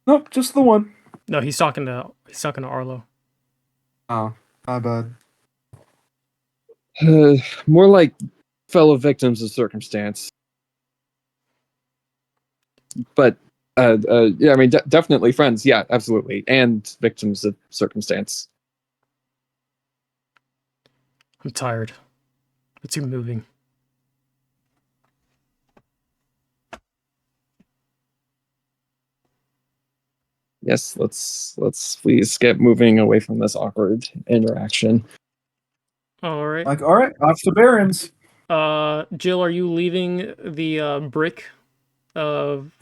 Nope, just the one. No, he's talking to Arlo. Oh, my bad. More like fellow victims of circumstance. But yeah, I mean, definitely friends. Yeah, absolutely, and victims of circumstance. I'm tired. Let's keep moving. Yes, let's please get moving away from this awkward interaction. All right. Like, all right, off to Barrens. Jill, are you leaving the brick of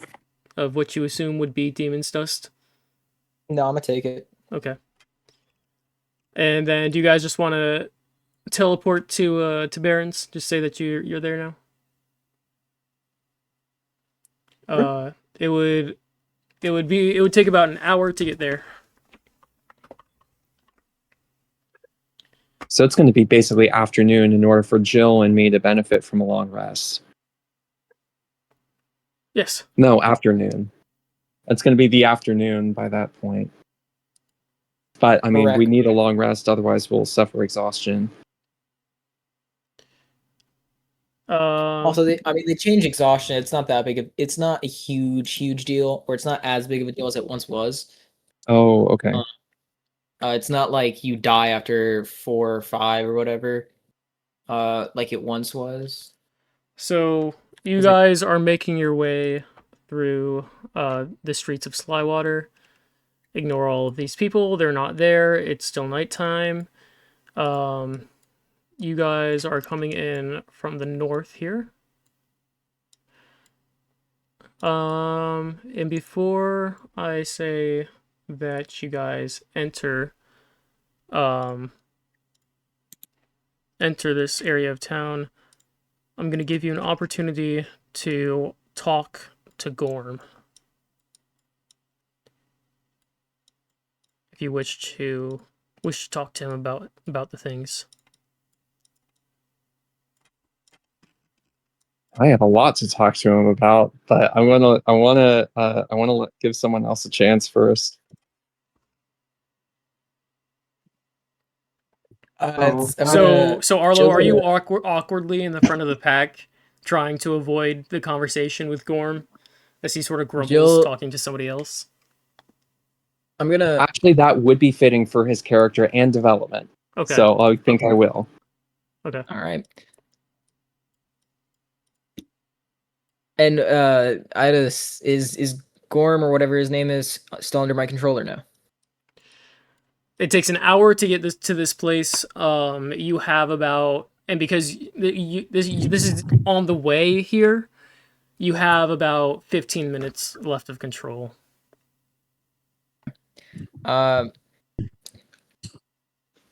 what you assume would be demon's dust? No, I'm gonna take it. Okay. And then, do you guys just want to teleport to Barrens? Just say that you're there now. It would take about an hour to get there. So it's going to be basically afternoon in order for Jill and me to benefit from a long rest. Yes. No, afternoon. It's going to be the afternoon by that point. But I mean, Correct. we need a long rest, otherwise we'll suffer exhaustion. Also, they change exhaustion. It's not that big of. It's not a huge deal, or it's not as big of a deal as it once was. Oh, okay. It's not like you die after 4 or 5 or whatever, like it once was. So you Is it- guys are making your way through the streets of Slywater. Ignore all of these people. They're not there. It's still nighttime. You guys are coming in from the north here. And before I say that you guys enter this area of town, I'm going to give you an opportunity to talk to Gorm. If you wish to talk to him about the things. I have a lot to talk to him about, but I want to give someone else a chance first. So Arlo, Jill- are you awkwardly in the front of the pack, trying to avoid the conversation with Gorm, as he sort of grumbles Jill- talking to somebody else? I'm gonna. Actually, that would be fitting for his character and development. Okay. So I think I will. Okay. All right. And Idis is Gorm or whatever his name is still under my controller now? It takes an hour to get to this place. You have about, and because this is on the way here, you have about 15 minutes left of control.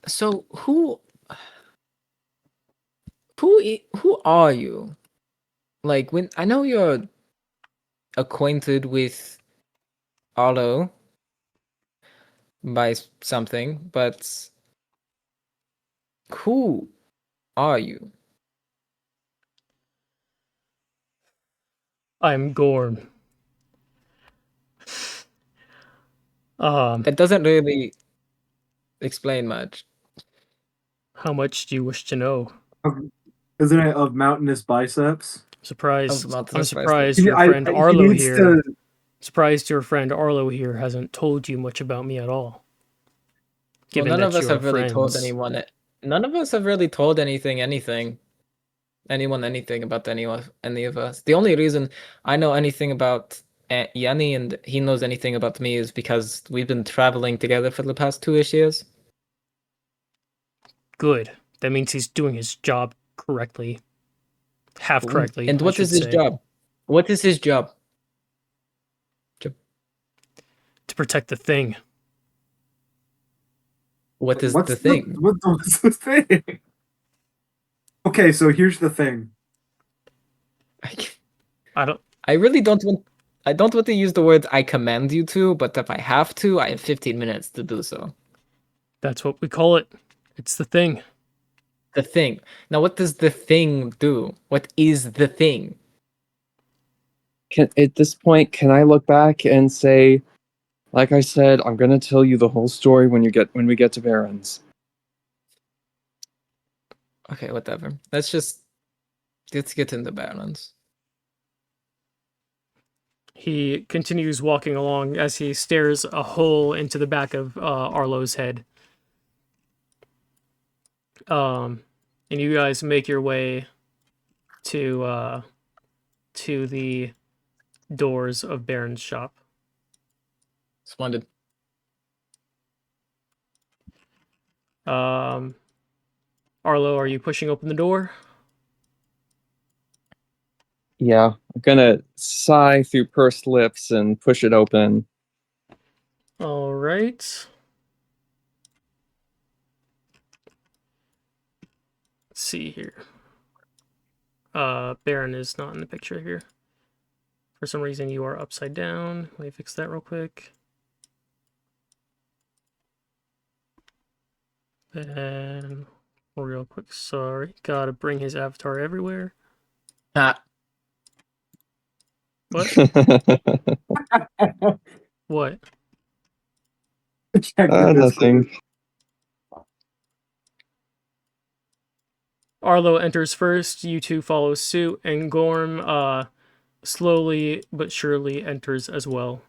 So who are you? Like, when I know you're acquainted with Arlo by something, but who are you? I'm Gorm. That doesn't really explain much. How much do you wish to know? Isn't it of mountainous biceps? Surprised. About I'm this surprised He- your I- friend he Arlo needs here. to- Surprised your friend Arlo here hasn't told you much about me at all. Well, Given none that of us you have are really told friends. anyone. None of us have really told anything about any of us. The only reason I know anything about Yanny and he knows anything about me is because we've been traveling together for the past 2-ish years. Good. That means he's doing his job correctly. Half correctly. And I what should is his say. job? What is his job? To protect the thing. What's What's the thing? What's the thing? Okay, so here's the thing. I really don't want. I don't want to use the words "I command you to," but if I have to, I have 15 minutes to do so. That's what we call it. It's the thing. The thing. Now, what does the thing do? What is the thing? At this point, can I look back and say, like I said, I'm going to tell you the whole story when we get to Barrens. Okay, whatever. Let's get into balance. He continues walking along as he stares a hole into the back of Arlo's head. and you guys make your way to the doors of Baron's shop. Splendid. Arlo, are you pushing open the door? Yeah, I'm gonna sigh through pursed lips and push it open. All right. Let's see here. Baron is not in the picture here. For some reason, you are upside down. Let me fix that real quick. And real quick, sorry. Gotta bring his avatar everywhere. Ah, What? What? Check the Discord. Nothing. Arlo enters first, you two follow suit, and Gorm slowly but surely enters as well.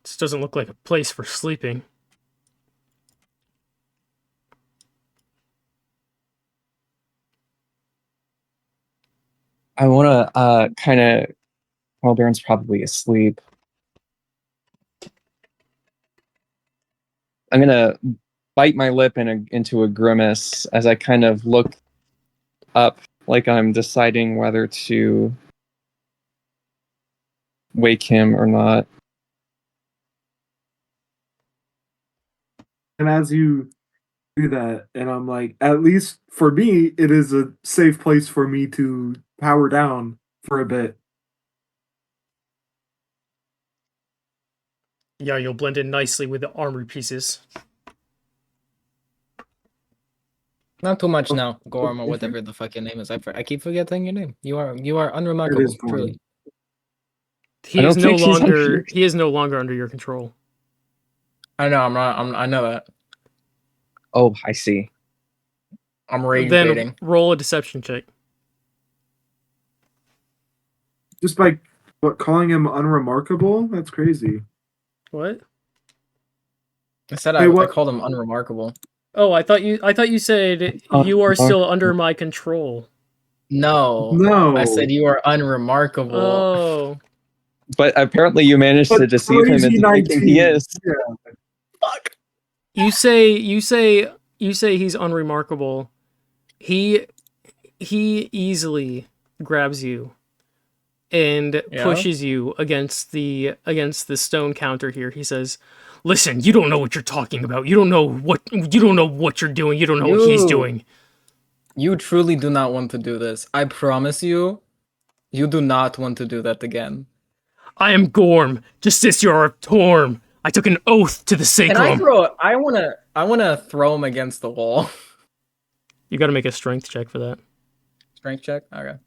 This doesn't look like a place for sleeping. I want to kind of. Well, Baron's probably asleep. I'm gonna bite my lip into a grimace as I kind of look up, like I'm deciding whether to wake him or not. And as you do that, and I'm like, at least for me, it is a safe place for me to power down for a bit. Yeah, you'll blend in nicely with the armor pieces. not too much now, Gorm, or whatever the fuck your name is. I keep forgetting your name. You are unremarkable, Gorm. truly. He I is don't no think he's under longer your- he is no longer under your control. I know. I know that. Oh, I see. I'm rage Then baiting. roll a deception check. Just by calling him unremarkable? That's crazy. What? I said Hey, I what- called him unremarkable. Oh, I thought you said you are still under my control. No. No. I said you are unremarkable. Oh. But apparently you managed to But deceive him crazy into thinking he 19. is. Yeah. Fuck. You say he's unremarkable. He easily grabs you and Yeah? pushes you against the stone counter here. He says, "Listen, you don't know what you're talking about. You don't know what you're doing. You don't know what he's You- doing." You truly do not want to do this. I promise you, you do not want to do that again. I am Gorm, Justiciar of Torm. I took an oath to the Can I Sacrum. throw? I wanna throw him against the wall. You got to make a strength check for that. Strength check. Okay.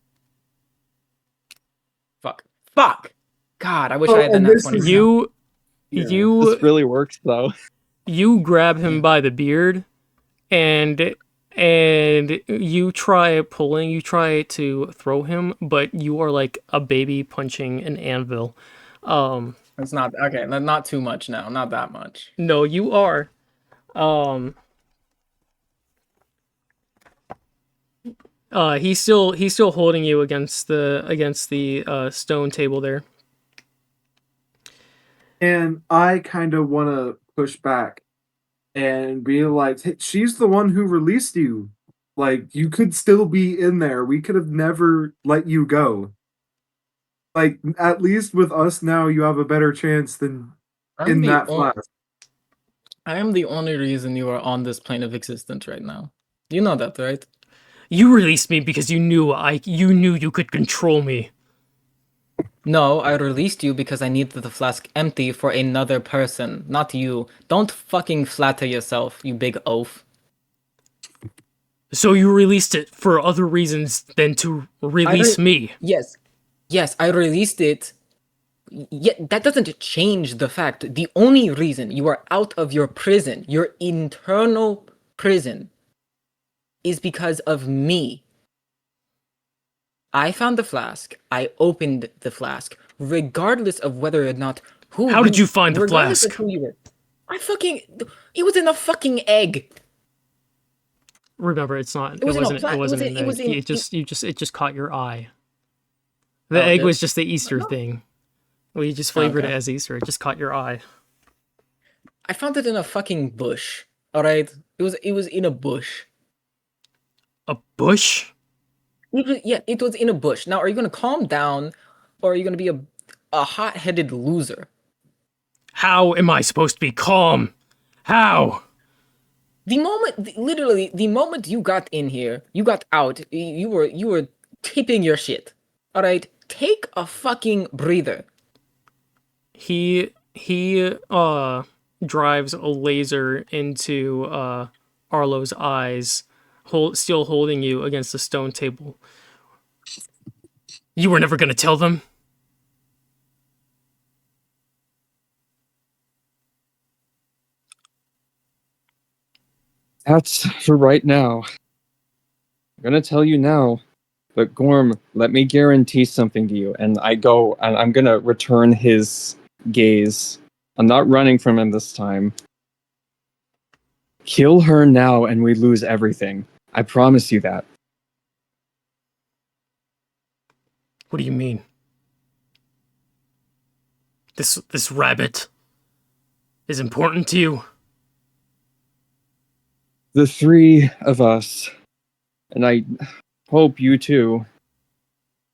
Fuck. God, I wish Oh, I had and that this 20. is- You Yeah. you This really works, though. you grab him by the beard and you try pulling, you try to throw him, but you are like a baby punching an anvil. It's not okay. Not too much now. Not that much. No, you are. He's still holding you against the stone table there. And I kind of want to push back and be like, hey, she's the one who released you. Like, you could still be in there. We could have never let you go. Like, at least with us now, you have a better chance than in that flask. I am the only reason you are on this plane of existence right now. You know that, right? You released me because you knew you could control me. No, I released you because I needed the flask empty for another person, not you. Don't fucking flatter yourself, you big oaf. So you released it for other reasons than to release me. Yes, I released it. Yet that doesn't change the fact. The only reason you are out of your prison, your internal prison, is because of me. I found the flask. I opened the flask, regardless of whether or not How did you find the regardless flask? of who you were. It was in a fucking egg. Remember, it's not. It was wasn't. in a, It wasn't an it was egg. in, It just caught your eye. The Oh, egg did was it? just the Easter No. thing. We just Oh, flavored okay. it as Easter. It just caught your eye. I found it in a fucking bush. All right, it was in a bush. A bush? Yeah, it was in a bush. Now, are you gonna calm down, or are you gonna be a hot-headed loser? How am I supposed to be calm? How? Literally, the moment you got in here, you got out, you were tipping your shit. All right, take a fucking breather. He drives a laser into Arlo's eyes, still holding you against the stone table. You were never gonna tell them? That's for right now. I'm gonna tell you now. But Gorm, let me guarantee something to you. And I go, and I'm gonna return his gaze. I'm not running from him this time. Kill her now and we lose everything. I promise you that. What do you mean? This rabbit is important to you? The three of us, and I hope you too,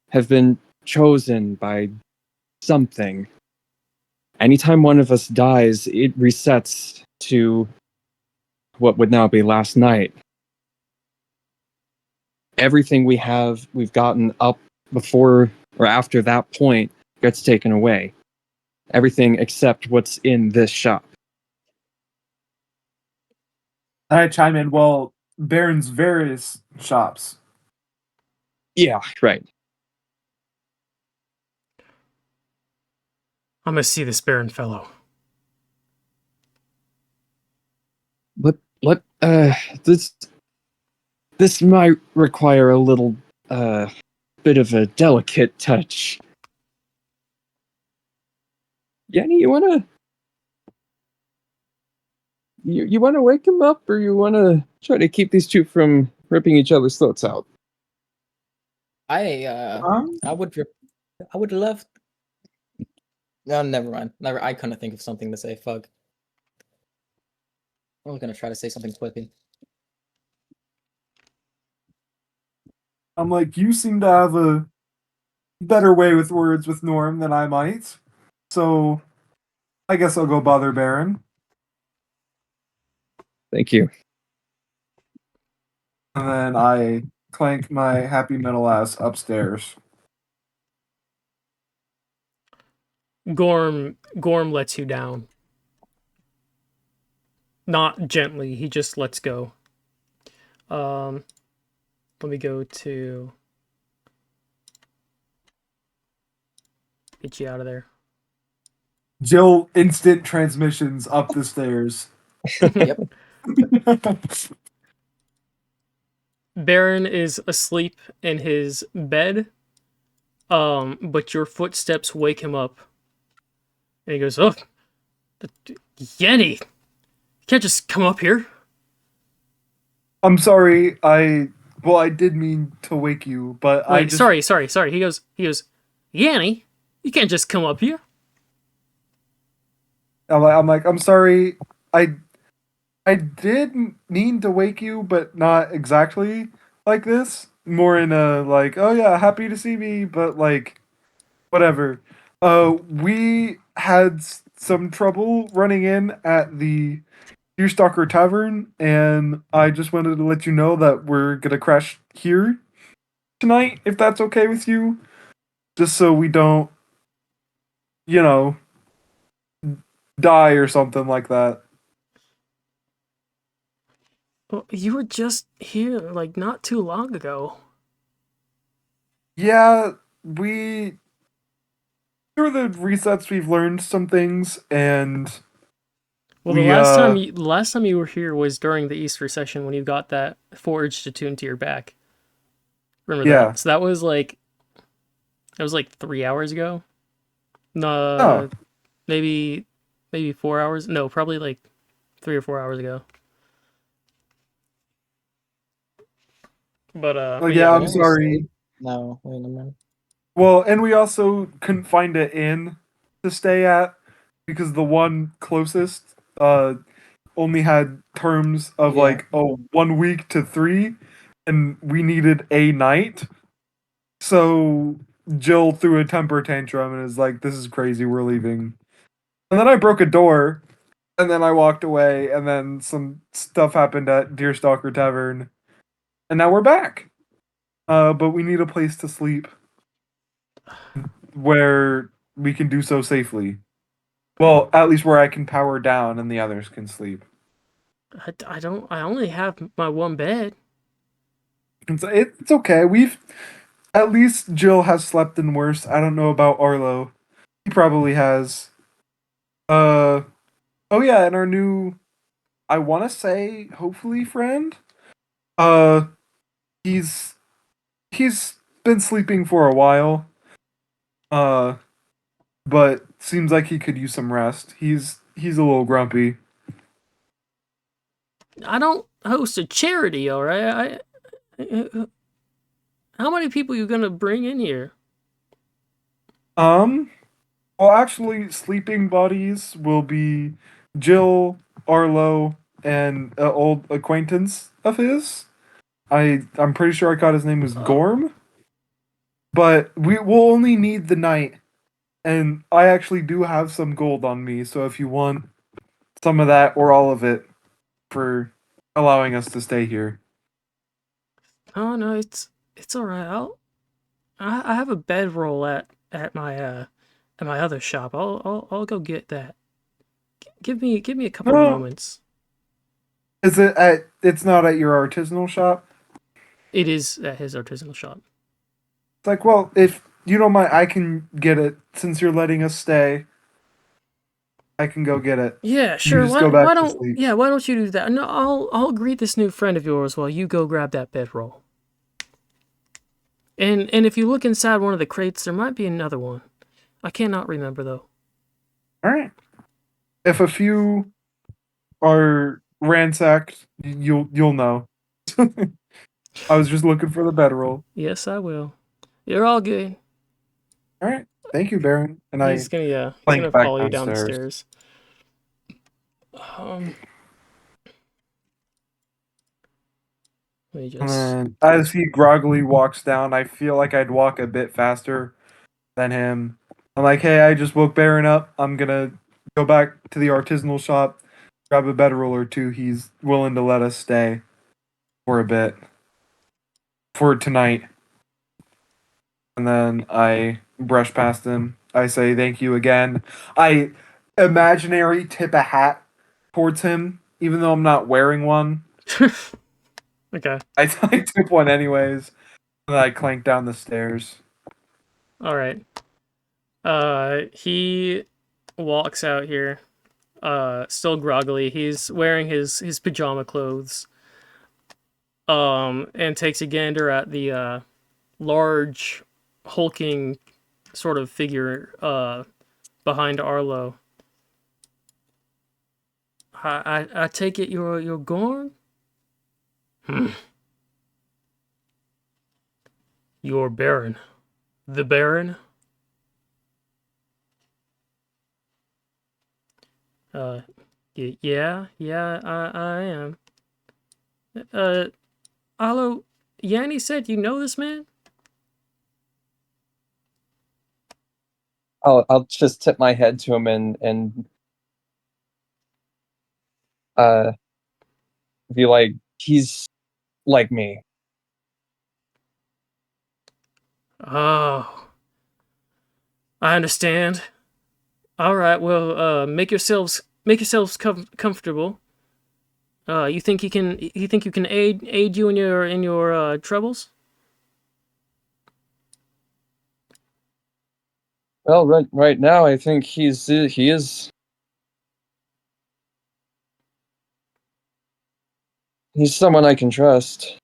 have been chosen by something. Anytime one of us dies, it resets to what would now be last night. Everything we've gotten up before or after that point gets taken away. Everything except what's in this shop. And I chime in, well, Baron's various shops. Yeah, right. I'm gonna see this barren fellow. Let this might require a little bit of a delicate touch. Yanny, you wanna wake him up, or you wanna try to keep these two from ripping each other's throats out? I would love. No, never mind. Never. I couldn't think of something to say. Fuck. I was gonna try to say something quippy. I'm like, you seem to have a better way with words with Norm than I might. So I guess I'll go bother Baron. Thank you. And then I clank my happy metal ass upstairs. Gorm lets you down. Not gently, he just lets go. Let me go to get you out of there. Jill instant transmissions up the stairs. Yep. Baron is asleep in his bed, but your footsteps wake him up. And he goes, "Oh, Yanny, you can't just come up here." I'm sorry, I did mean to wake you, but I Wait, just sorry. He goes, "Yanny, you can't just come up here." I'm sorry. I did mean to wake you, but not exactly like this. More in a like, oh yeah, happy to see me, but like whatever. We had some trouble running in at the Deerstalker Tavern, and I just wanted to let you know that we're gonna crash here tonight, if that's okay with you. Just so we don't, you know, die or something like that. Well, you were just here like not too long ago. Yeah, we through the resets we've learned some things, and Well, we the last time you were here was during the Easter session when you got that forged attuned to your back. Remember yeah. that? So that was like 3 hours ago. Oh, No, maybe 4 hours. No, probably like 3 or 4 hours ago. But Like, yeah. yeah, I'm Yeah, we sorry. No, wait a minute. Well, and we also couldn't find an inn to stay at because the one closest only had terms of Yeah. like 1 week to 3, and we needed a night. So Jill threw a temper tantrum and is like, "This is crazy. We're leaving." And then I broke a door, and then I walked away, and then some stuff happened at Deerstalker Tavern, and now we're back. But we need a place to sleep where we can do so safely. Well, at least where I can power down and the others can sleep. I don't. I only have my one bed. It's okay. We've at least Jill has slept in worse. I don't know about Arlo. He probably has. Uh oh yeah, and our new, I want to say hopefully friend. Uh he's he's been sleeping for a while. Uh but seems like he could use some rest. He's a little grumpy. I don't host a charity. All right. How many people you gonna bring in here? Um well, actually sleeping buddies will be Jill, Arlo, and an old acquaintance of his. I'm pretty sure I got his name was Gorm. But we will only need the night, and I actually do have some gold on me, so if you want some of that or all of it for allowing us to stay here. Oh no, it's all right. I have a bedroll at my other shop. I'll go get that. Give me a couple No, moments. is it at? It's not at your artisanal shop. It is at his artisanal shop. It's like, well, if you don't mind, I can get it since you're letting us stay. I can go get it. Yeah, You sure. just go back to sleep. Why don't you do that? No, I'll greet this new friend of yours while you go grab that bedroll. And if you look inside one of the crates, there might be another one. I cannot remember though. All right. If a few are ransacked, you'll know. I was just looking for the bedroll. Yes, I will. You're all good. All right. Thank you, Baron. And I He's clank gonna back follow you down the downstairs. stairs. Let me And just. then as he groggily walks down, I feel like I'd walk a bit faster than him. I'm like, hey, I just woke Baron up. I'm gonna go back to the artisanal shop, grab a bedroll or two. He's willing to let us stay for a bit. For tonight. And then I brush past him. I say thank you again. I imaginary tip a hat towards him, even though I'm not wearing one. Okay. I tip one anyways. And I clank down the stairs. All right. He walks out here. Still groggily. He's wearing his pajama clothes. And takes a gander at the large, hulking sort of figure behind Arlo. I take it you're Gorn? You're Baron. The Baron? Yeah, I am. Uh, Arlo, Yanny said you know this man? I'll just tip my head to him and uh be like, he's like me. Oh, I understand. All right, well, make yourselves comfortable. You think you can aid you in your troubles? Well, right now I think he is he's someone I can trust.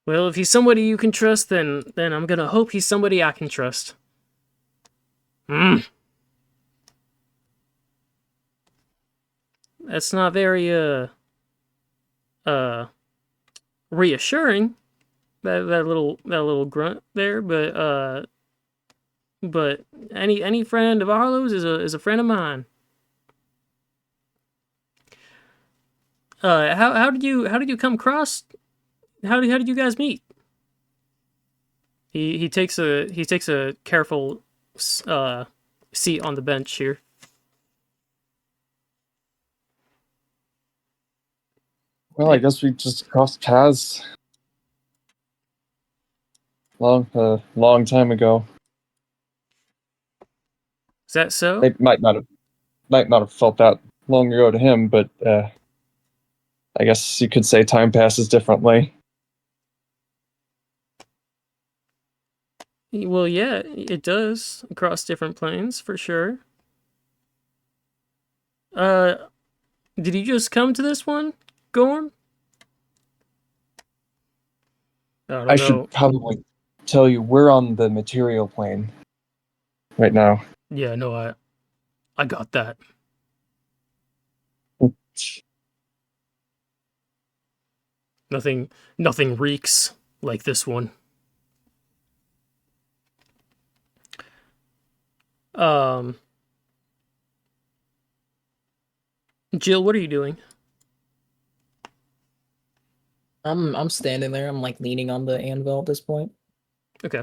Well, if he's somebody you can trust, then I'm gonna hope he's somebody I can trust. Hmm. That's not very uh reassuring, that little grunt there, but any friend of Arlo's is a friend of mine. How did you come across? How did you guys meet? He takes a careful seat on the bench here. Well, I guess we just crossed paths long time ago. Is that so? It might not have felt that long ago to him, but I guess you could say time passes differently. Well, yeah, it does across different planes for sure. Did you just come to this one, Gorm? I don't I know. should probably tell you we're on the material plane right now. Yeah, no, I got that. Nothing reeks like this one. Jill, what are you doing? I'm standing there. I'm like leaning on the anvil at this point. Okay.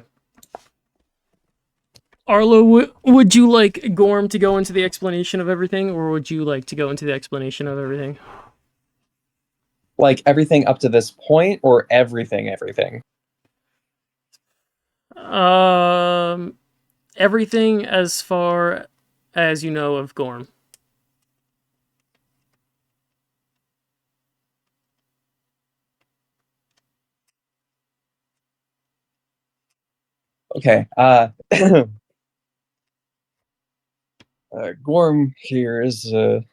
Arlo, would you like Gorm to go into the explanation of everything, or would you like to go into the explanation of everything? Like everything up to this point, or everything? Everything as far as you know of Gorm. Okay. Gorm here is a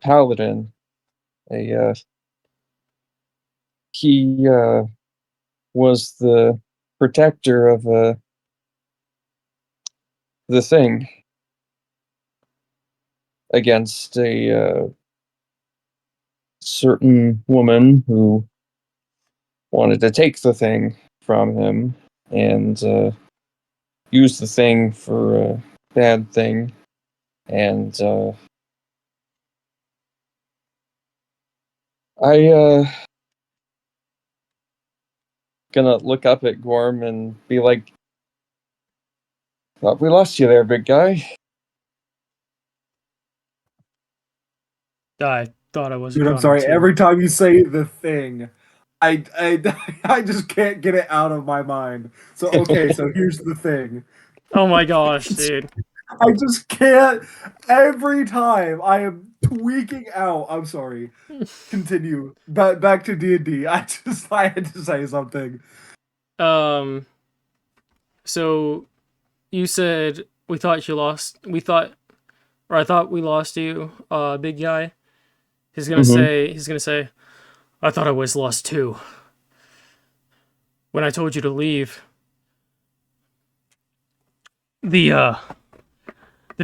paladin. He was the protector of the thing against a certain woman who wanted to take the thing from him and use the thing for a bad thing. And I gonna look up at Gorm and be like, "Thought we lost you there, big guy." I thought I was Dude, I'm gone sorry. too. Every time you say the thing, I I just can't get it out of my mind. So okay, so here's the thing. Oh my gosh, dude. I just can't. Every time I am tweaking out. I'm sorry. Continue. Back to D&D. I had to say something. So you said we thought you lost. I thought we lost you, big guy. He's gonna say, I thought I was lost too. When I told you to leave, the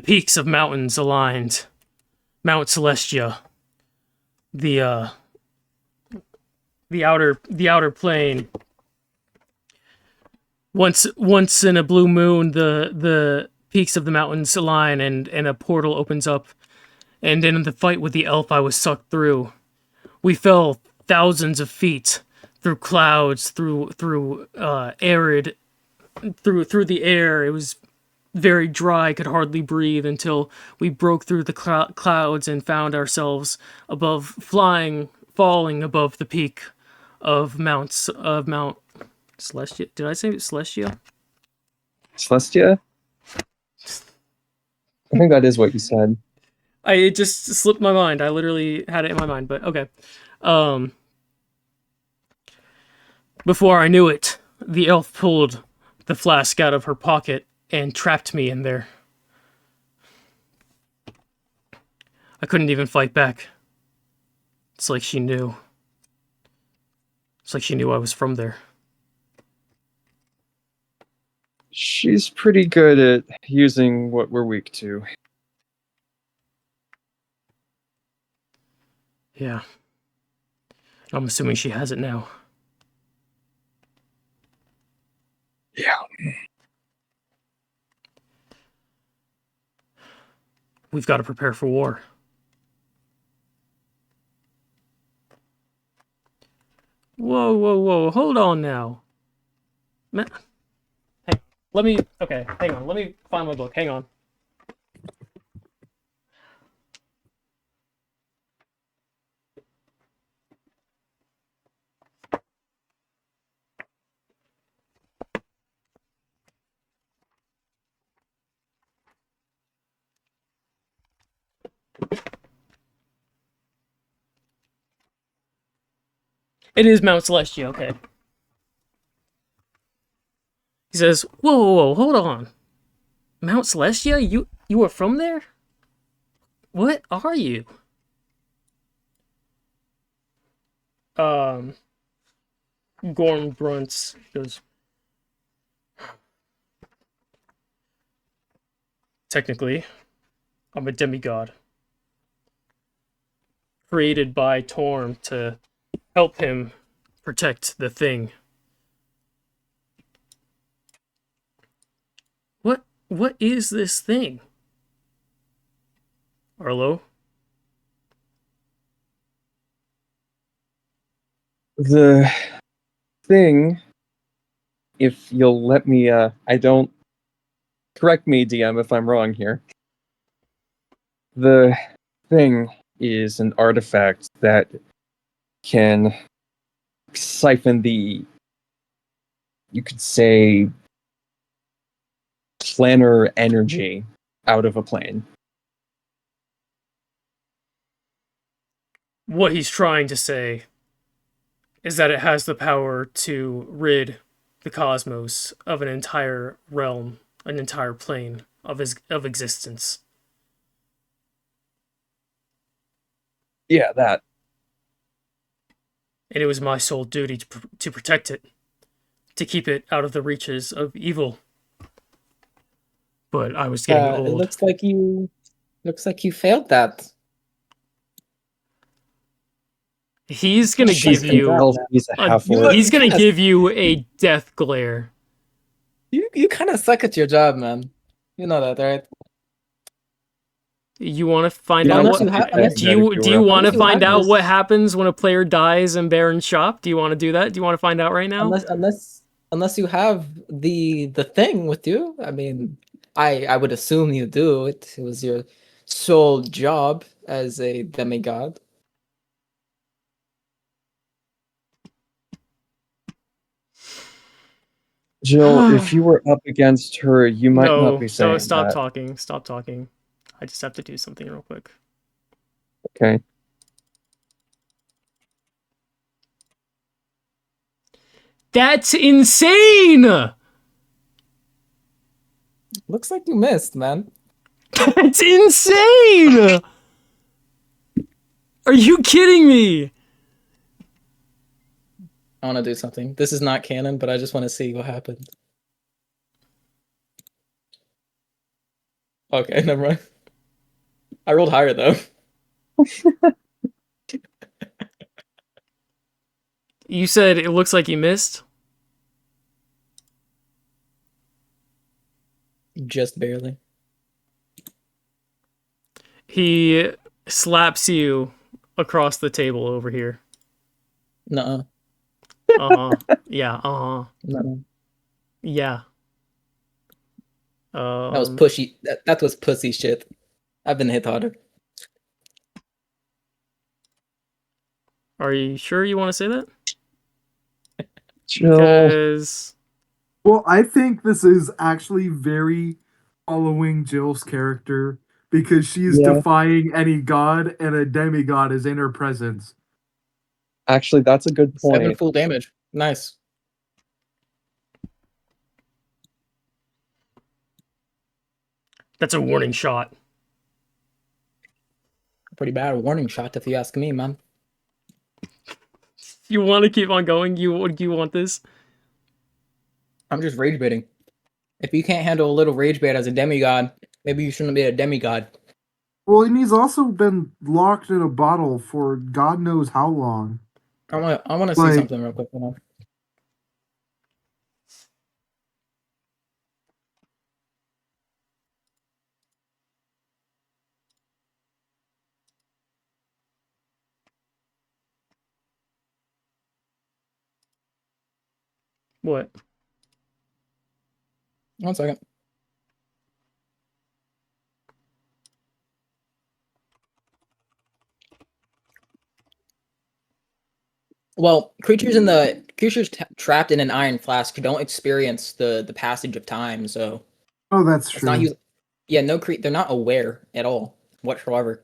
peaks of mountains aligned. Mount Celestia, the outer plane. Once in a blue moon, the peaks of the mountains align and a portal opens up. And in the fight with the elf, I was sucked through. We fell thousands of feet through clouds, through arid, through the air. It was very dry, could hardly breathe until we broke through the clouds and found ourselves falling above the peak of Mount Celestia. Did I say Celestia? Celestia? I think that is what you said. It just slipped my mind. I literally had it in my mind, but okay. Before I knew it, the elf pulled the flask out of her pocket and trapped me in there. I couldn't even fight back. It's like she knew. It's like she knew I was from there. She's pretty good at using what we're weak to. Yeah. I'm assuming she has it now. Yeah. We've got to prepare for war. Whoa, whoa, whoa. Hold on now. Hey, hang on. Let me find my book. Hang on. It is Mount Celestia, okay. He says, whoa, whoa, whoa, hold on. Mount Celestia? You were from there? What are you? Gorm grunts. Goes, technically, I'm a demigod. Created by Torm to help him protect the thing. What is this thing? Arlo? The thing, if you'll let me, I don't... Correct me, DM, if I'm wrong here. The thing is an artifact that can siphon the, you could say, planar energy out of a plane. What he's trying to say is that it has the power to rid the cosmos of an entire realm, an entire plane of existence. Yeah, that. And it was my sole duty to protect it, to keep it out of the reaches of evil. But I was getting old. It looks like you failed that. He's gonna give you. He's gonna give you a death glare. You kind of suck at your job, man. You know that, right? You want to find Yeah, out unless what? you have- unless- Do you want to unless you find have out this- what happens when a player dies in Baron's shop? Do you want to do that? Do you want to find out right now? Unless you have the thing with you. I mean, I would assume you do. It was your sole job as a demigod. Jill, if you were up against her, you might not be saying stop that. talking. Stop talking. I just have to do something real quick. Okay. That's insane! Looks like you missed, man. That's insane! Are you kidding me? I want to do something. This is not canon, but I just want to see what happens. Okay, never mind. I rolled higher though. You said it looks like you missed? Just barely. He slaps you across the table over here. Nuh-uh. Yeah, Nuh-uh. yeah. That was pushy. That was pussy shit. I've been hit harder. Are you sure you want to say that? Jill. Because... Well, I think this is actually very following Jill's character because she's defying any god and a demigod is in her presence. Actually, that's a good point. 7 full damage. Nice. That's a warning shot. Pretty bad warning shot if you ask me, man. You want to keep on going? You want this? I'm just rage baiting. If you can't handle a little rage bait as a demigod, maybe you shouldn't be a demigod. Well, and he's also been locked in a bottle for God knows how long. I want to see Like- something real quick. Hold on. What? 1 second. Well, creatures trapped in an iron flask don't experience the passage of time, so Oh, that's it's true. not used. Yeah, they're not aware at all whatsoever.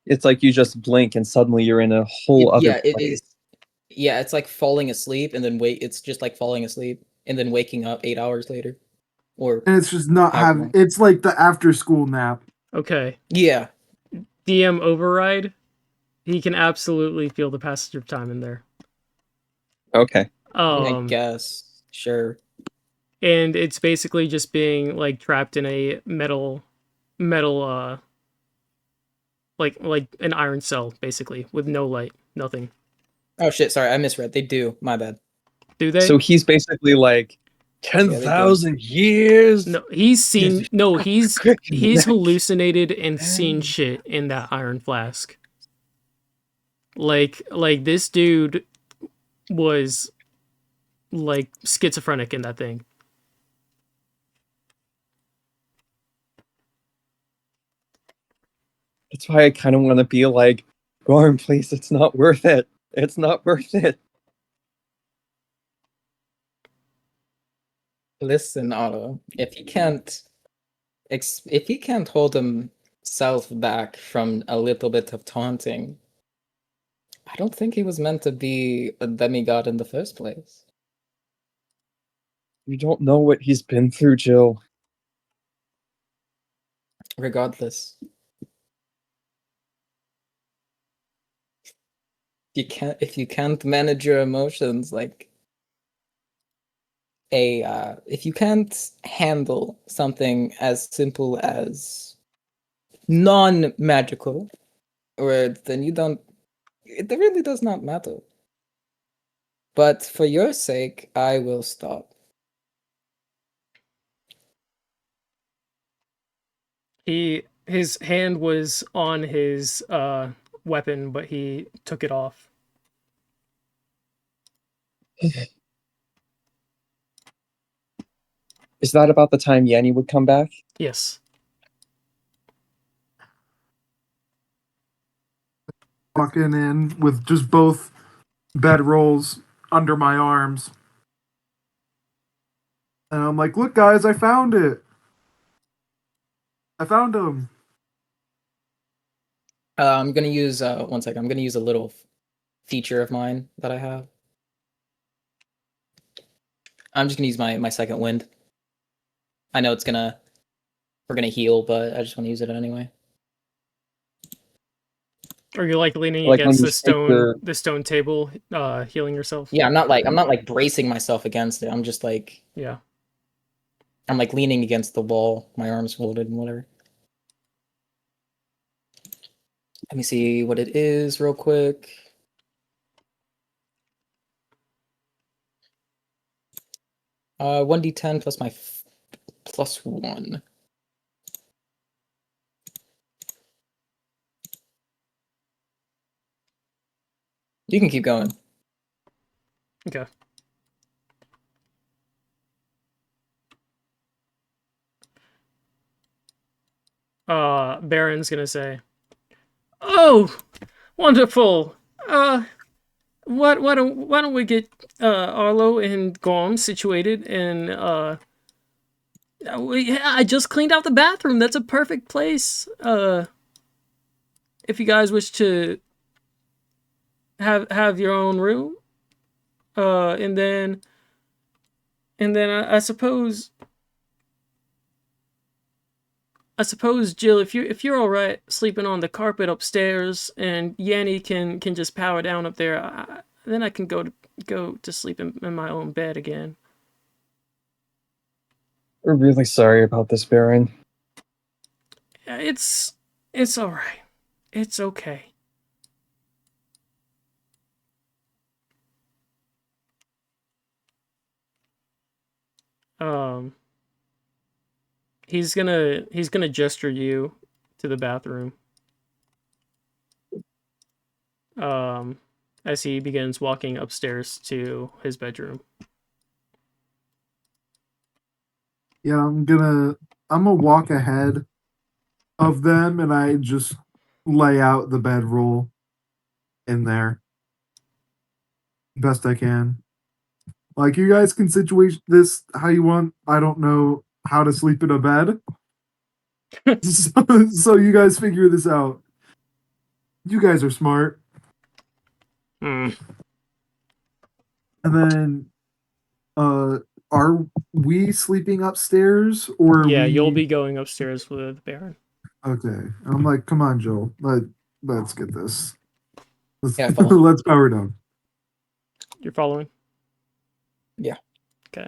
It's like you just blink and suddenly you're in a whole other Yeah, it place. is. Yeah, it's like falling asleep and then it's just like falling asleep and then waking up 8 hours later, or And it's just not however having. long. It's like the after school nap. Okay. Yeah. DM override. He can absolutely feel the passage of time in there. Okay. I guess sure. And it's basically just being like trapped in a metal like an iron cell basically with no light, nothing. Oh shit! Sorry, I misread. They do. My bad. Do they? So he's basically like they do. 10,000 years. No, he's seen. No, he's Next. hallucinated and seen shit in that iron flask. Like this dude was like schizophrenic in that thing. That's why I kind of want to be like, Gorm, please, it's not worth it. It's not worth it. Listen, Otto. If he can't hold himself back from a little bit of taunting, I don't think he was meant to be a demigod in the first place. You don't know what he's been through, Jill. Regardless, if you can't manage your emotions, like if you can't handle something as simple as non-magical, or then you don't. It really does not matter. But for your sake, I will stop. His hand was on his weapon, but he took it off. Is that about the time Yanny would come back? Yes. Walking in with just both bedrolls under my arms. And I'm like, look, guys, I found it. I found him. I'm gonna use 1 second. I'm gonna use a little feature of mine that I have. I'm just gonna use my second wind. I know we're gonna heal, but I just want to use it anyway. Are you like leaning Like when against you take your- the stone table, healing yourself? Yeah, I'm not like bracing myself against it. I'm just like Yeah. I'm like leaning against the wall, my arms folded and whatever. Let me see what it is real quick. Uh, 1d10 plus my plus 1. You can keep going. Okay. Baron's gonna say, "Oh, wonderful. Why don't we get Arlo and Gorm situated and I just cleaned out the bathroom. That's a perfect place. If you guys wish to have your own room, and then I suppose Jill, if you're all right sleeping on the carpet upstairs, and Yanny can just power down up there, then I can go to sleep in my own bed again." We're really sorry about this, Baron. It's all right. It's okay. He's gonna gesture you to the bathroom. As he begins walking upstairs to his bedroom. Yeah, I'm gonna walk ahead of them, and I just lay out the bedroll in there best I can. Like, you guys can situate this how you want. I don't know how to sleep in a bed, so you guys figure this out. You guys are smart. Hmm. And then, are we sleeping upstairs, or are Yeah, we? you'll be going upstairs with Baron. Okay. I'm like, come on, Joel. Let's get this. Yeah, I follow. Let's power down. You're following? Yeah. Okay.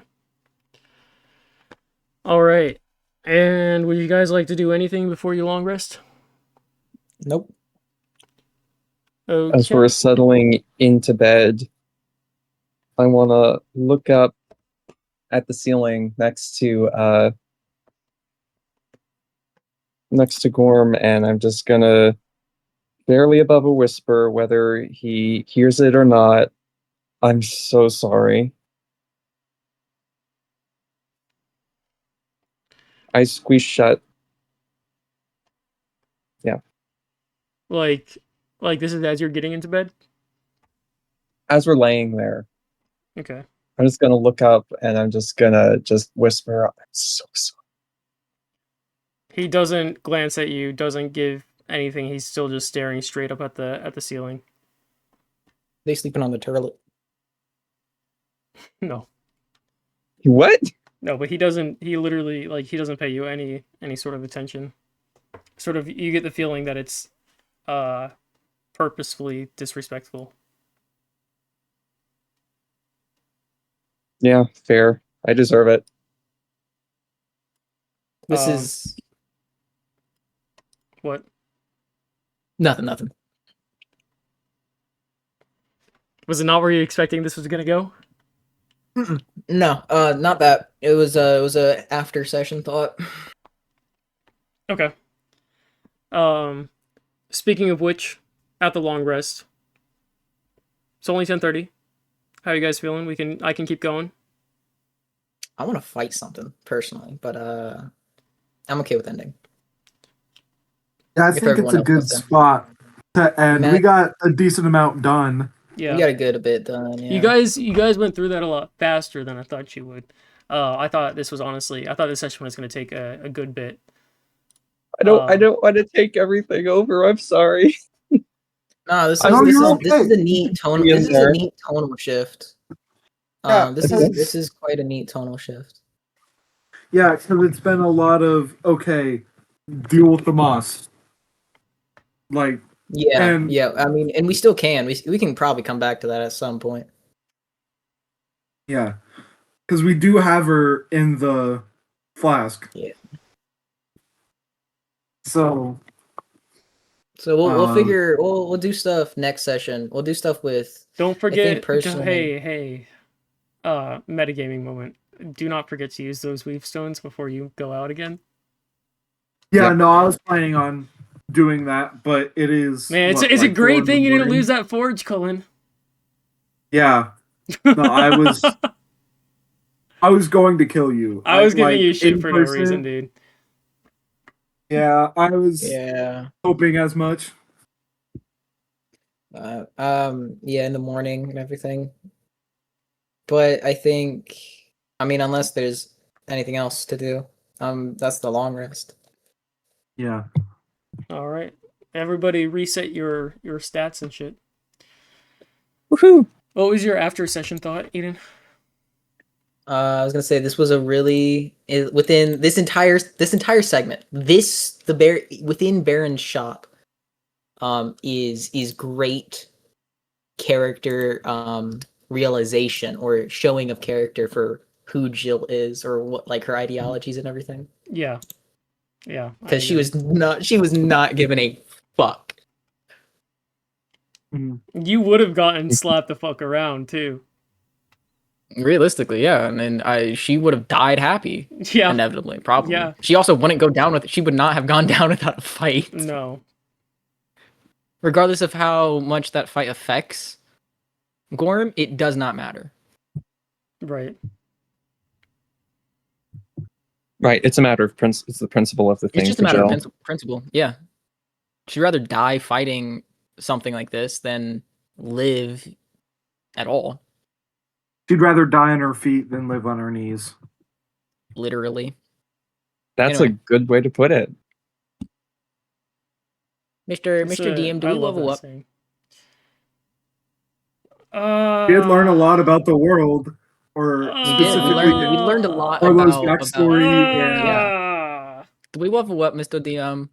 All right. And would you guys like to do anything before you long rest? Nope. As Okay. we're settling into bed, I want to look up at the ceiling next to Gorm, and I'm just gonna barely above a whisper, whether he hears it or not. I'm so sorry. I squeeze shut. Yeah. Like this is as you're getting into bed? As we're laying there, Okay. I'm just gonna look up and I'm just gonna whisper, I'm so sorry. He doesn't glance at you, doesn't give anything. He's still just staring straight up at the ceiling. They sleeping on the turlet. No. What? No, but he literally he doesn't pay you any sort of attention. Sort of you get the feeling that it's purposefully disrespectful. Yeah, fair. I deserve it. This is What? nothing. Was it not where you expecting this was gonna go? No, not that. It was a after session thought. Okay. Speaking of which, at the long rest. It's only 10:30. How are you guys feeling? I can keep going. I want to fight something personally, but I'm okay with ending. Yeah, I If think it's everyone a else good wants to. spot to end. We Matt- got a decent amount done. Yeah. We got a good bit done. Yeah. You guys went through that a lot faster than I thought you would. I thought this session was going to take a good bit. I don't want to take everything over. I'm sorry. No, this know you're is a neat tone. Be in This is a there. neat tonal shift. Yeah, This is quite a neat tonal shift. Yeah, because it's been a lot of deal with the moss. Like, Yeah, And- yeah. I mean, and we still can. We can probably come back to that at some point. yeah, because we do have her in the flask. Yeah. So So we'll figure. We'll do stuff next session. We'll do stuff with. Don't forget. personally- Hey. Metagaming moment. Do not forget to use those weave stones before you go out again. yeah, Yep. no, I was planning on doing that, but it is Man, it's a 4 great in the thing you didn't morning. lose that forge, Cullen. Yeah, no, I was going to kill you. I was giving like, you shit for no 80%. reason, dude. Yeah, I was Yeah. hoping as much. Yeah, in the morning and everything. But I think, I mean, unless there's anything else to do, that's the long rest. Yeah. All right, everybody, reset your stats and shit. Woohoo! Oh, What was your after session thought, Eden? I was gonna say this was a really within this entire segment. Within Baron's shop, is great character realization or showing of character for who Jill is or what like her ideologies and everything. Yeah. I Because she agree. was not given a fuck. You would have gotten slapped the fuck around too. Realistically, yeah, and she would have died happy. Yeah. Inevitably, probably. Yeah. She also wouldn't go down with. She would not have gone down without a fight. No. Regardless of how much that fight affects Gorm, it does not matter. Right. Right. It's a matter of principle. It's the principle of the thing. It's just a for matter Jill. of principle. Yeah. She'd rather die fighting something like this than live at all. She'd rather die on her feet than live on her knees. Literally. That's Anyway. a good way to put it. Mr. DM, do I we love level that up? saying. Did learn a lot about the world, or We did. We learned a lot Arlo's about backstory. yeah. Do we level up, Mr. DM?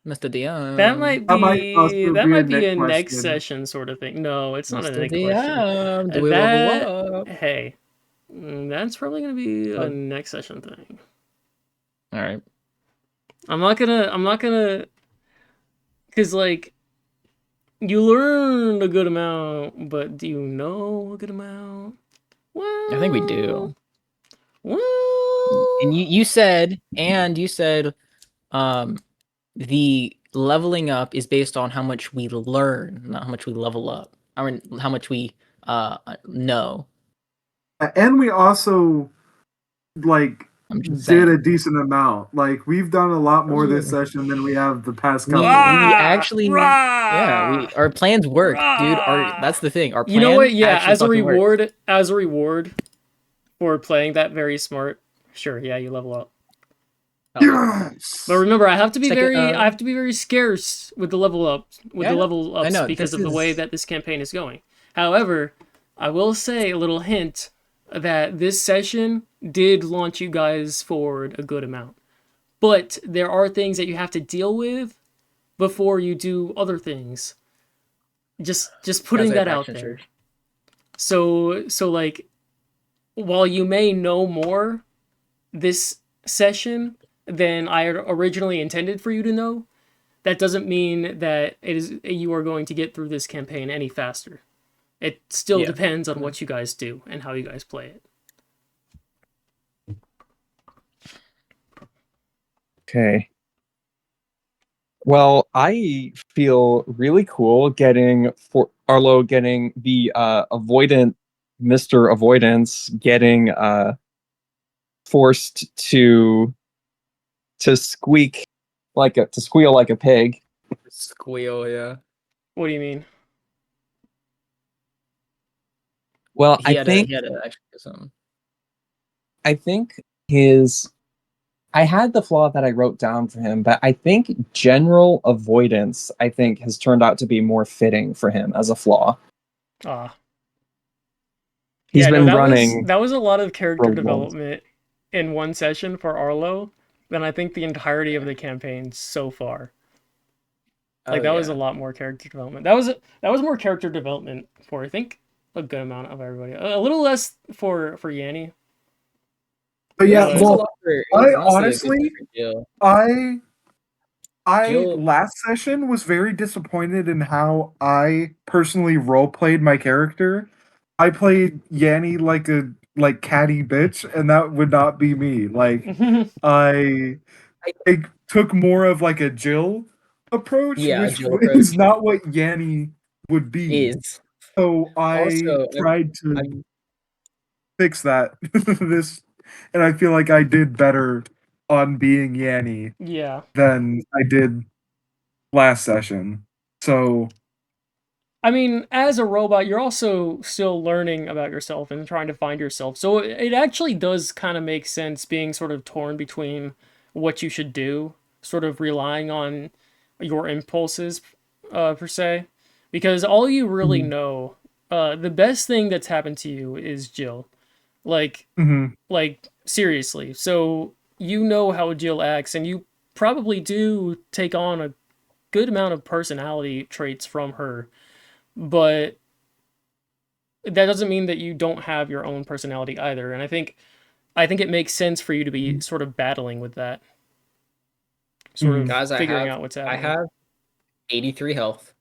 Mr. DM. That might That might be also that be a might be next a next question. session sort of thing. No, it's not a Mr. next DM, question. do we level up? Hey, that's probably gonna be a Oh. next session thing. All right. I'm not gonna, cause like, you learned a good amount, but do you know a good amount? Well, I think we do. Well, And you said the leveling up is based on how much we learn, not how much we level up. I mean, how much we know. And we also like I'm just did saying. a decent amount. Like we've done a lot more this Absolutely. session than we have the past We couple. actually our plans worked, dude. That's the thing. Our plan. You know what? Yeah, actually as a fucking worked. reward for playing that very smart. Sure, yeah, you level up. Yes. But remember, I have to be Second, very scarce with the level ups, I know, because this of the way is- that this campaign is going. However, I will say a little hint that this session did launch you guys forward a good amount. But there are things that you have to deal with before you do other things. Just putting As a that out faction, there. sure. So like, while you may know more this session than I originally intended for you to know, that doesn't mean that you are going to get through this campaign any faster. It still depends on what you guys do and how you guys play it. Okay. Well, I feel really cool getting Arlo getting the avoidant Mr. Avoidance getting forced to squeal like a pig. Squeal, yeah. What do you mean? Well, He had to actually do something. I think I had the flaw that I wrote down for him, but I think general avoidance, has turned out to be more fitting for him as a flaw. He's been running. That was a lot of character for development in one session for Arlo than I think the entirety of the campaign so far. Like that was a lot more character development. That was more character development for I think a good amount of everybody. A little less for Yanny. But yeah, It was well, I honestly, I Jill- last session was very disappointed in how I personally role played my character. I played Yanny like a catty bitch, and that would not be me. Like I took more of like a Jill approach, which Jill is approach. not what Yanny would be. Is So I Also, tried to fix that this, and I feel like I did better on being Yanny Yeah. than I did last session. So I mean, as a robot, you're also still learning about yourself and trying to find yourself. So it actually does kind of make sense being sort of torn between what you should do, sort of relying on your impulses, per se. Because all you really know, the best thing that's happened to you is Jill. Like, seriously. So you know how Jill acts, and you probably do take on a good amount of personality traits from her. But that doesn't mean that you don't have your own personality either. And I think it makes sense for you to be sort of battling with that. Sort of Guys, figuring out what's happening. I have 83 health.